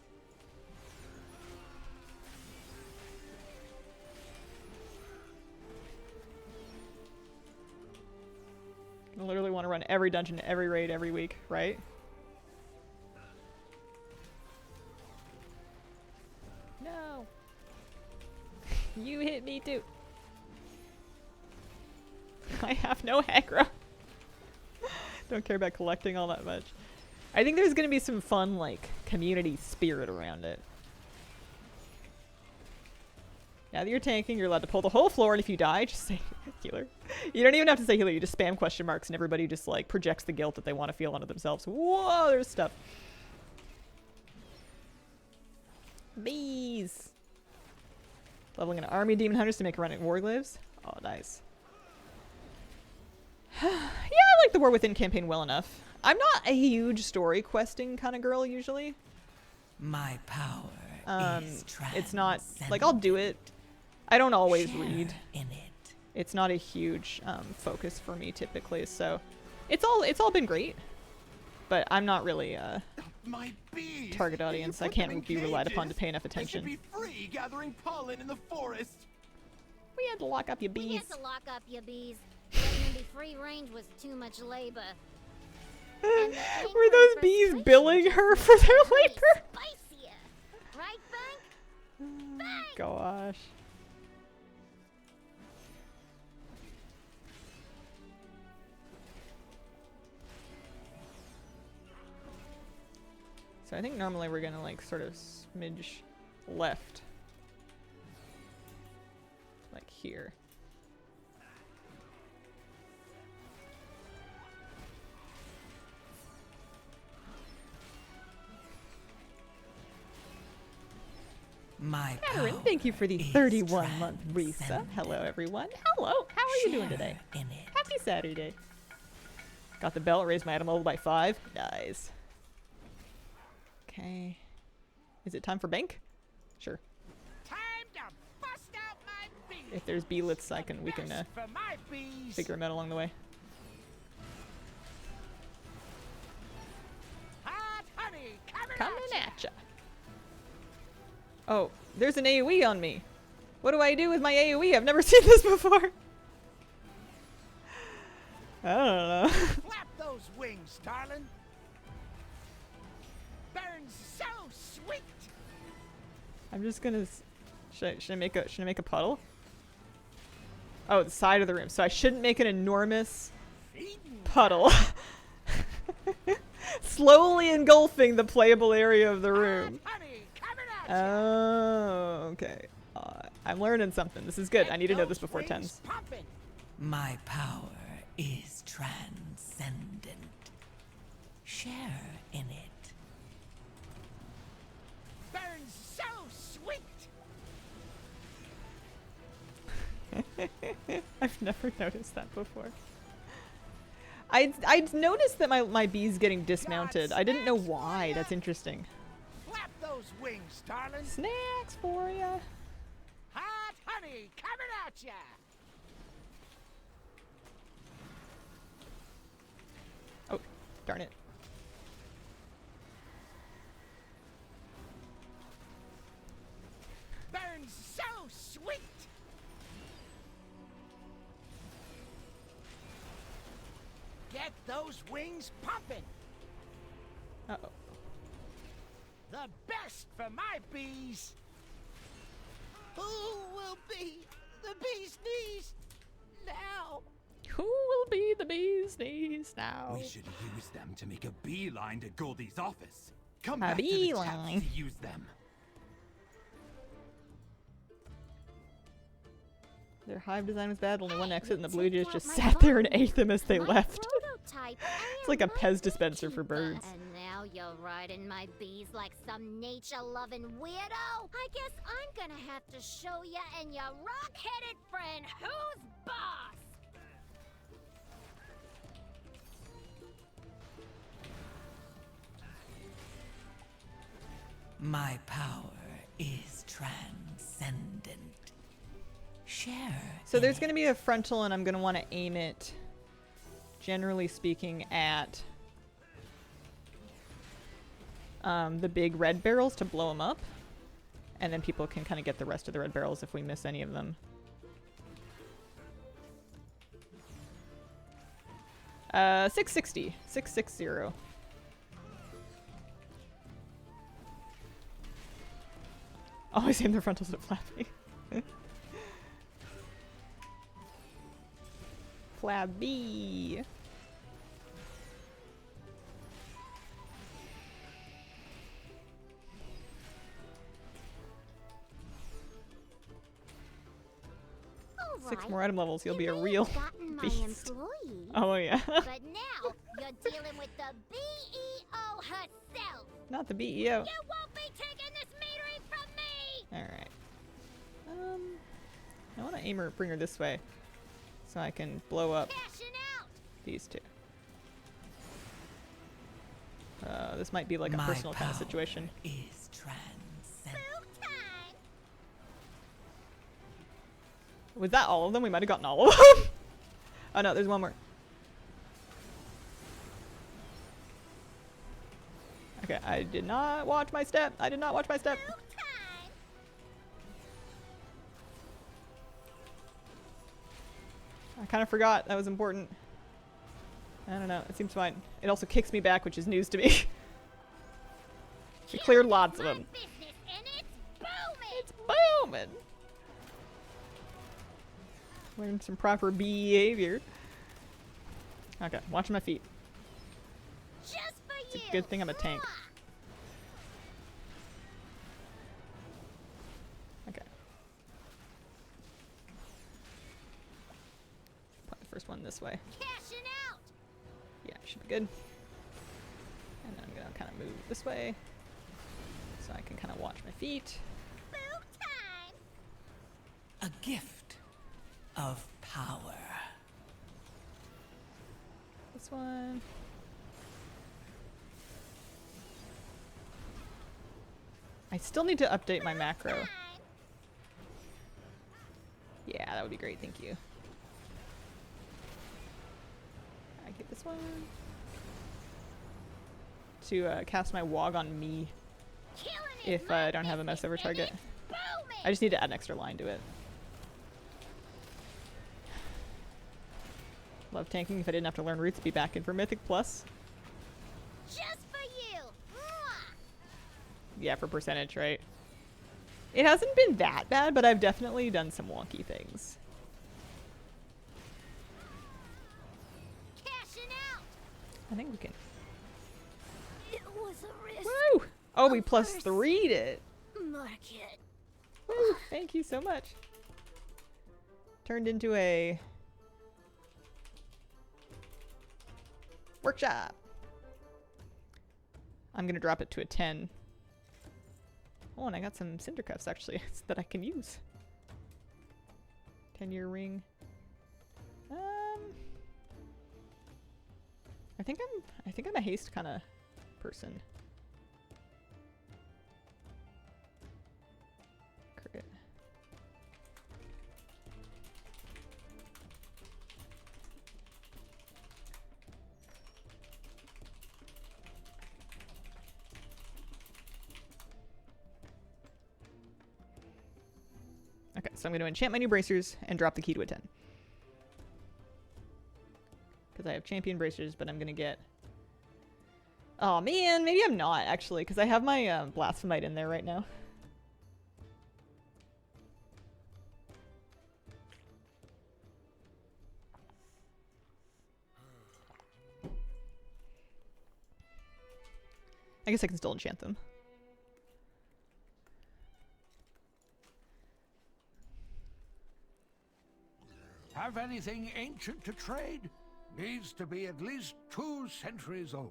I literally want to run every dungeon, every raid, every week, right? No. You hit me too. I have no aggro. Don't care about collecting all that much. I think there's going to be some fun, like, community spirit around it. Now that you're tanking, you're allowed to pull the whole floor, and if you die, just say healer. You don't even have to say healer, you just spam question marks, and everybody just, like, projects the guilt that they want to feel onto themselves. Whoa, there's stuff. Bees! Leveling an army of demon hunters to make running warglaives. Oh, nice. Yeah, I like the War Within campaign well enough. I'm not a huge story questing kind of girl, usually. My power is It's not, like, I'll do it. I don't always Share read. in it. It's not a huge focus for me typically, so it's all been great. But I'm not really My bees. target You audience. I put them can't in be relied upon to cages. pay enough They should attention. be free gathering pollen in the forest. We had to lock up your We bees. had to lock up your bees. Letting them be free range was too much labor. And the anger Were those and bees frustration billing just her made for the their honey labor? Spicier. Right, Bank? Bank! Gosh. So I think normally we're gonna like sort of smidge left. Like here. My Aaron, power thank you for the is 31-month Risa. transcendent. Hello, everyone. Hello. How are you doing today? Share in it. Happy Saturday. Got the belt. Raised my item level by 5. Nice. Okay. Is it time for bank? Sure. Time to bust out my bees. If there's B-lits, we can Best for my bees. figure them out along the way. Hot honey Coming at ya. Oh, there's an AoE on me. What do I do with my AoE? I've never seen this before. I don't know. Flap those wings, darling. Burns so sweet. I'm just gonna. Should I make a puddle? Oh, the side of the room. So I shouldn't make an enormous Feeding puddle. Slowly engulfing the playable area of the hot room. honey coming at ya. Oh, okay. I'm learning something. This is good. I need to know this before 10s. Pumping. My power is transcendent. Share in it. Burns so sweet. I've never noticed that before. I'd noticed that my bee's getting dismounted. I didn't know why. That's interesting. Flap those wings, darling. Snacks for ya. Hot honey coming at ya. Oh, darn it. Burns so sweet. Get those wings pumping. Uh-oh. The best for my bees. Who will be the bee's knees now? Who will be the bee's knees now? We should use them to make a beeline to Goldie's office. Come A back to the beeline. taps to use them. Their hive design was bad, only one exit, and the blue Check jays out just my sat there and body. ate them as they My left. prototype It's like a and my Pez dispenser for beekeeper. birds. And now you're riding my bees like some nature-loving weirdo. I guess I'm gonna have to show ya and your rock-headed friend who's boss. My power is transcendent. Share. So in there's it. going to be a frontal, and I'm going to want to aim it, generally speaking, at the big red barrels to blow them up. And then people can kind of get the rest of the red barrels if we miss any of them. 660. 660. Always aim the frontals at Flappy. Flabby. All 6 right. more item levels, you'll You be a may real have gotten my beast. employee, Oh yeah. but now you're dealing with the BEO herself. Not the BEO. You won't be taking this metering from me. Alright. I want to aim her, bring her this way. So I can blow up Cashing out. these two. This might be like a My personal kind of power situation. Is transcendent. Boo time. Was that all of them? We might have gotten all of them. Oh no, there's one more. Okay, I did not watch my step. I did not watch my step. Boo time. I kind of forgot that was important. I don't know. It seems fine. It also kicks me back, which is news to me. We cleared lots of My them. business and it's booming. It's booming. Learn some proper behavior. Okay, watching my feet. Just for It's a you. good thing I'm a tank. Okay. Put the first one this way. Cashing out. Yeah, should be good. And then I'm gonna kind of move this way, so I can kind of watch my feet. Boo time. A gift of power. This one. I still need to update my macro. Time. Yeah, that would be great. Thank you. I get this one to cast my Wog on me Killing it. if I don't have a mess over target. Booming. I just need to add an extra line to it. Love tanking. If I didn't have to learn roots, be back in for Mythic Plus. Just for you. Mwah. Yeah, for percentage, right? It hasn't been that bad, but I've definitely done some wonky things. Cashing out. I think we can. It was a risk. Woo! Oh, we Of plus course. 3'd it. Market. Woo! Thank you so much. Turned into a workshop. I'm gonna drop it to a 10. Oh, and I got some cinder cuffs actually that I can use. 10-year ring. I think I'm a haste kind of person. Crit. Okay, so I'm going to enchant my new bracers and drop the key to a 10. Because I have champion bracers, but I'm going to get... Oh man, maybe I'm not actually, because I have my blasphemite in there right now. I guess I can still enchant them. Have anything ancient to trade? Needs to be at least 2 centuries old.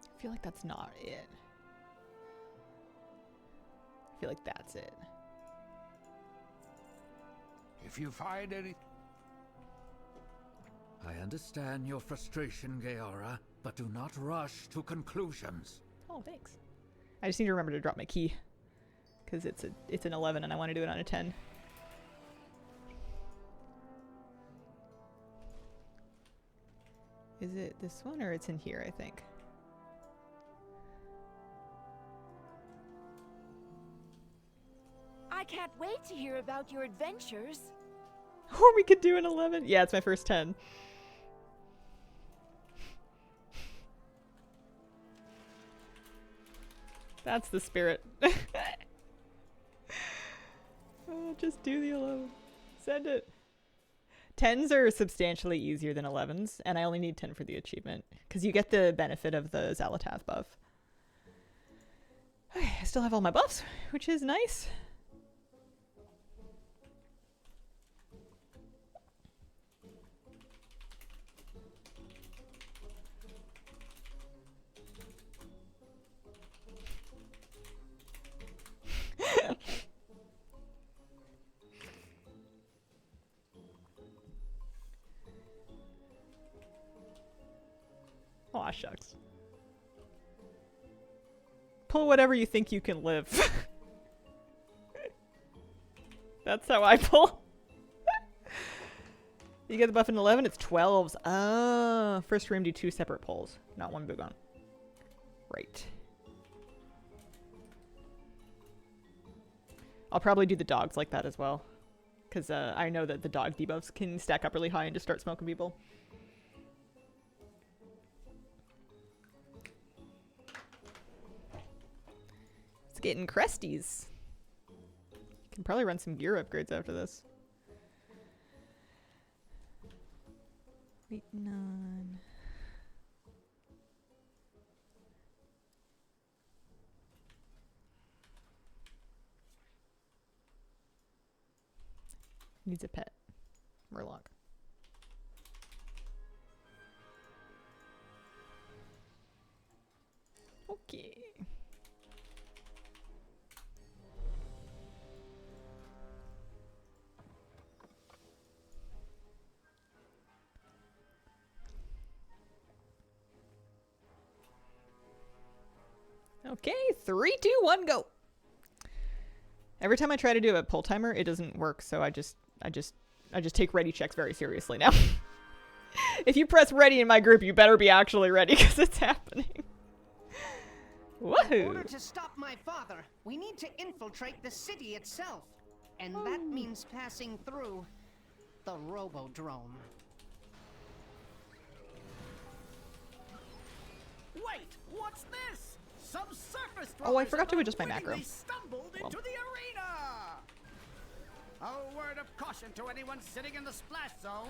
I feel like that's not it. I feel like that's it. If you find any... I understand your frustration, Gaora, but do not rush to conclusions. Oh, thanks. I just need to remember to drop my key. Because it's an 11 and I want to do it on a 10. Is it this one or it's in here, I think? I can't wait to hear about your adventures. Or we could do an 11. Yeah, it's my first 10. That's the spirit. Oh, just do the 11. Send it. 10s are substantially easier than 11s, and I only need 10 for the achievement, because you get the benefit of the Xalatath buff. Okay, I still have all my buffs, which is nice. Aw, shucks. Pull whatever you think you can live. That's how I pull. You get the buff in 11, it's 12s. Ah, first room do 2 separate pulls, not one big one. Right. I'll probably do the dogs like that as well. Because I know that the dog debuffs can stack up really high and just start smoking people. It's getting cresties. Can probably run some gear upgrades after this. Waiting on... Needs a pet. Murloc. Okay. Okay, 3, 2, 1, go. Every time I try to do a pull timer, it doesn't work, so I just take ready checks very seriously now. If you press ready in my group, you better be actually ready, because it's happening. Woohoo! In order to stop my father, we need to infiltrate the city itself. And that means passing through the Robodrome. Wait, what's this? Some surface Oh, I forgot to adjust my macro. Stumbled into the arena. A word of caution to anyone sitting in the splash zone.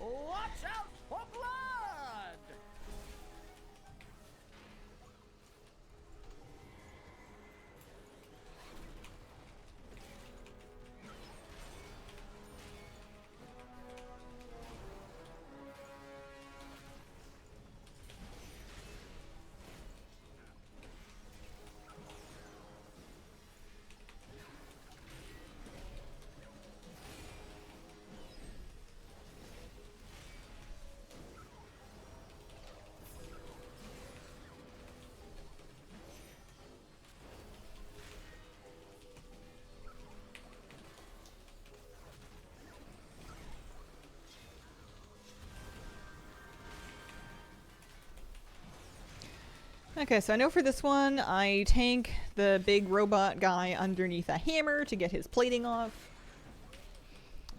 Watch out for blood. Okay, so I know for this one, I tank the big robot guy underneath a hammer to get his plating off.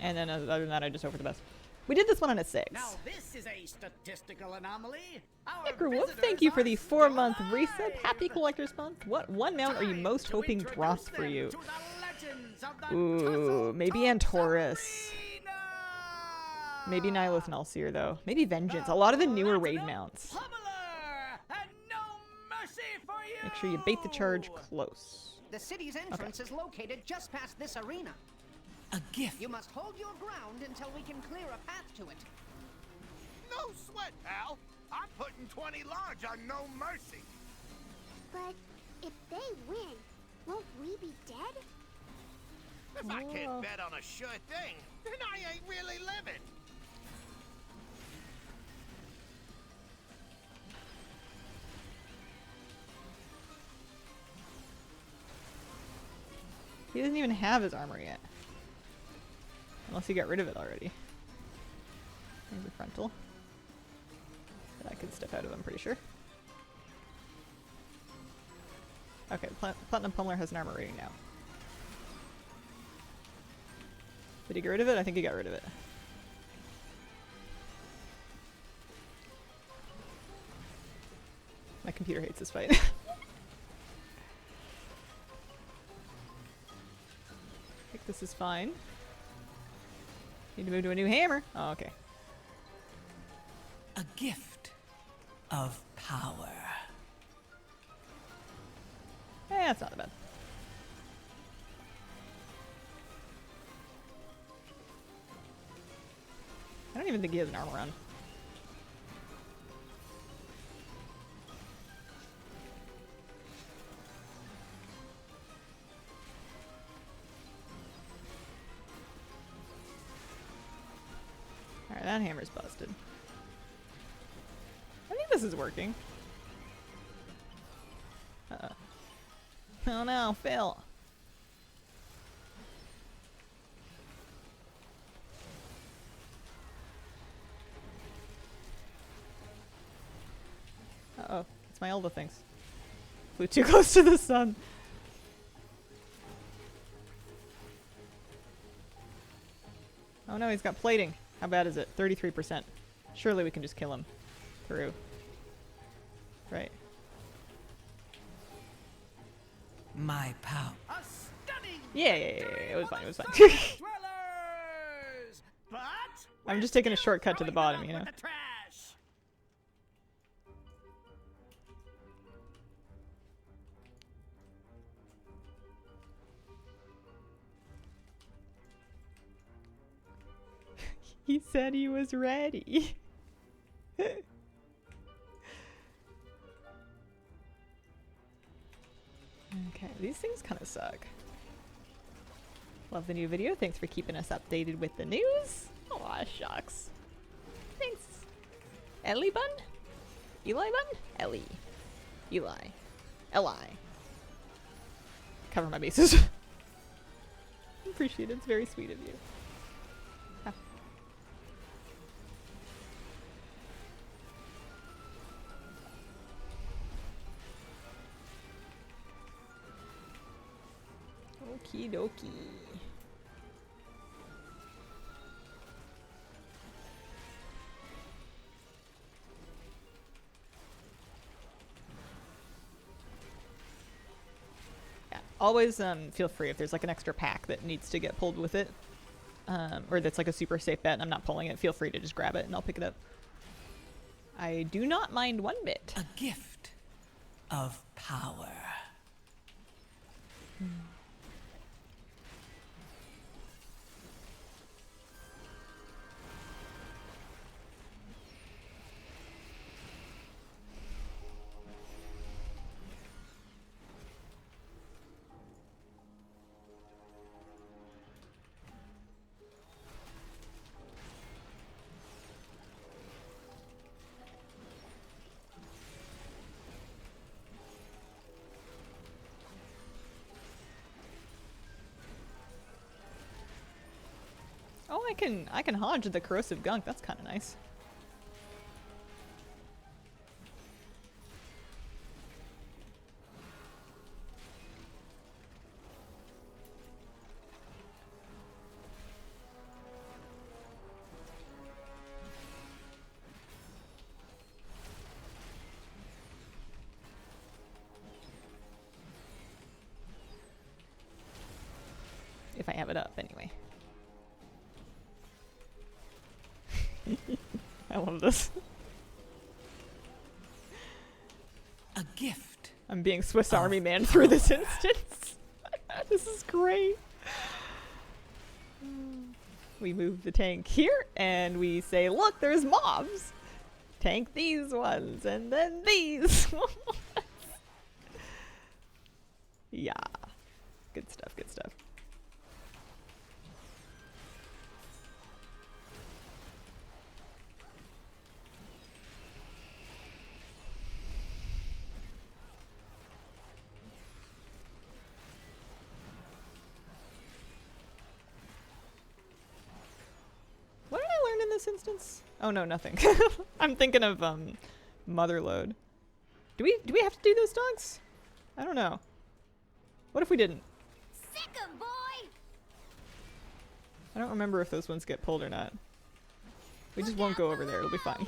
And then other than that, I just hope for the best. We did this one on a 6. Now this is a statistical anomaly. Our Microwolf, thank you for the 4-month reset. Happy Collector's Month. What one mount are you most hoping drops for you? Ooh, maybe Antorus. Maybe Nihilith Nullseer, though. Maybe Vengeance. A lot of the newer raid mounts. Make sure you bait the charge close. The city's entrance is located just past this arena. A gift. You must hold your ground until we can clear a path to it. No sweat, pal. I'm putting 20 large on no mercy. But if they win, won't we be dead? If I can't bet on a sure thing, then I ain't really living. He doesn't even have his armor yet. Unless he got rid of it already. Maybe frontal. But I could step out of him, pretty sure. Okay, Platinum Pummeler has an armor rating now. Did he get rid of it? I think he got rid of it. My computer hates this fight. I think this is fine. Need to move to a new hammer. Oh, okay. A gift of power. Eh, that's not that bad. I don't even think he has an armor on. Alright, that hammer's busted. I think this is working. Uh-oh. Oh no, Phil. Uh-oh. It's my Elda things. Flew too close to the sun. Oh no, he's got plating. How bad is it? 33%. Surely we can just kill him through. Right. My power. Yeah, it was fine, it was fine. But I'm just taking a shortcut to the bottom, you know? the trash. He said he was ready. Okay, these things kind of suck. Love the new video. Thanks for keeping us updated with the news. Aw, shucks. Thanks. Ellie Bun? Eli Bun? Ellie. Eli. Eli. Cover my bases. Appreciate it. It's very sweet of you. Okie dokie. Yeah, always feel free if there's like an extra pack that needs to get pulled with it. Or that's like a super safe bet and I'm not pulling it, feel free to just grab it and I'll pick it up. I do not mind one bit. A gift of power. Oh, I can hodge the corrosive gunk. That's kind of nice. If I have it up, anyway. I love this. A gift. I'm being Swiss Army Man through this instance. This is great. We move the tank here, and we say, look, there's mobs. Tank these ones, and then these. Yeah. Good stuff, good stuff. What did I learn in this instance? Oh no, nothing. I'm thinking of Motherload. Do we have to do those dogs? I don't know. What if we didn't? Sick 'em, boy! I don't remember if those ones get pulled or not. We just won't go over there. It'll be fine.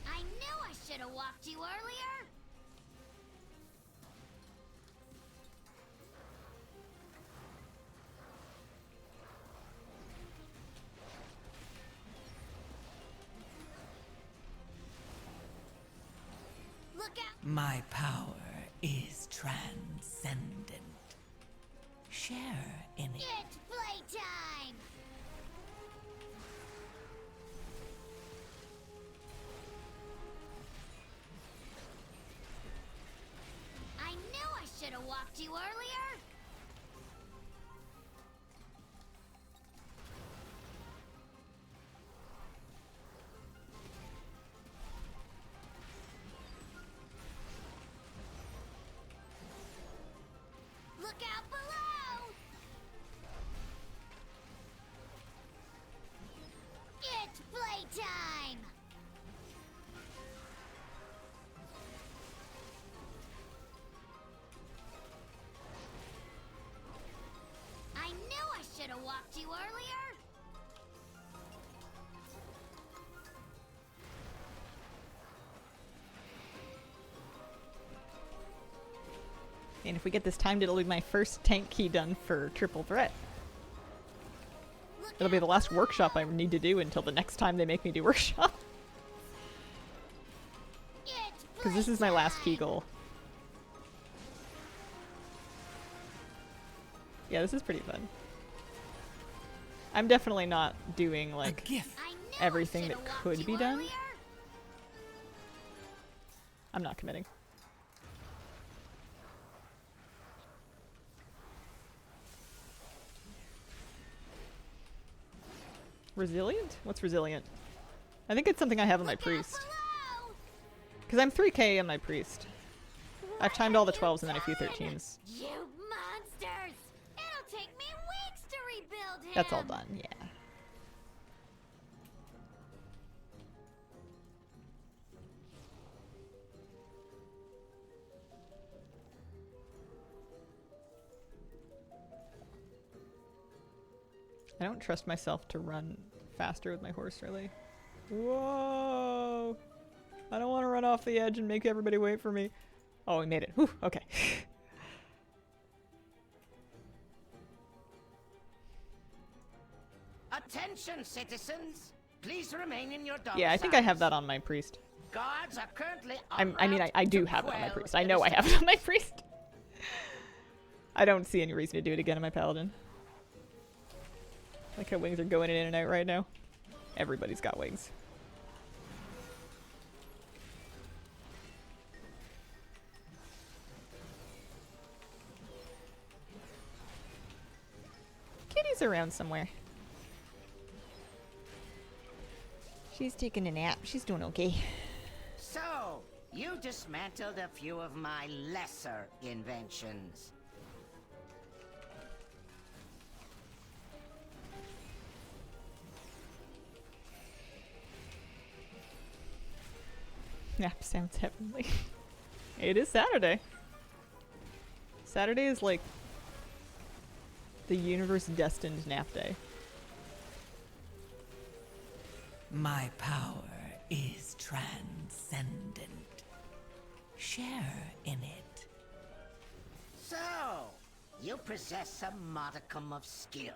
I knew I should have walked you earlier! Look out! My power is transcendent. Share in it. It's playtime! I knew I should have walked you earlier! Look out below! It's playtime! I knew I should have walked you earlier! And if we get this timed, it'll be my first tank key done for Triple Threat. It'll be the last workshop I need to do until the next time they make me do workshop. Because this is my last key goal. Yeah, this is pretty fun. I'm definitely not doing, like, everything that could be done. I'm not committing. Resilient? What's resilient? I think it's something I have on my priest. Because I'm 3k on my priest. I've timed all the 12s and then a few 13s. You monsters! It'll take me weeks to rebuild him! That's all done, yeah. I don't trust myself to run faster with my horse, really. Whoa! I don't want to run off the edge and make everybody wait for me. Oh, we made it. Whew, okay. Attention, citizens! Please remain in your domiciles. Yeah, I think I have that on my priest. Guards are currently I do have it on my priest. I know I have it on my priest. I don't see any reason to do it again on my paladin. Like how wings are going in and out right now. Everybody's got wings. Kitty's around somewhere. She's taking a nap. She's doing okay. So, you dismantled a few of my lesser inventions. Nap sounds heavenly. It is Saturday. Saturday is like the universe destined nap day. My power is transcendent. Share in it. So, you possess a modicum of skill.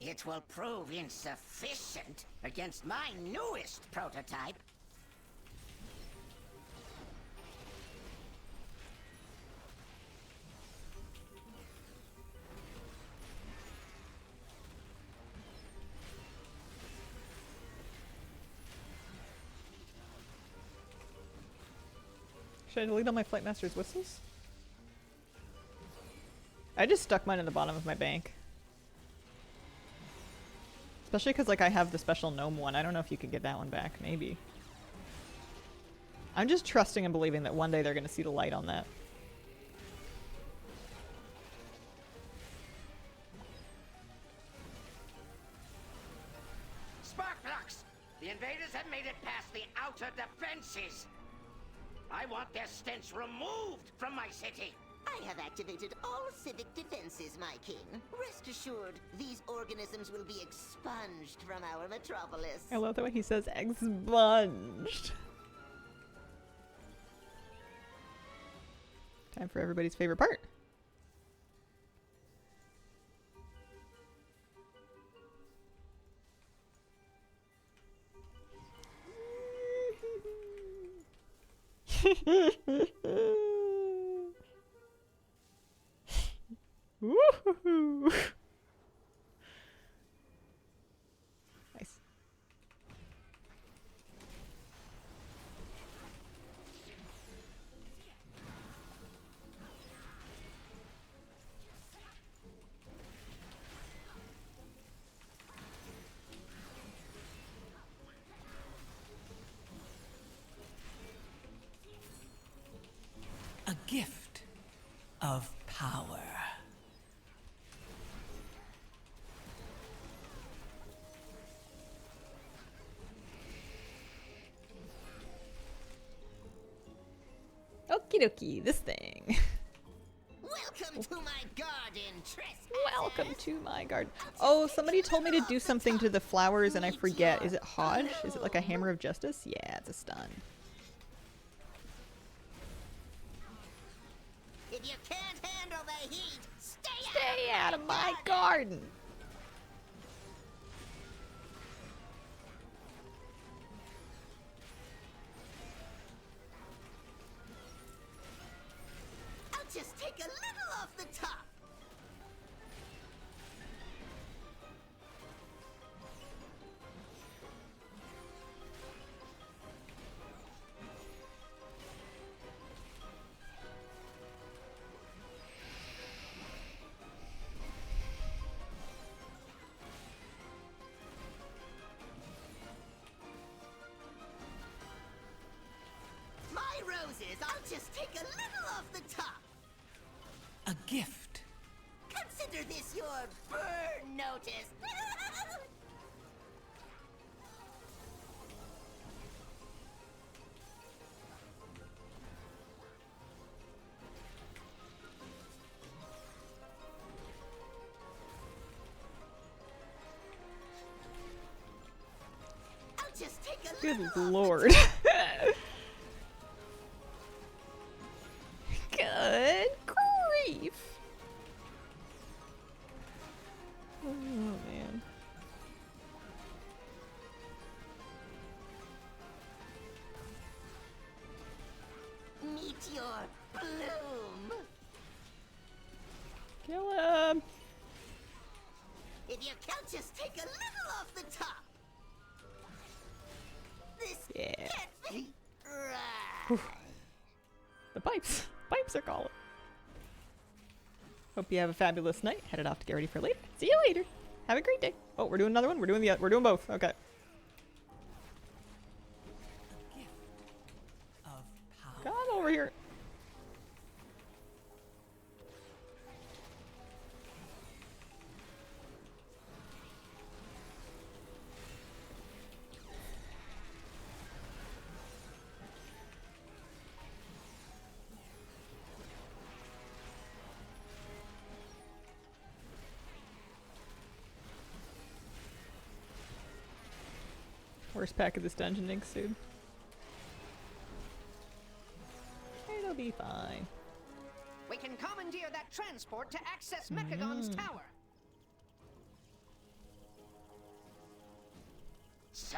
It will prove insufficient against my newest prototype. Should I delete all my Flight Master's whistles? I just stuck mine in the bottom of my bank. Especially because, like, I have the special gnome one. I don't know if you could get that one back. Maybe. I'm just trusting and believing that one day they're going to see the light on that. Sparkflux! The invaders have made it past the outer defenses. I want their stench removed from my city. I have activated all civic defenses, my king. Rest assured, these organisms will be expunged from our metropolis. I love the way he says expunged. Time for everybody's favorite part. Woohoo! Nice. A gift of power. Okie dokie, this thing. Welcome to my garden, trespassers. Welcome to my garden. Oh, somebody told me to do something to the flowers and I forget. Is it Hodge? Is it like a hammer of justice? Yeah, it's a stun. If you can't handle the heat, Stay out of my garden. I'll just take a little off the top. My roses, I'll just take a little off the top. A gift. Consider this your burn notice. I'll just take a Good little lord. Good grief. Oh man. Meet your bloom. Kill him. If you can't just take a little off the top. This Yeah. can't be right. The pipes. Pipes are calling. Hope you have a fabulous night. Headed off to get ready for later. See you later. Have a great day. Oh, we're doing another one? We're doing both. Okay. A gift of power. Come over here. first pack of this dungeon inks soon. It'll be fine. We can commandeer that transport to access Mechagon's tower.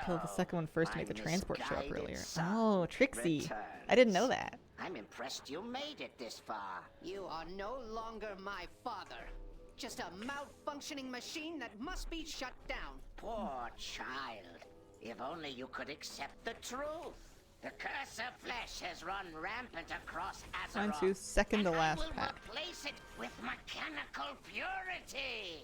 Kill the second one first to make the transport show up earlier. son Oh, Trixie. I didn't know that. I'm impressed you made it this far. You are no longer my father. Just a malfunctioning machine that must be shut down. Poor child. If only you could accept the truth. The curse of flesh has run rampant across One, Azeroth. two, second to and last I will pack. replace it with mechanical purity.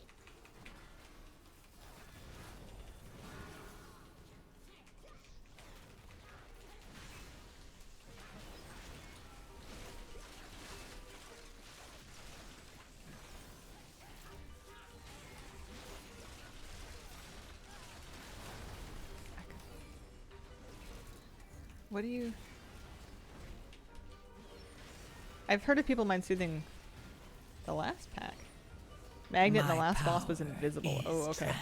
What do you... I've heard of people mind soothing the last pack. Magnet in the last boss was invisible. Oh, okay.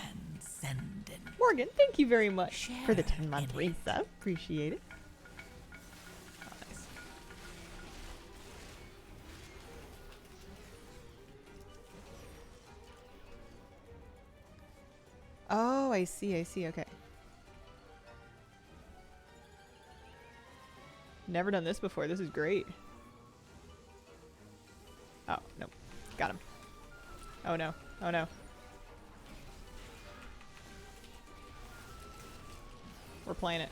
Morgan, thank you very much for the 10-month resub. Appreciate it. Oh, nice. Oh, I see, okay. Never done this before. This is great. Oh, no. Got him. Oh no. Oh no. We're playing it.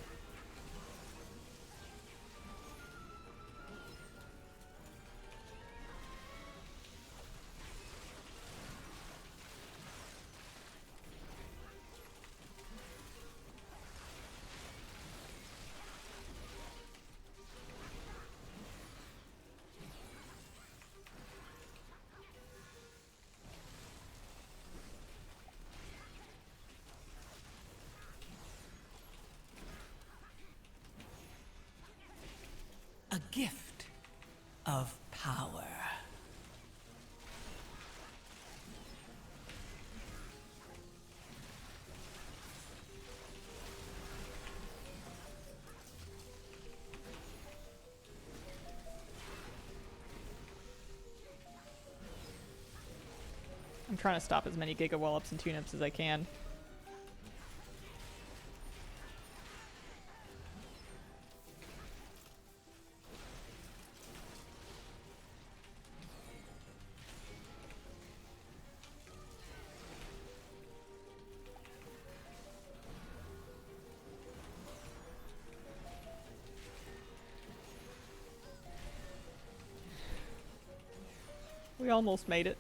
A gift of power. I'm trying to stop as many Giga Wallops and tune-ups as I can. We almost made it.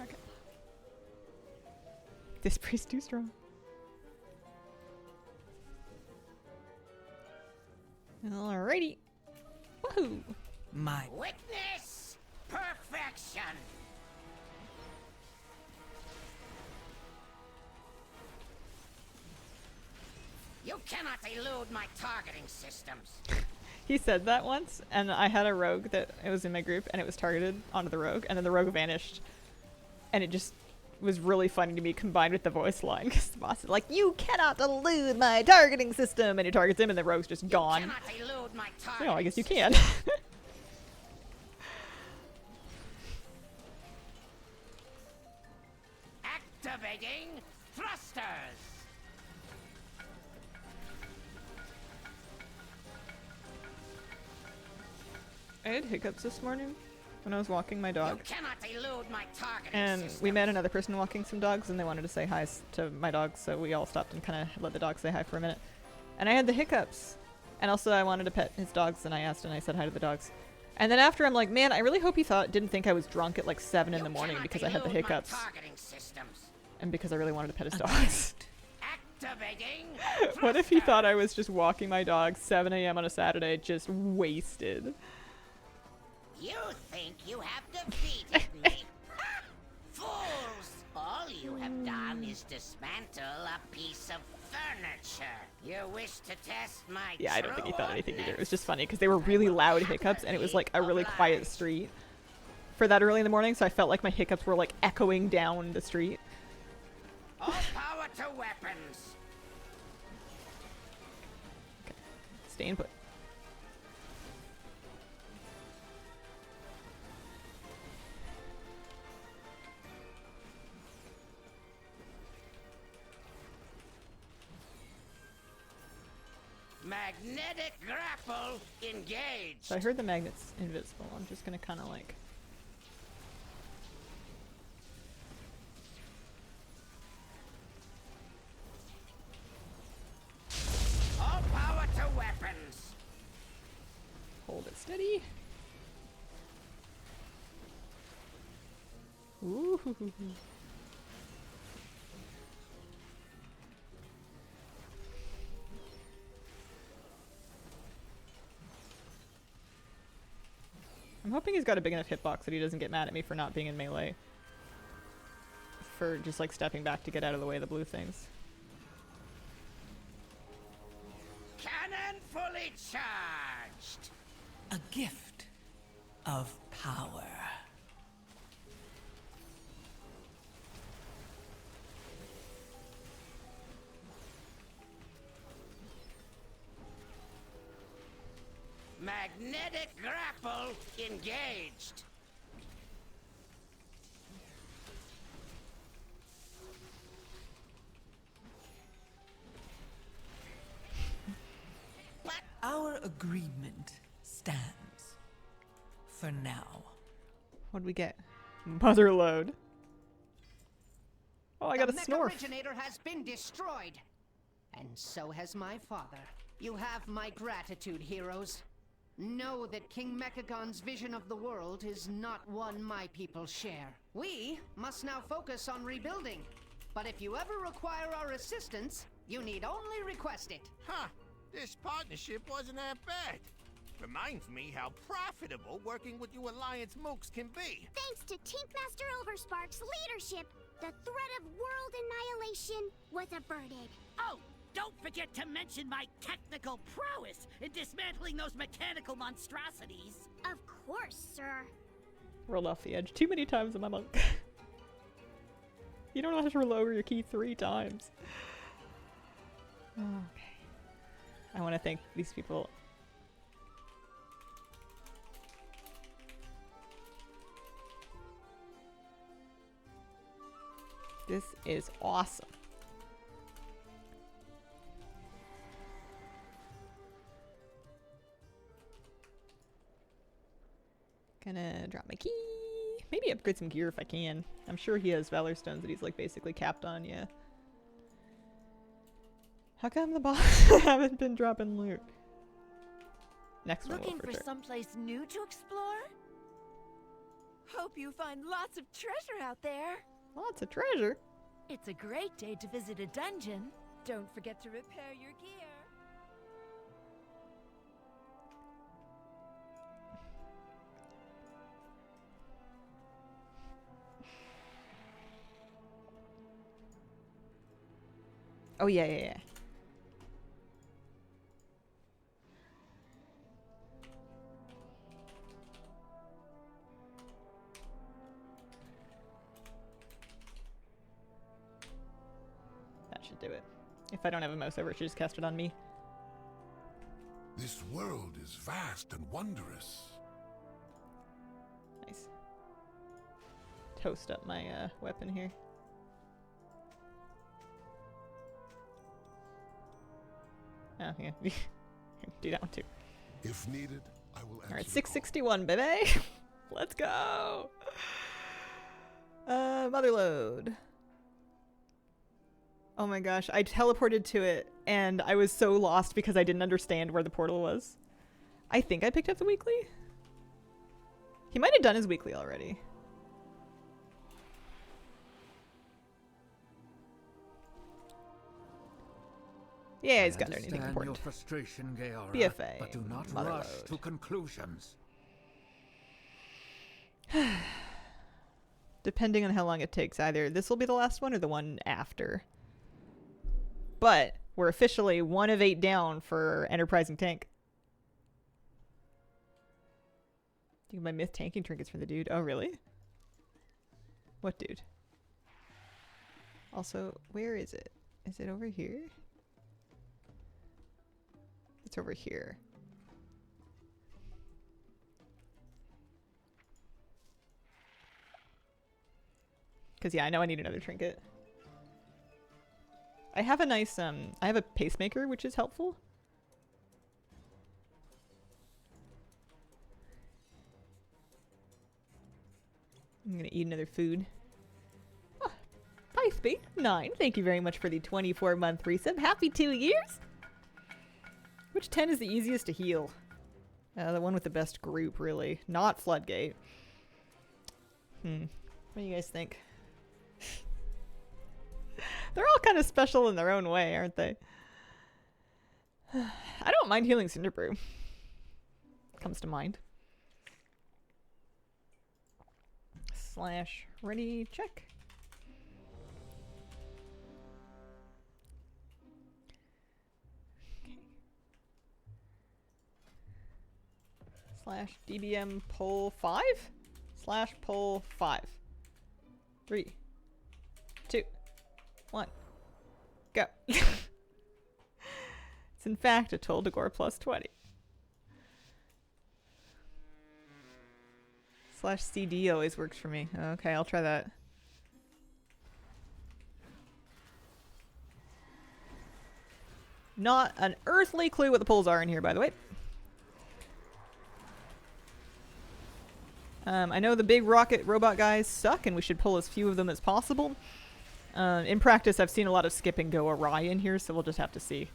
Okay. This priest's too strong. Alrighty. Woohoo! My Witness perfection. You cannot elude my targeting systems. He said that once, and I had a rogue that it was in my group, and it was targeted onto the rogue, and then the rogue vanished. And it just was really funny to me combined with the voice line, because the boss is like, "You cannot elude my targeting system," and he targets him, and the rogue's just gone. You cannot elude my targeting No, I guess you can. Activating thrusters. I had hiccups this morning when I was walking my dog. You cannot elude my targeting And system. we met another person walking some dogs, and they wanted to say hi to my dogs, so we all stopped and kind of let the dog say hi for a minute. And I had the hiccups. And also I wanted to pet his dogs, and I asked and I said hi to the dogs. And then after I'm like, man, I really hope he didn't think I was drunk at like 7 in the morning because I had the hiccups. And because I really wanted to pet his dogs. Activating What if he thought I was just walking my dog 7 a.m. on a Saturday, just wasted? You think you have defeated me? Ha! Fools! All All you have done is dismantle a piece of furniture. You wish to test my Yeah, I don't think he thought anything either. It was truthfulness. just funny because they were really loud hiccups and it was like a really quiet street for that early in the morning, so I felt like my hiccups were like echoing down the street. All power to weapons. Okay. Staying put. Magnetic grapple engaged. So I heard the magnet's invisible. I'm just gonna kind of like... All power to weapons. hold it steady. Ooh. I'm hoping he's got a big enough hitbox that he doesn't get mad at me for not being in melee. For just like stepping back to get out of the way of the blue things. Cannon fully charged. A gift of power. Magnetic grapple engaged. What? Our agreement stands. For now. What'd we get? Motherload. Oh, I got a The snore. Originator has been destroyed. And so has my father. You have my gratitude, heroes. Know that King Mechagon's vision of the world is not one my people share. We must now focus on rebuilding. But if you ever require our assistance, you need only request it. Huh. This partnership wasn't that bad. Reminds me how profitable working with you Alliance mooks can be. Thanks to Tinkmaster Overspark's leadership, the threat of world annihilation was averted. Oh, don't forget to mention my technical prowess in dismantling those mechanical monstrosities. Of course, sir. Rolled off the edge too many times in my monk. You don't have to lower your key 3 times. Okay. I want to thank these people. This is awesome. Gonna drop my key. Maybe upgrade some gear if I can. I'm sure he has Valor Stones that he's like basically capped on, yeah. How come the boss haven't been dropping loot? Next one will Looking for for sure. someplace new to explore? Hope you find lots of treasure out there. Lots of treasure. It's a great day to visit a dungeon. Don't forget to repair your gear. Oh yeah. That should do it. If I don't have a mouse over, it should just cast it on me. This world is vast and wondrous. Nice. Toast up my weapon here. Oh yeah, do that one too. If needed, I will answer. All right, 661, baby. Let's go. Motherload. Oh my gosh, I teleported to it and I was so lost because I didn't understand where the portal was. I think I picked up the weekly. He might have done his weekly already. Yeah, he's got anything important. Your frustration, Geora, BFA, but do not Motherload. rush to conclusions. depending on how long it takes. Either this will be the last one or the one after. But we're officially 1 of 8 down for Enterprising Tank. You get my myth tanking trinkets for the dude. Oh, really? What dude? Also, where is it? Is it over here? It's over here. Because, yeah, I know I need another trinket. I have a nice, I have a pacemaker, which is helpful. I'm gonna eat another food. Oh, Piceby9, thank you very much for the 24-month resub. Happy 2 years! Which 10 is the easiest to heal? The one with the best group, really. Not Floodgate. What do you guys think? They're all kind of special in their own way, aren't they? I don't mind healing Cinderbrew. Comes to mind. Slash ready check. Okay. Slash DBM pull 5? Slash pull 5. 3, 2, 1. Go. It's in fact a Toldagor plus 20. Slash CD always works for me. Okay, I'll try that. Not an earthly clue what the pulls are in here, by the way. I know the big rocket robot guys suck, and we should pull as few of them as possible. In practice, I've seen a lot of skipping go awry in here, so we'll just have to see.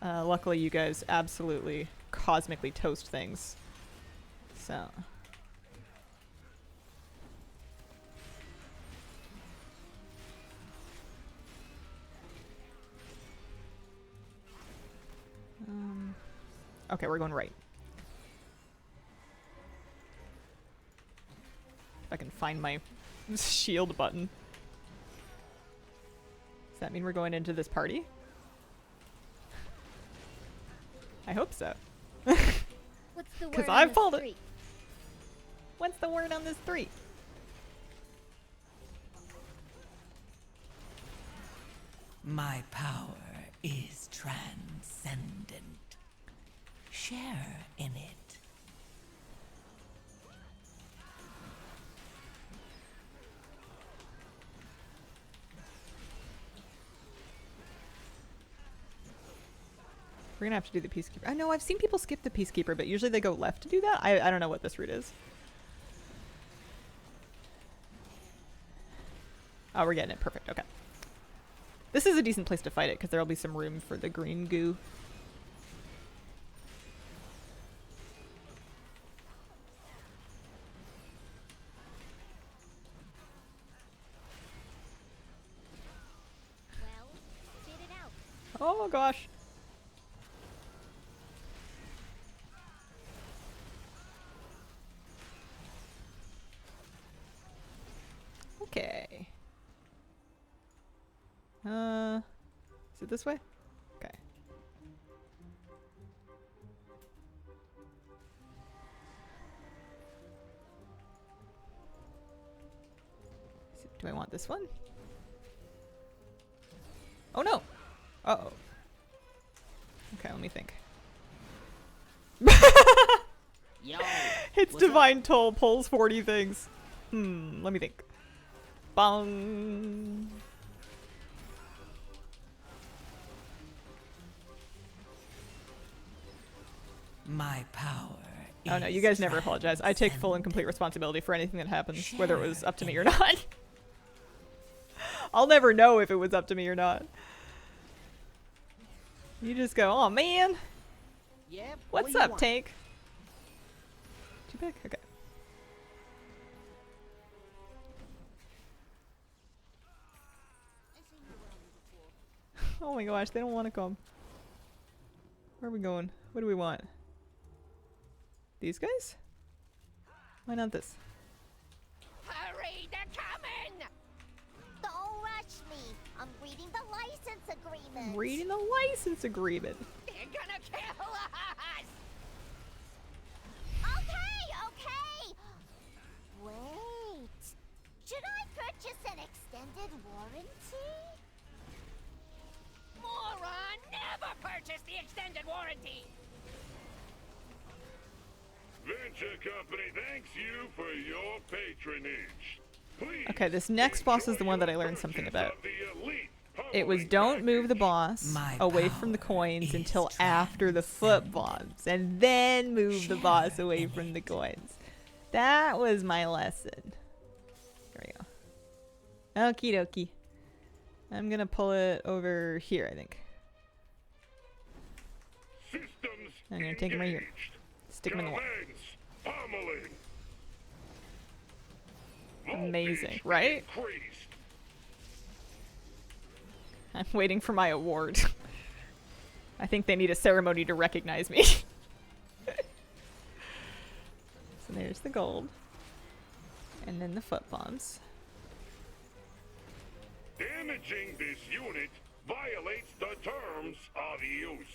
Luckily, you guys absolutely cosmically toast things. So. Okay, we're going right. If I can find my shield button. Does that mean we're going into this party? I hope so. Because I've pulled it. What's the word on this 3? My power is transcendent. Share in it. We're gonna have to do the Peacekeeper. I know, I've seen people skip the Peacekeeper, but usually they go left to do that. I don't know what this route is. Oh, we're getting it. Perfect. Okay. This is a decent place to fight it, because there will be some room for the green goo. Well, spit it out. Oh, gosh. Okay. Is it this way? Okay. Do I want this one? Oh no! Uh-oh. Okay, let me think. Yo, Hits Divine Toll, pulls 40 things. Let me think. Bong! My power. Oh no, you guys never apologize. I take full and complete responsibility for anything that happens, whether it was up to me or not. I'll never know if it was up to me or not. You just go, oh man! Yep. What's up, Tank? Too big? Okay. Oh my gosh, they don't want to come. Where are we going? What do we want? These guys? Why not this? agreement. Reading the license agreement. They're gonna kill us! Okay. Wait. Should I purchase an extended warranty? Moron! Never purchase the extended warranty! Venture Company thanks you for your patronage. Please Okay, this next boss is the one that I learned something about. It was don't move the boss away from the coins until after the foot bombs, and then move the boss away from the coins. That was my lesson. There we go. Okie dokie. I'm gonna pull it over here, I think. I'm gonna take him right here. Stick him in the wall. Amazing, right? I'm waiting for my award. I think they need a ceremony to recognize me. So there's the gold. And then the foot bombs. Damaging this unit violates the terms of use.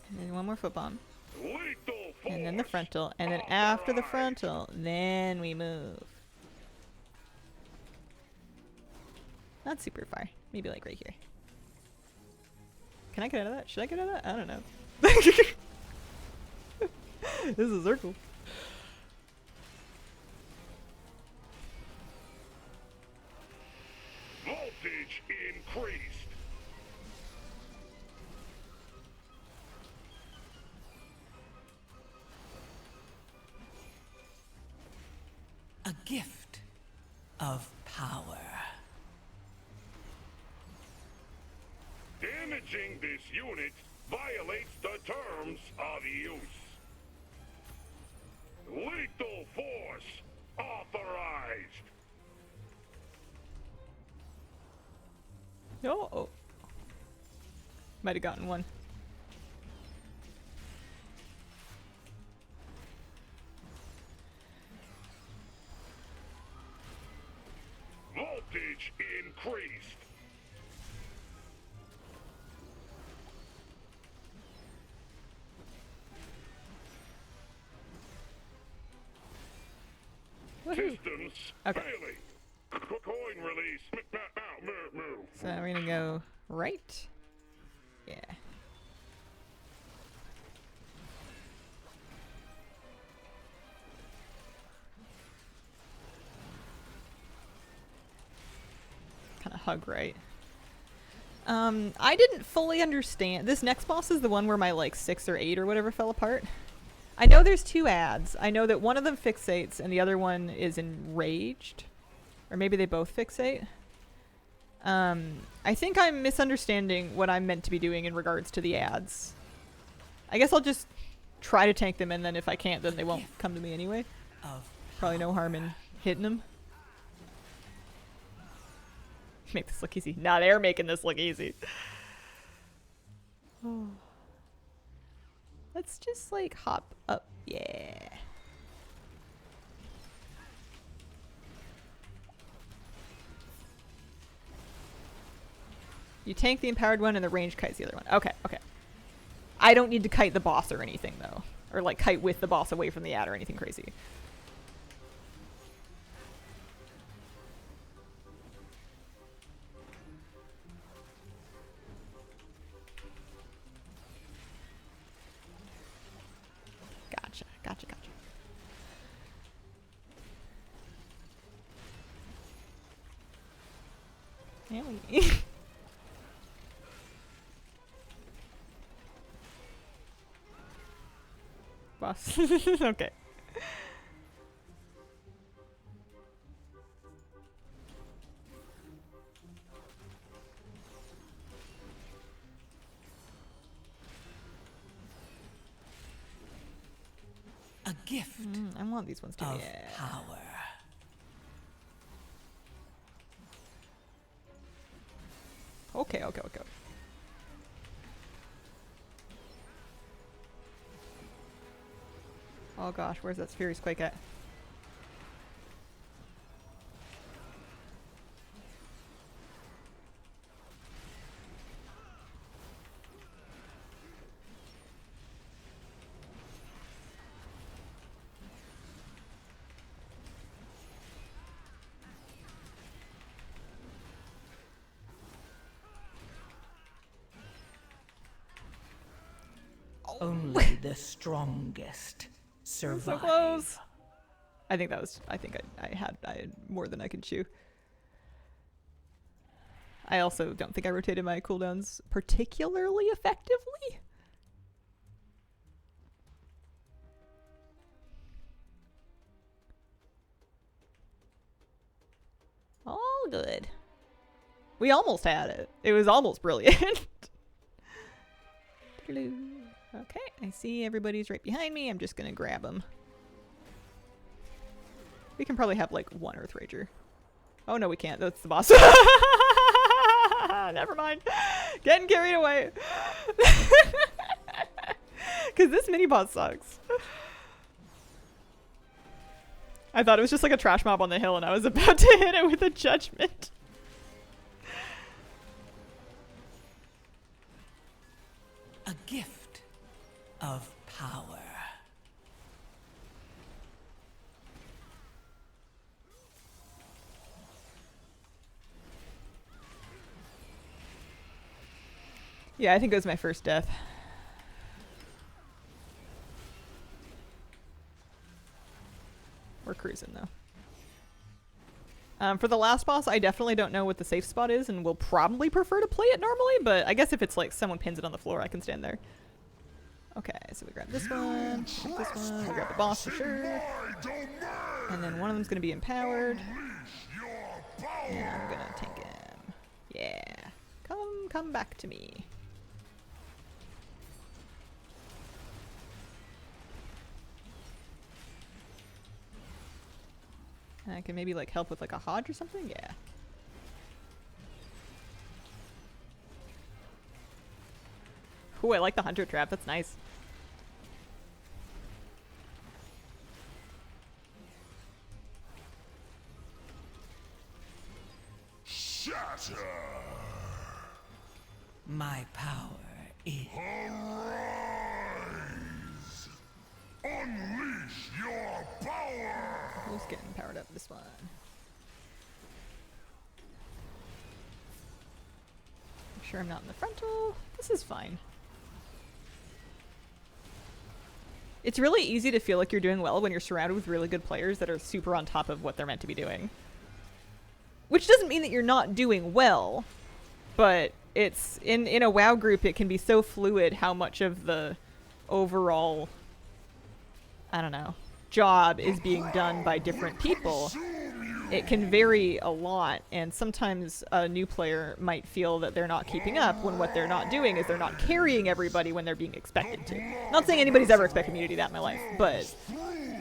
And then one more foot bomb. Lethal force. And then the frontal. And then after the frontal, then we move. Not super far. Maybe like right here. Can I get out of that? Should I get out of that? I don't know. This is a circle. Voltage increased. A gift of power. Damaging this unit violates the terms of use. Lethal force authorized. Oh. Might have gotten one. Voltage increased. Systems failing. Coin release. Move. So we're gonna go right. Yeah. Kind of hug right. I didn't fully understand. This next boss is the one where my like 6 or 8 or whatever fell apart. I know there's 2 ads. I know that one of them fixates and the other one is enraged. Or maybe they both fixate. I think I'm misunderstanding what I'm meant to be doing in regards to the ads. I guess I'll just try to tank them, and then if I can't, then they won't come to me anyway. Probably no harm in hitting them. Make this look easy. Nah, they're making this look easy. Oh. Let's just like hop up. Yeah. You tank the empowered one and the range kite's the other one. Okay, okay. I don't need to kite the boss or anything though. Or like kite with the boss away from the ad or anything crazy. Gotcha. Really? Boss. Okay. A gift I want these ones to of be power. Okay. Oh gosh, where's that Furious Quake at? Only the strongest survive. So close. I think I had more than I could chew. I also don't think I rotated my cooldowns particularly effectively. All good. We almost had it. It was almost brilliant. Okay, I see everybody's right behind me. I'm just gonna grab them. We can probably have like one Earth Rager. Oh no, we can't. That's the boss. Never mind. Getting carried away. Because this mini boss sucks. I thought it was just like a trash mob on the hill and I was about to hit it with a judgment. A gift of power. Yeah, I think it was my first death. We're cruising though. For the last boss, I definitely don't know what the safe spot is and will probably prefer to play it normally, but I guess if it's like someone pins it on the floor, I can stand there. Okay, so we grab this one, this one, we grab the boss for sure. And then one of them's gonna be empowered. And I'm gonna tank him. Yeah. Come back to me. I can maybe like help with like a Hodge or something? Yeah. Ooh, I like the Hunter Trap. That's nice. Shatter! My power is... Arise! Unleash your power! Who's getting powered up this one? Make sure I'm not in the frontal. This is fine. It's really easy to feel like you're doing well when you're surrounded with really good players that are super on top of what they're meant to be doing. Which doesn't mean that you're not doing well, but it's in a WoW group it can be so fluid how much of the overall, I don't know, job is being done by different people. It can vary a lot, and sometimes a new player might feel that they're not keeping up when what they're not doing is they're not carrying everybody when they're being expected to. Not saying anybody's ever expected me to do that in my life, but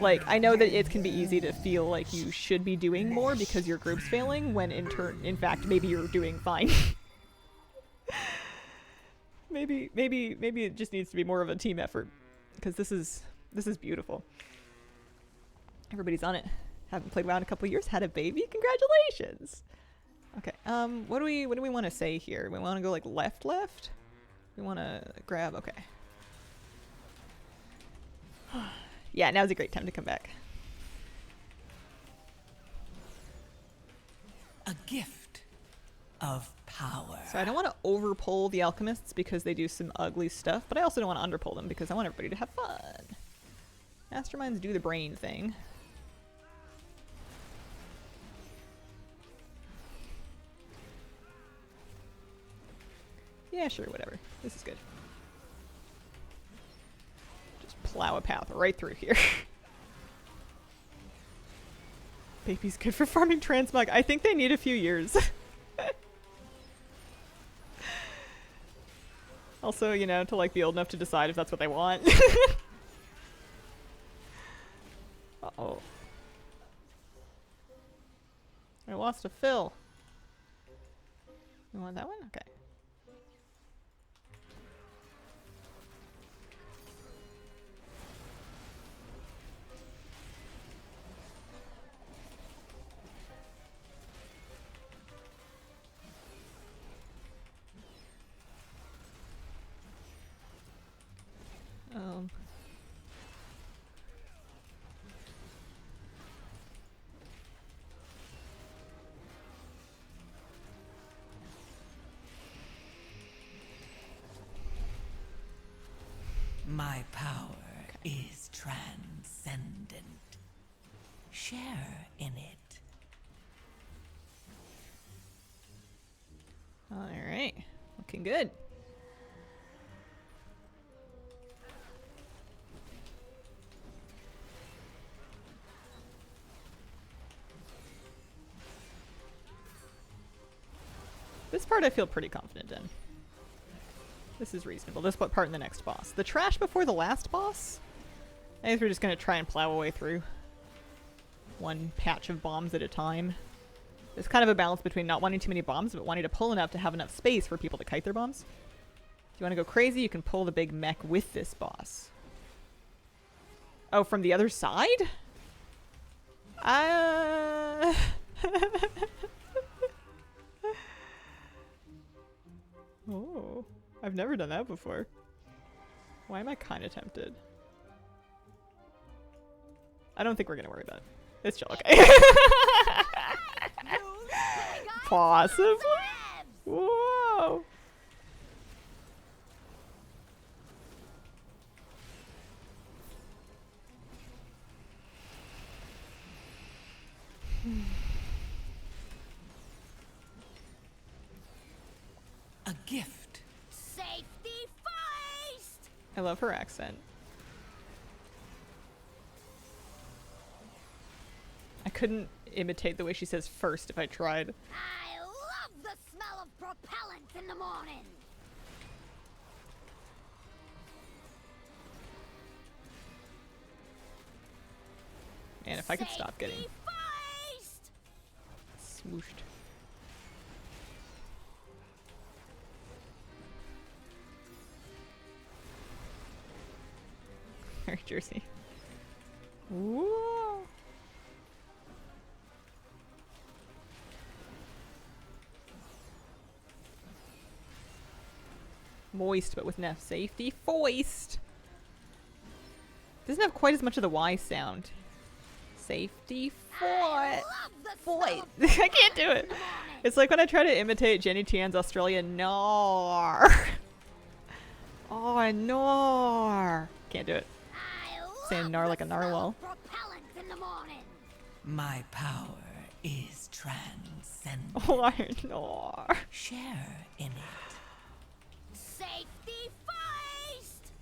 like I know that it can be easy to feel like you should be doing more because your group's failing when in fact maybe you're doing fine. maybe it just needs to be more of a team effort because this is beautiful. Everybody's on it. Haven't played WoW in a couple years. Had a baby. Congratulations. Okay. What do we want to say here? We want to go like left. We want to grab. Okay. Yeah, now's a great time to come back. A gift of power. So I don't want to overpull the alchemists because they do some ugly stuff, but I also don't want to underpull them because I want everybody to have fun. Masterminds do the brain thing. Yeah, sure, whatever. This is good. Just plow a path right through here. Baby's good for farming transmog. I think they need a few years. Also, you know, to like be old enough to decide if that's what they want. Uh-oh. I lost a fill. You want that one? Okay. My power is transcendent. Share in it. Alright. Looking good. This part I feel pretty confident in. This is reasonable. This part in the next boss. The trash before the last boss? I guess we're just gonna try and plow our way through. One patch of bombs at a time. There's kind of a balance between not wanting too many bombs, but wanting to pull enough to have enough space for people to kite their bombs. If you want to go crazy, you can pull the big mech with this boss. Oh, from the other side? Oh, I've never done that before. Why am I kind of tempted? I don't think we're gonna worry about it. It's chill, okay. Possibly? Whoa! A gift. Safety first! I love her accent. I couldn't imitate the way she says first if I tried. I love the smell of propellant in the morning. Man, if I could stop getting swooshed. Very Jersey. Whoa. Moist, but with enough safety. Foist. Doesn't have quite as much of the Y sound. Safety. Foist. I can't do it. It's like when I try to imitate Jenny Tian's Australian Nar. Oh, Nar. Can't do it. Saying Nar like a narwhal. My power is transcendent. Oh, Nar. Share in it. Safety first!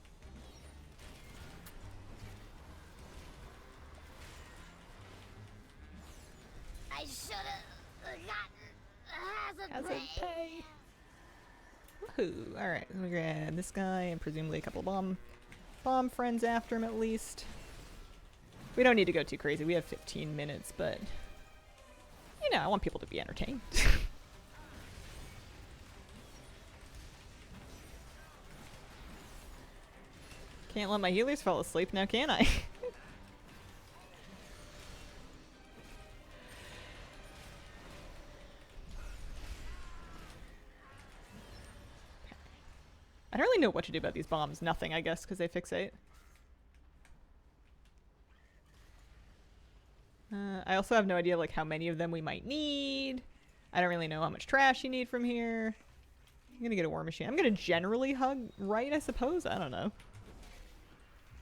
I should have gotten hazard pay. Woohoo. Alright, let me grab this guy and presumably a couple bomb friends after him at least. We don't need to go too crazy. We have 15 minutes, but you know, I want people to be entertained. Can't let my healers fall asleep now, can I? I don't really know what to do about these bombs. Nothing, I guess, because they fixate. I also have no idea like how many of them we might need. I don't really know how much trash you need from here. I'm gonna get a war machine. I'm gonna generally hug right, I suppose. I don't know.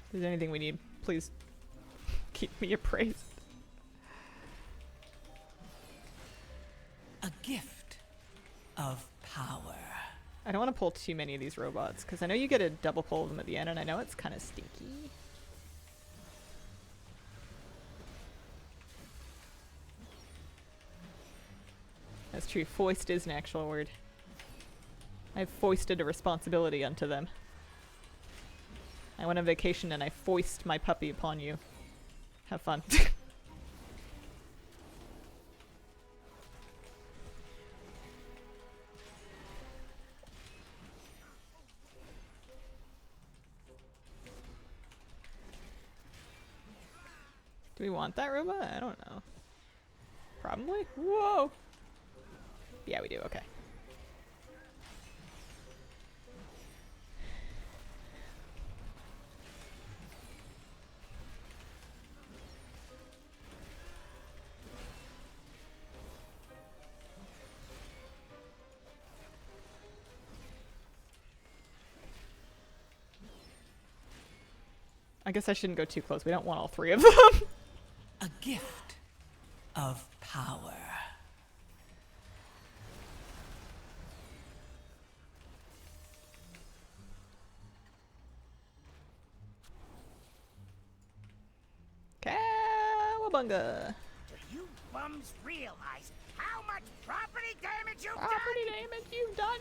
If there's anything we need, please keep me appraised. A gift of power. I don't want to pull too many of these robots, because I know you get a double pull of them at the end, and I know it's kind of stinky. That's true. Foist is an actual word. I've foisted a responsibility unto them. I went on vacation and I foist my puppy upon you. Have fun. Do we want that robot? I don't know. Probably? Whoa! Yeah, we do. Okay. I guess I shouldn't go too close. We don't want all three of them. A gift of power. Cowabunga. Do you bums realize how much property damage you've Property done? damage you've done.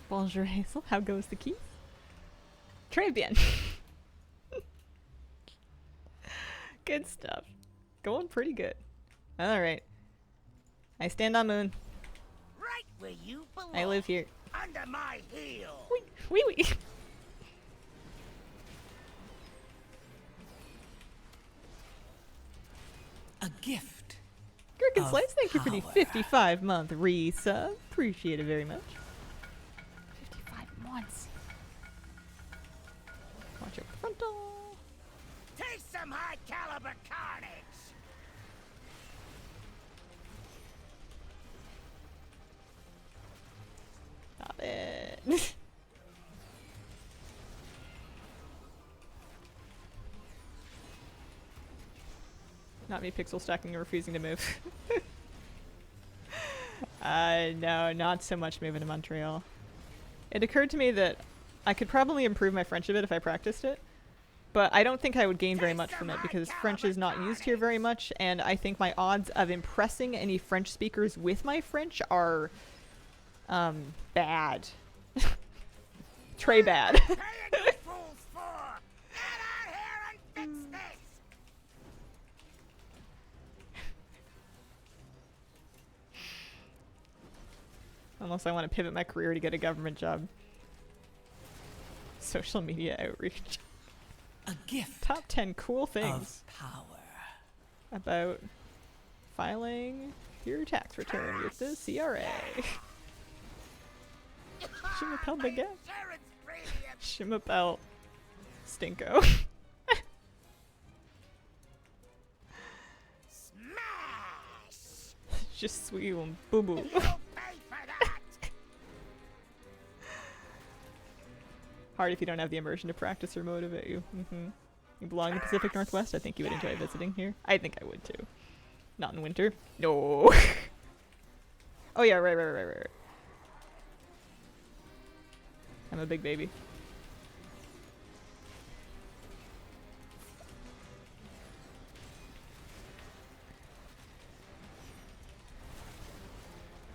Bonjour, Hazel. How goes the key? Très bien. Good stuff. Going pretty good. Alright. I stand on moon. Right where you belong. I live here. Under my heel. Wee wee. A gift. Gherkin of Slaves, thank you for the power. 55-month resub. Appreciate it very much. 55 months. Watch your frontal. Taste some high caliber carnage. Stop it. Not me pixel stacking and refusing to move. No, not so much moving to Montreal. It occurred to me that I could probably improve my French a bit if I practiced it, but I don't think I would gain very much from it because French is not used here very much, and I think my odds of impressing any French speakers with my French are bad. Très bad. Paying you fools for. Get out here and fix this. Unless I want to pivot my career to get a government job. Social media outreach. A gift Top 10 cool things of power. about filing your tax return with the CRA. Je m'appelle Baguette. Insurance premium. Je m'appelle Stinko. Smash. Je suis un boo-boo. You'll pay for that. Hard if you don't have the immersion to practice or motivate you. You belong in the Pacific Northwest. I think you would enjoy visiting here. I think I would too. Not in winter. No. Oh yeah, right. I'm a big baby.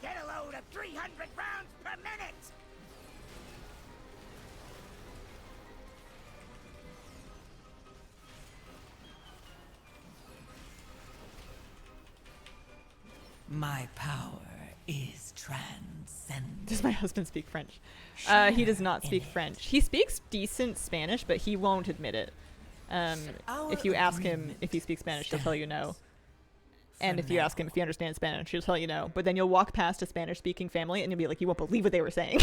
Get a load of 300 rounds per minute. My power is transcendent. Does my husband speak French? He does not speak French. He speaks decent Spanish, but he won't admit it. If you ask him if he speaks Spanish, he'll tell you no. And if you ask him if he understands Spanish, he'll tell you no. But then you'll walk past a Spanish-speaking family and you'll be like, you won't believe what they were saying.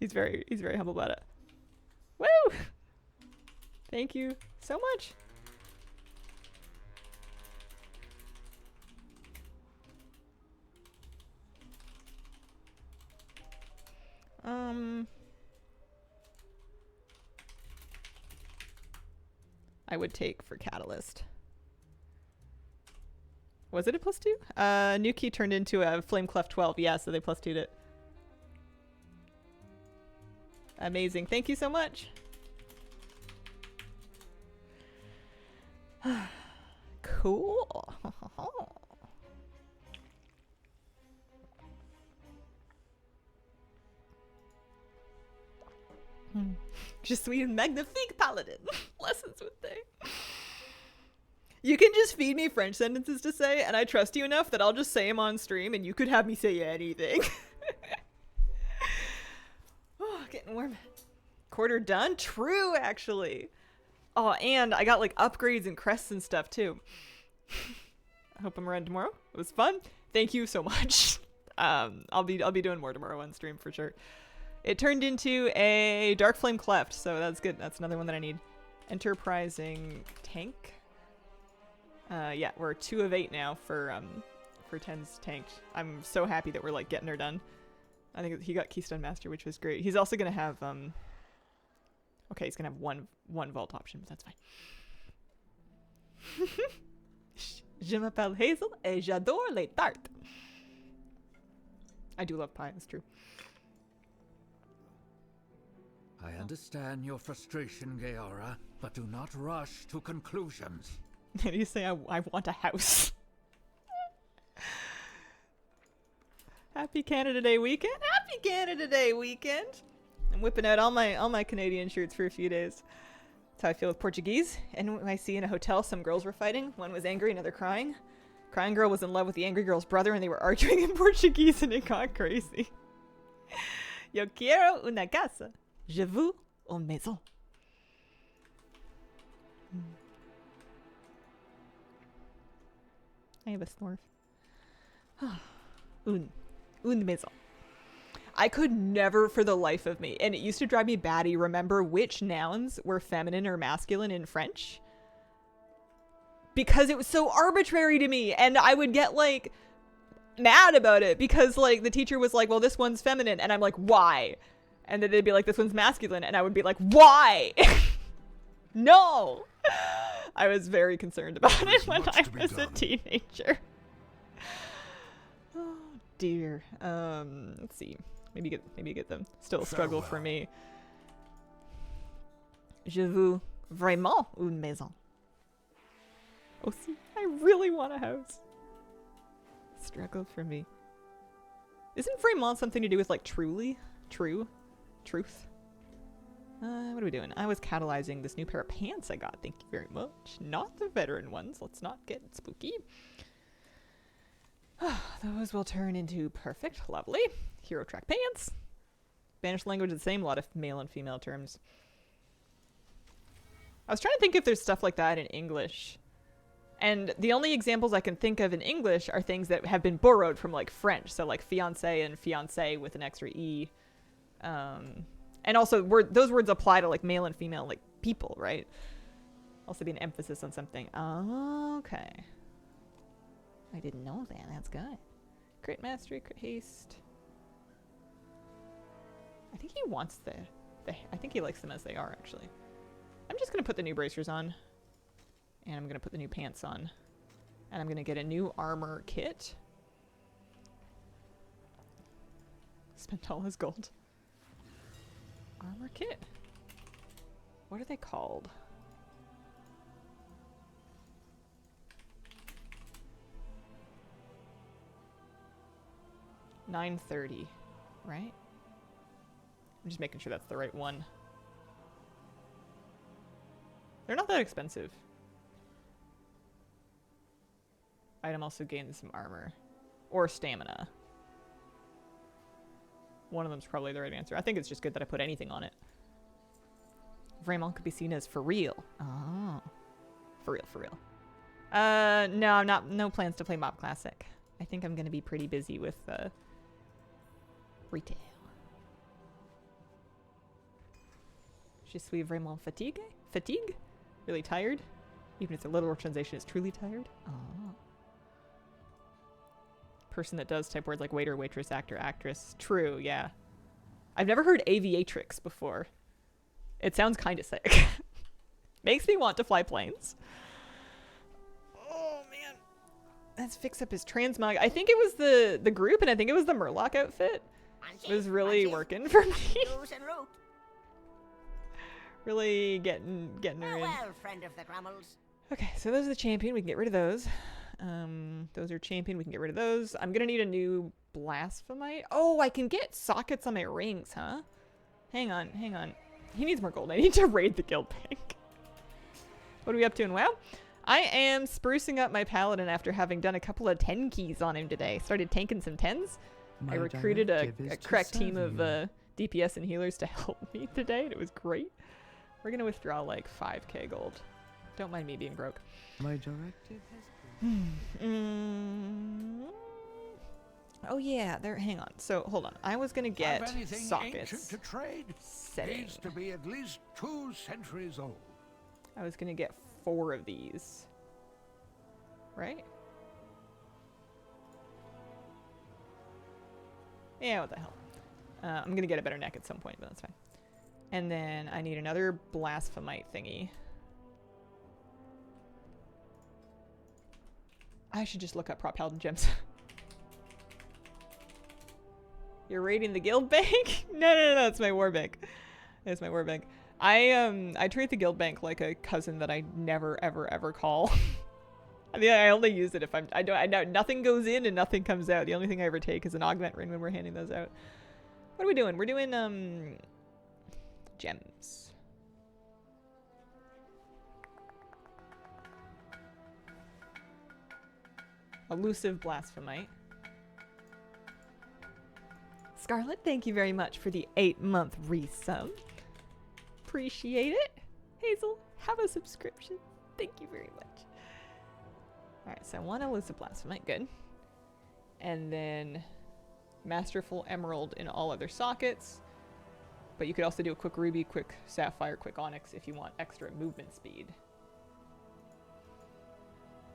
He's very humble about it. Woo! Thank you so much. I would take for Catalyst. Was it a +2? New key turned into a Flame Clef 12. Yeah, so they +2'd it. Amazing. Thank you so much. Cool. Je suis une magnifique paladin. Lessons with Day. You can just feed me French sentences to say, and I trust you enough that I'll just say them on stream, and you could have me say anything. Oh, getting warm. Quarter done? True, actually. Oh, and I got like upgrades and crests and stuff too. I hope I'm around tomorrow. It was fun. Thank you so much. I'll be doing more tomorrow on stream for sure. It turned into a Dark Flame Cleft, so that's good. That's another one that I need. Enterprising Tank. Yeah, we're 2 of 8 now for 10's tanked. I'm so happy that we're like getting her done. I think he got Keystone Master, which was great. He's also gonna have okay, he's gonna have one vault option, but that's fine. Je m'appelle Hazel et j'adore les tartes. I do love pie, that's true. I understand your frustration, Gaora, but do not rush to conclusions. And you say I want a house. Happy Canada Day weekend. Happy Canada Day weekend. I'm whipping out all my Canadian shirts for a few days. That's how I feel with Portuguese. And when I see in a hotel some girls were fighting. One was angry, another crying. Crying girl was in love with the angry girl's brother and they were arguing in Portuguese and it got crazy. Yo quiero una casa. Je veux une maison. I have a snort. Une maison. I could never for the life of me, and it used to drive me batty, remember which nouns were feminine or masculine in French. Because it was so arbitrary to me, and I would get like mad about it because like the teacher was like, well, this one's feminine, and I'm like, why? And then they'd be like, this one's masculine, and I would be like, why? No! I was very concerned about it when I was a teenager. Oh dear. Let's see. Maybe get them. Still a struggle for me. Je veux vraiment une maison. Oh, see, I really want a house. Struggle for me. Isn't vraiment something to do with like truly? Truth? What are we doing? I was catalyzing this new pair of pants I got. Thank you very much. Not the veteran ones. Let's not get spooky. Those will turn into perfect. Lovely. Hero track pants. Spanish language is the same. A lot of male and female terms. I was trying to think if there's stuff like that in English. And the only examples I can think of in English are things that have been borrowed from like French. So like fiancé and fiancée with an extra E. And also those words apply to like male and female like people, right? Also be an emphasis on something. Oh, okay. I didn't know that. That's good. Crit mastery, crit haste. I think he wants the I think he likes them as they are actually. I'm just gonna put the new bracers on. And I'm gonna put the new pants on. And I'm gonna get a new armor kit. Spent all his gold. Armor kit? What are they called? $930, right? I'm just making sure that's the right one. They're not that expensive. Item also gains some armor. Or stamina. One of them's probably the right answer. I think it's just good that I put anything on it. Vraiment could be seen as for real. Oh. For real. No, I'm not. No plans to play Mob Classic. I think I'm going to be pretty busy with retail. Je suis vraiment fatigué? Fatigue? Really tired? Even if the literal translation is truly tired? Oh. Person that does type words like waiter, waitress, actor, actress. True, yeah. I've never heard aviatrix before. It sounds kind of sick. Makes me want to fly planes. Oh, man. Let's fix up his transmog. I think it was the group, and I think it was the Murloc outfit. It was really working for me. Really getting her in. Well, friend of the Grummels. Okay, so those are the champion. We can get rid of those. Those are champion. We can get rid of those. I'm gonna need a new blasphemite. Oh, I can get sockets on my rings, huh? Hang on. He needs more gold. I need to raid the guild bank. What are we up to in WoW? I am sprucing up my paladin after having done a couple of 10 keys on him today. Started tanking some 10s. I recruited a correct team of DPS and healers to help me today, and it was great. We're gonna withdraw like 5k gold. Don't mind me being broke. My directive has Oh yeah, there. Hang on. So hold on. I was gonna get Have anything sockets. ancient to trade? Setting. Needs to be at least 2 centuries old. I was gonna get 4 of these. Right? Yeah, what the hell. I'm gonna get a better neck at some point, but that's fine. And then I need another blasphemite thingy. I should just look up prop paladin gems. You're raiding the guild bank? No, it's my war bank. It's my war bank. I treat the guild bank like a cousin that I never ever call. I mean, I only use it if I know nothing goes in and nothing comes out. The only thing I ever take is an augment ring when we're handing those out. What are we doing? We're doing gems. Elusive blasphemite. Scarlet, thank you very much for the 8-month resub. Appreciate it. Hazel, have a subscription. Thank you very much. Alright, so 1 elusive blasphemite, good. And then masterful emerald in all other sockets. But you could also do a quick ruby, quick sapphire, quick onyx if you want extra movement speed.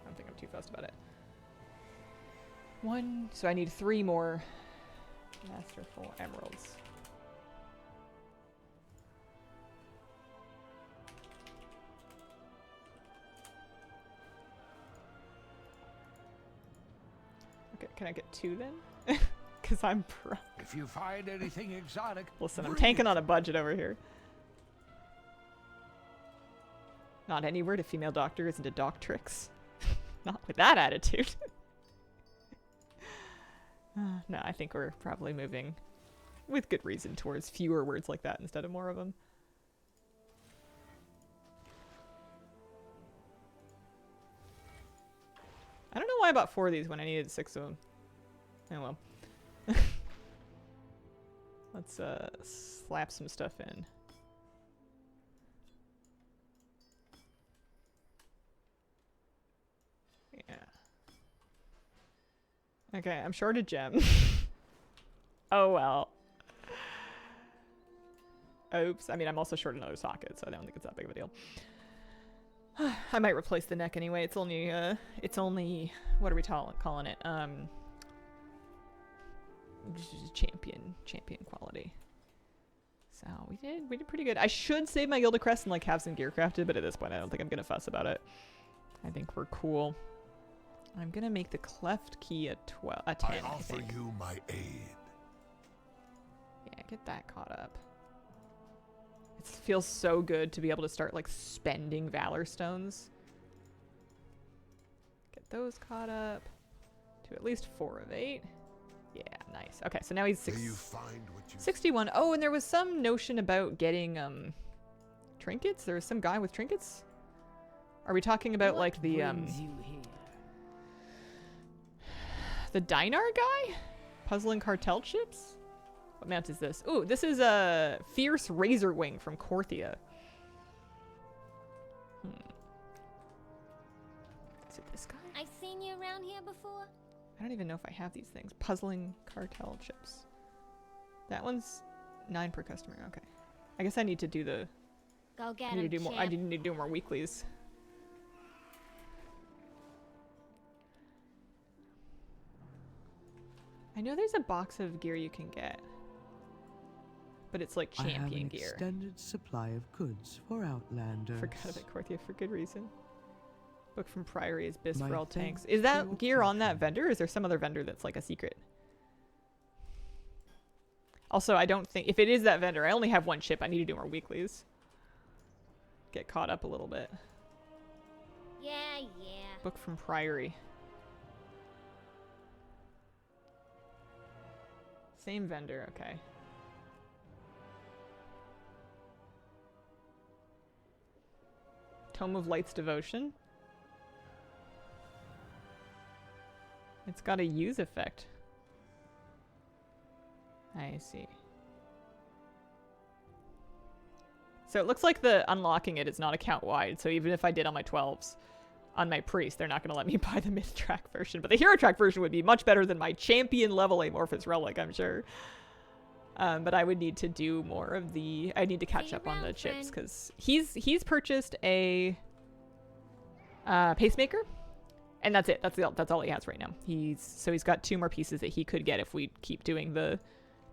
I don't think I'm too fussed about it. 1, so I need 3 more masterful emeralds. Okay, can I get 2 then? Because I'm pro. If you find anything exotic, listen, I'm tanking on a budget over here. Not anywhere to female doctor isn't a doctrix. Not with that attitude. No, I think we're probably moving with good reason towards fewer words like that instead of more of them. I don't know why I bought 4 of these when I needed 6 of them. Oh well. Let's slap some stuff in. Yeah. Okay, I'm short a gem. Oh well. Oops. I mean, I'm also short another socket, so I don't think it's that big of a deal. I might replace the neck anyway. It's only, what are we calling it? Champion quality. So we did pretty good. I should save my Gilded Crest and like have some gear crafted, but at this point I don't think I'm gonna fuss about it. I think we're cool. I'm gonna make the cleft key a 10. I offer you my aid. Yeah, get that caught up. It feels so good to be able to start like spending Valor Stones. Get those caught up to at least 4 of 8. Yeah, nice. Okay, so now he's 61. Oh, and there was some notion about getting trinkets. There was some guy with trinkets. Are we talking about like the Dinar guy? Puzzling cartel chips? What mount is this? Ooh, this is a Fierce Razor Wing from Korthia. Is it this guy? I've seen you around here before. I don't even know if I have these things. Puzzling cartel chips. That one's 9 per customer. Okay. I guess I need to do the... Go get I need to do him, more. I need to do more weeklies. I know there's a box of gear you can get, but it's like champion I have an gear. Extended supply of goods for Outlanders. Forgot about Korthia for good reason. Book from Priory is Biz My for all thanks tanks. Is for that your gear on that vendor? Or is there some other vendor that's like a secret? Also, I don't think... If it is that vendor, I only have 1 chip. I need to do more weeklies. Get caught up a little bit. Yeah. Book from Priory. Same vendor, okay. Tome of Light's Devotion. It's got a use effect. I see. So it looks like the unlocking it is not account wide. So even if I did on my 12s, on my priest, they're not going to let me buy the myth track version. But the hero track version would be much better than my champion level amorphous relic, I'm sure. But I would need to do more of the... I need to catch up on the chips because he's purchased a pacemaker, and that's it. That's all he has right now. He's got 2 more pieces that he could get if we keep doing the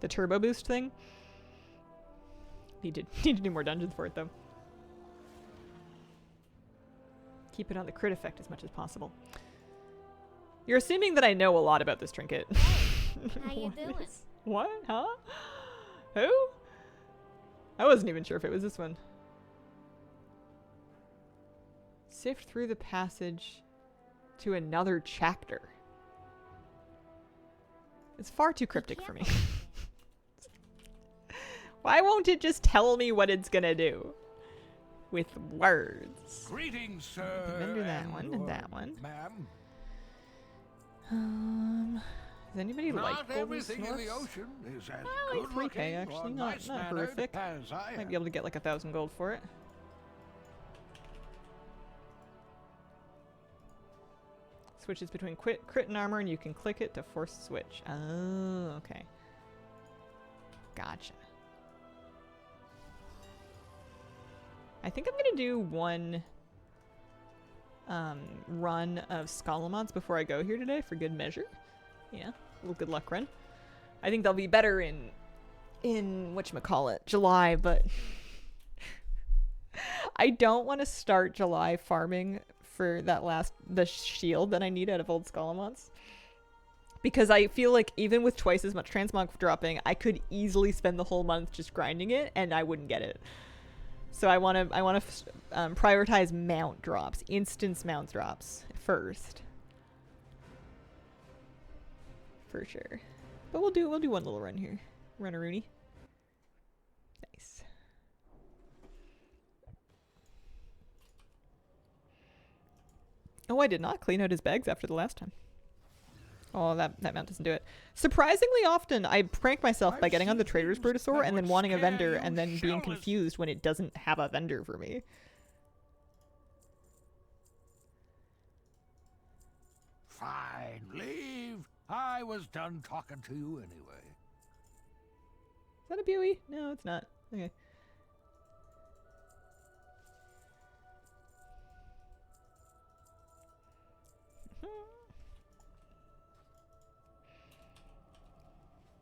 turbo boost thing. Need to do more dungeons for it though. Keep it on the crit effect as much as possible. You're assuming that I know a lot about this trinket. How you doing? What? Huh? Who? I wasn't even sure if it was this one. Sift through the passage to another chapter. It's far too cryptic for me. Why won't it just tell me what it's gonna do? With words. Greetings, sir. Then do that one and that one. Ma'am. Does anybody like Not golden everything in the snorts? ocean is as I like good 3k looking actually, or not nice-mannered horrific. as I Might be am. able to get like 1,000 gold for it. Switches between crit and armor, and you can click it to force switch. Oh, okay. Gotcha. I think I'm gonna do one run of Scalamods before I go here today for good measure. Yeah, a little good luck run. I think they'll be better in whatchamacallit, July, but I don't want to start July farming for the shield that I need out of old Scalamods. Because I feel like even with twice as much transmog dropping, I could easily spend the whole month just grinding it and I wouldn't get it. So I want to prioritize mount drops, instance mount drops first, for sure. But we'll do one little run here, run a Rooney. Nice. Oh, I did not clean out his bags after the last time. Oh, that mount doesn't do it. Surprisingly often, I prank myself by getting on the Trader's Predatory and then wanting a vendor and then being confused when it doesn't have a vendor for me. Fine, leave. I was done talking to you anyway. Is that a Buoy? No, it's not. Okay.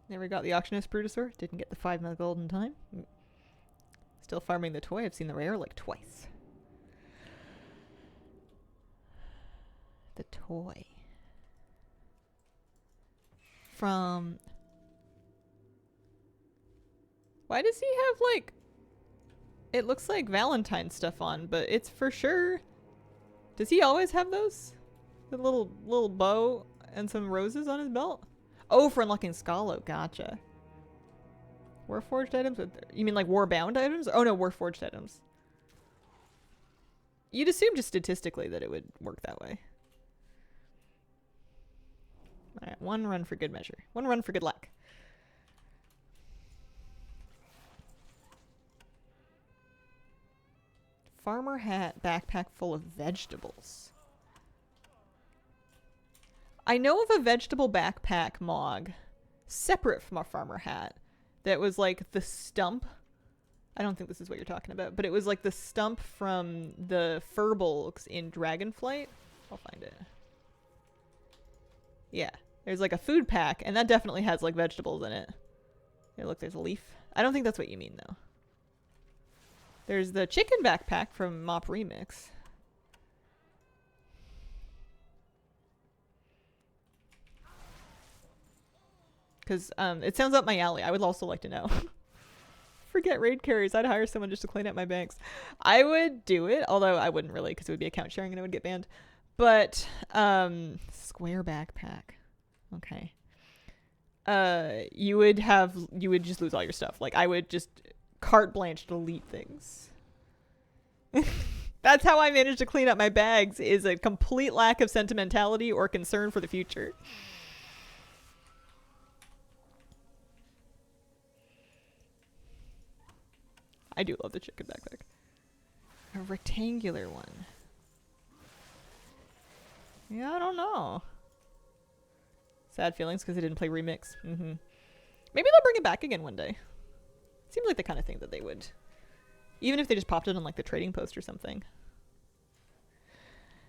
Never got the Auctionist Brutosaur. Didn't get the 5 mil gold in time. Still farming the toy. I've seen the rare like twice. The toy. From... Why does he have like... It looks like Valentine stuff on, but it's for sure... Does he always have those? The little bow and some roses on his belt? Oh, for unlocking Scalo. Gotcha. Warforged items? You mean like Warbound items? Oh no, Warforged items. You'd assume just statistically that it would work that way. Alright, one run for good measure. One run for good luck. Farmer hat backpack full of vegetables. I know of a vegetable backpack mog separate from a farmer hat that was like the stump. I don't think this is what you're talking about, but it was like the stump from the Furbolgs in Dragonflight. I'll find it. Yeah, there's like a food pack, and that definitely has like vegetables in it. Hey, look, there's a leaf. I don't think that's what you mean though. There's the chicken backpack from Mop Remix. Because it sounds up my alley. I would also like to know. Forget raid carries. I'd hire someone just to clean up my banks. I would do it, although I wouldn't really because it would be account sharing and I would get banned. But square backpack. Okay. You would just lose all your stuff. Like I would just carte blanche delete things. That's how I managed to clean up my bags, is a complete lack of sentimentality or concern for the future. I do love the chicken backpack. A rectangular one. Yeah, I don't know. Sad feelings because I didn't play Remix. Maybe they'll bring it back again one day. Seems like the kind of thing that they would. Even if they just popped it on like the trading post or something.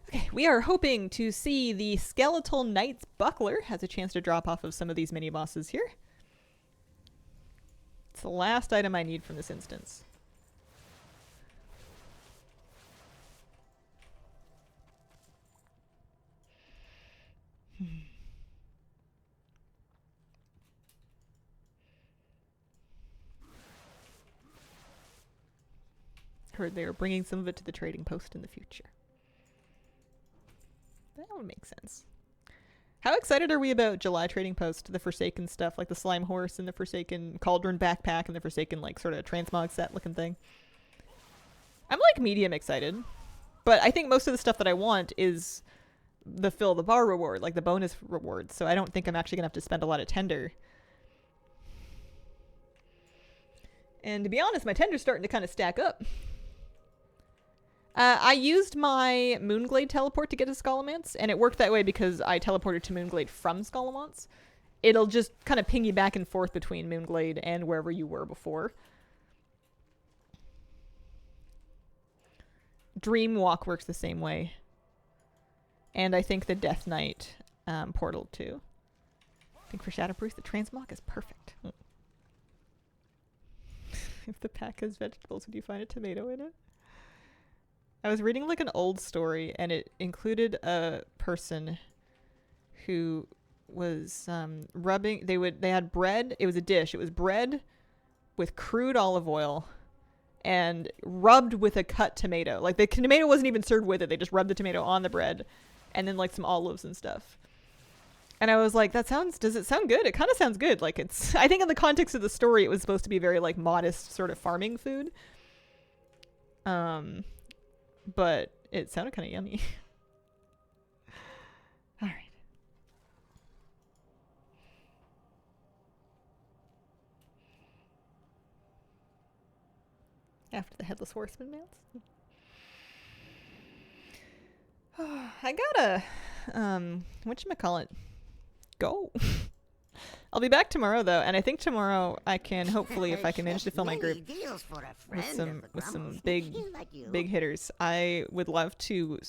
Okay, we are hoping to see the Skeletal Knight's Buckler has a chance to drop off of some of these mini bosses here. It's the last item I need from this instance. Heard they are bringing some of it to the trading post in the future. That would make sense. How excited are we about July trading post? The Forsaken stuff, like the Slime Horse and the Forsaken Cauldron backpack and the Forsaken like sort of transmog set looking thing. I'm like medium excited, but I think most of the stuff that I want is the fill the bar reward, like the bonus reward. So I don't think I'm actually gonna have to spend a lot of tender. And to be honest, my tender's starting to kind of stack up. I used my Moonglade teleport to get to Scholomance, and it worked that way because I teleported to Moonglade from Scholomance. It'll just kind of ping you back and forth between Moonglade and wherever you were before. Dreamwalk works the same way. And I think the Death Knight portal too. I think for Shadowproof, the transmog is perfect. If the pack has vegetables, would you find a tomato in it? I was reading like an old story, and it included a person who was rubbing. They had bread. It was a dish. It was bread with crude olive oil and rubbed with a cut tomato. Like the tomato wasn't even served with it. They just rubbed the tomato on the bread, and then like some olives and stuff. And I was like, does it sound good? It kind of sounds good. Like it's, I think in the context of the story, it was supposed to be very like modest sort of farming food. But it sounded kind of yummy. All right. After the Headless Horseman mounts. I gotta, whatchamacallit, go. I'll be back tomorrow though, and I think tomorrow I can hopefully, if I can manage to fill my group with some big hitters, I would love to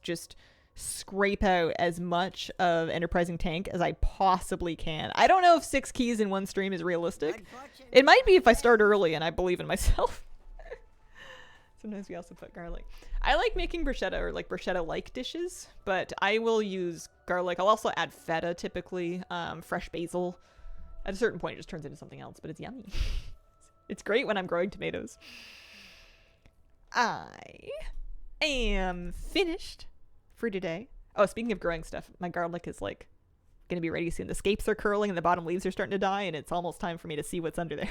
just scrape out as much of Enterprising Tank as I possibly can. I don't know if 6 keys in one stream is realistic. It might be if I start early and I believe in myself. Sometimes we also put garlic. I like making bruschetta or like bruschetta-like dishes, but I will use garlic. I'll also add feta typically, fresh basil. At a certain point, it just turns into something else, but it's yummy. It's great when I'm growing tomatoes. I am finished for today. Oh, speaking of growing stuff, my garlic is like going to be ready soon. The scapes are curling and the bottom leaves are starting to die, and it's almost time for me to see what's under there.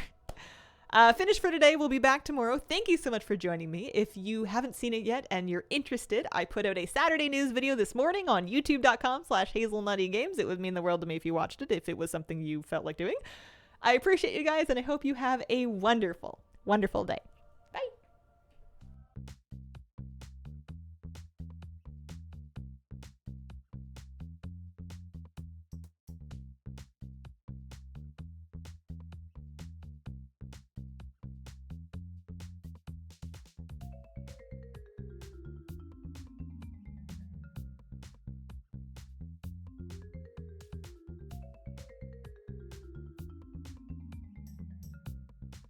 Finished for today. We'll be back tomorrow. Thank you so much for joining me. If you haven't seen it yet and you're interested, I put out a Saturday news video this morning on youtube.com/hazelnuttygames. It would mean the world to me if you watched it, if it was something you felt like doing. I appreciate you guys, and I hope you have a wonderful, wonderful day.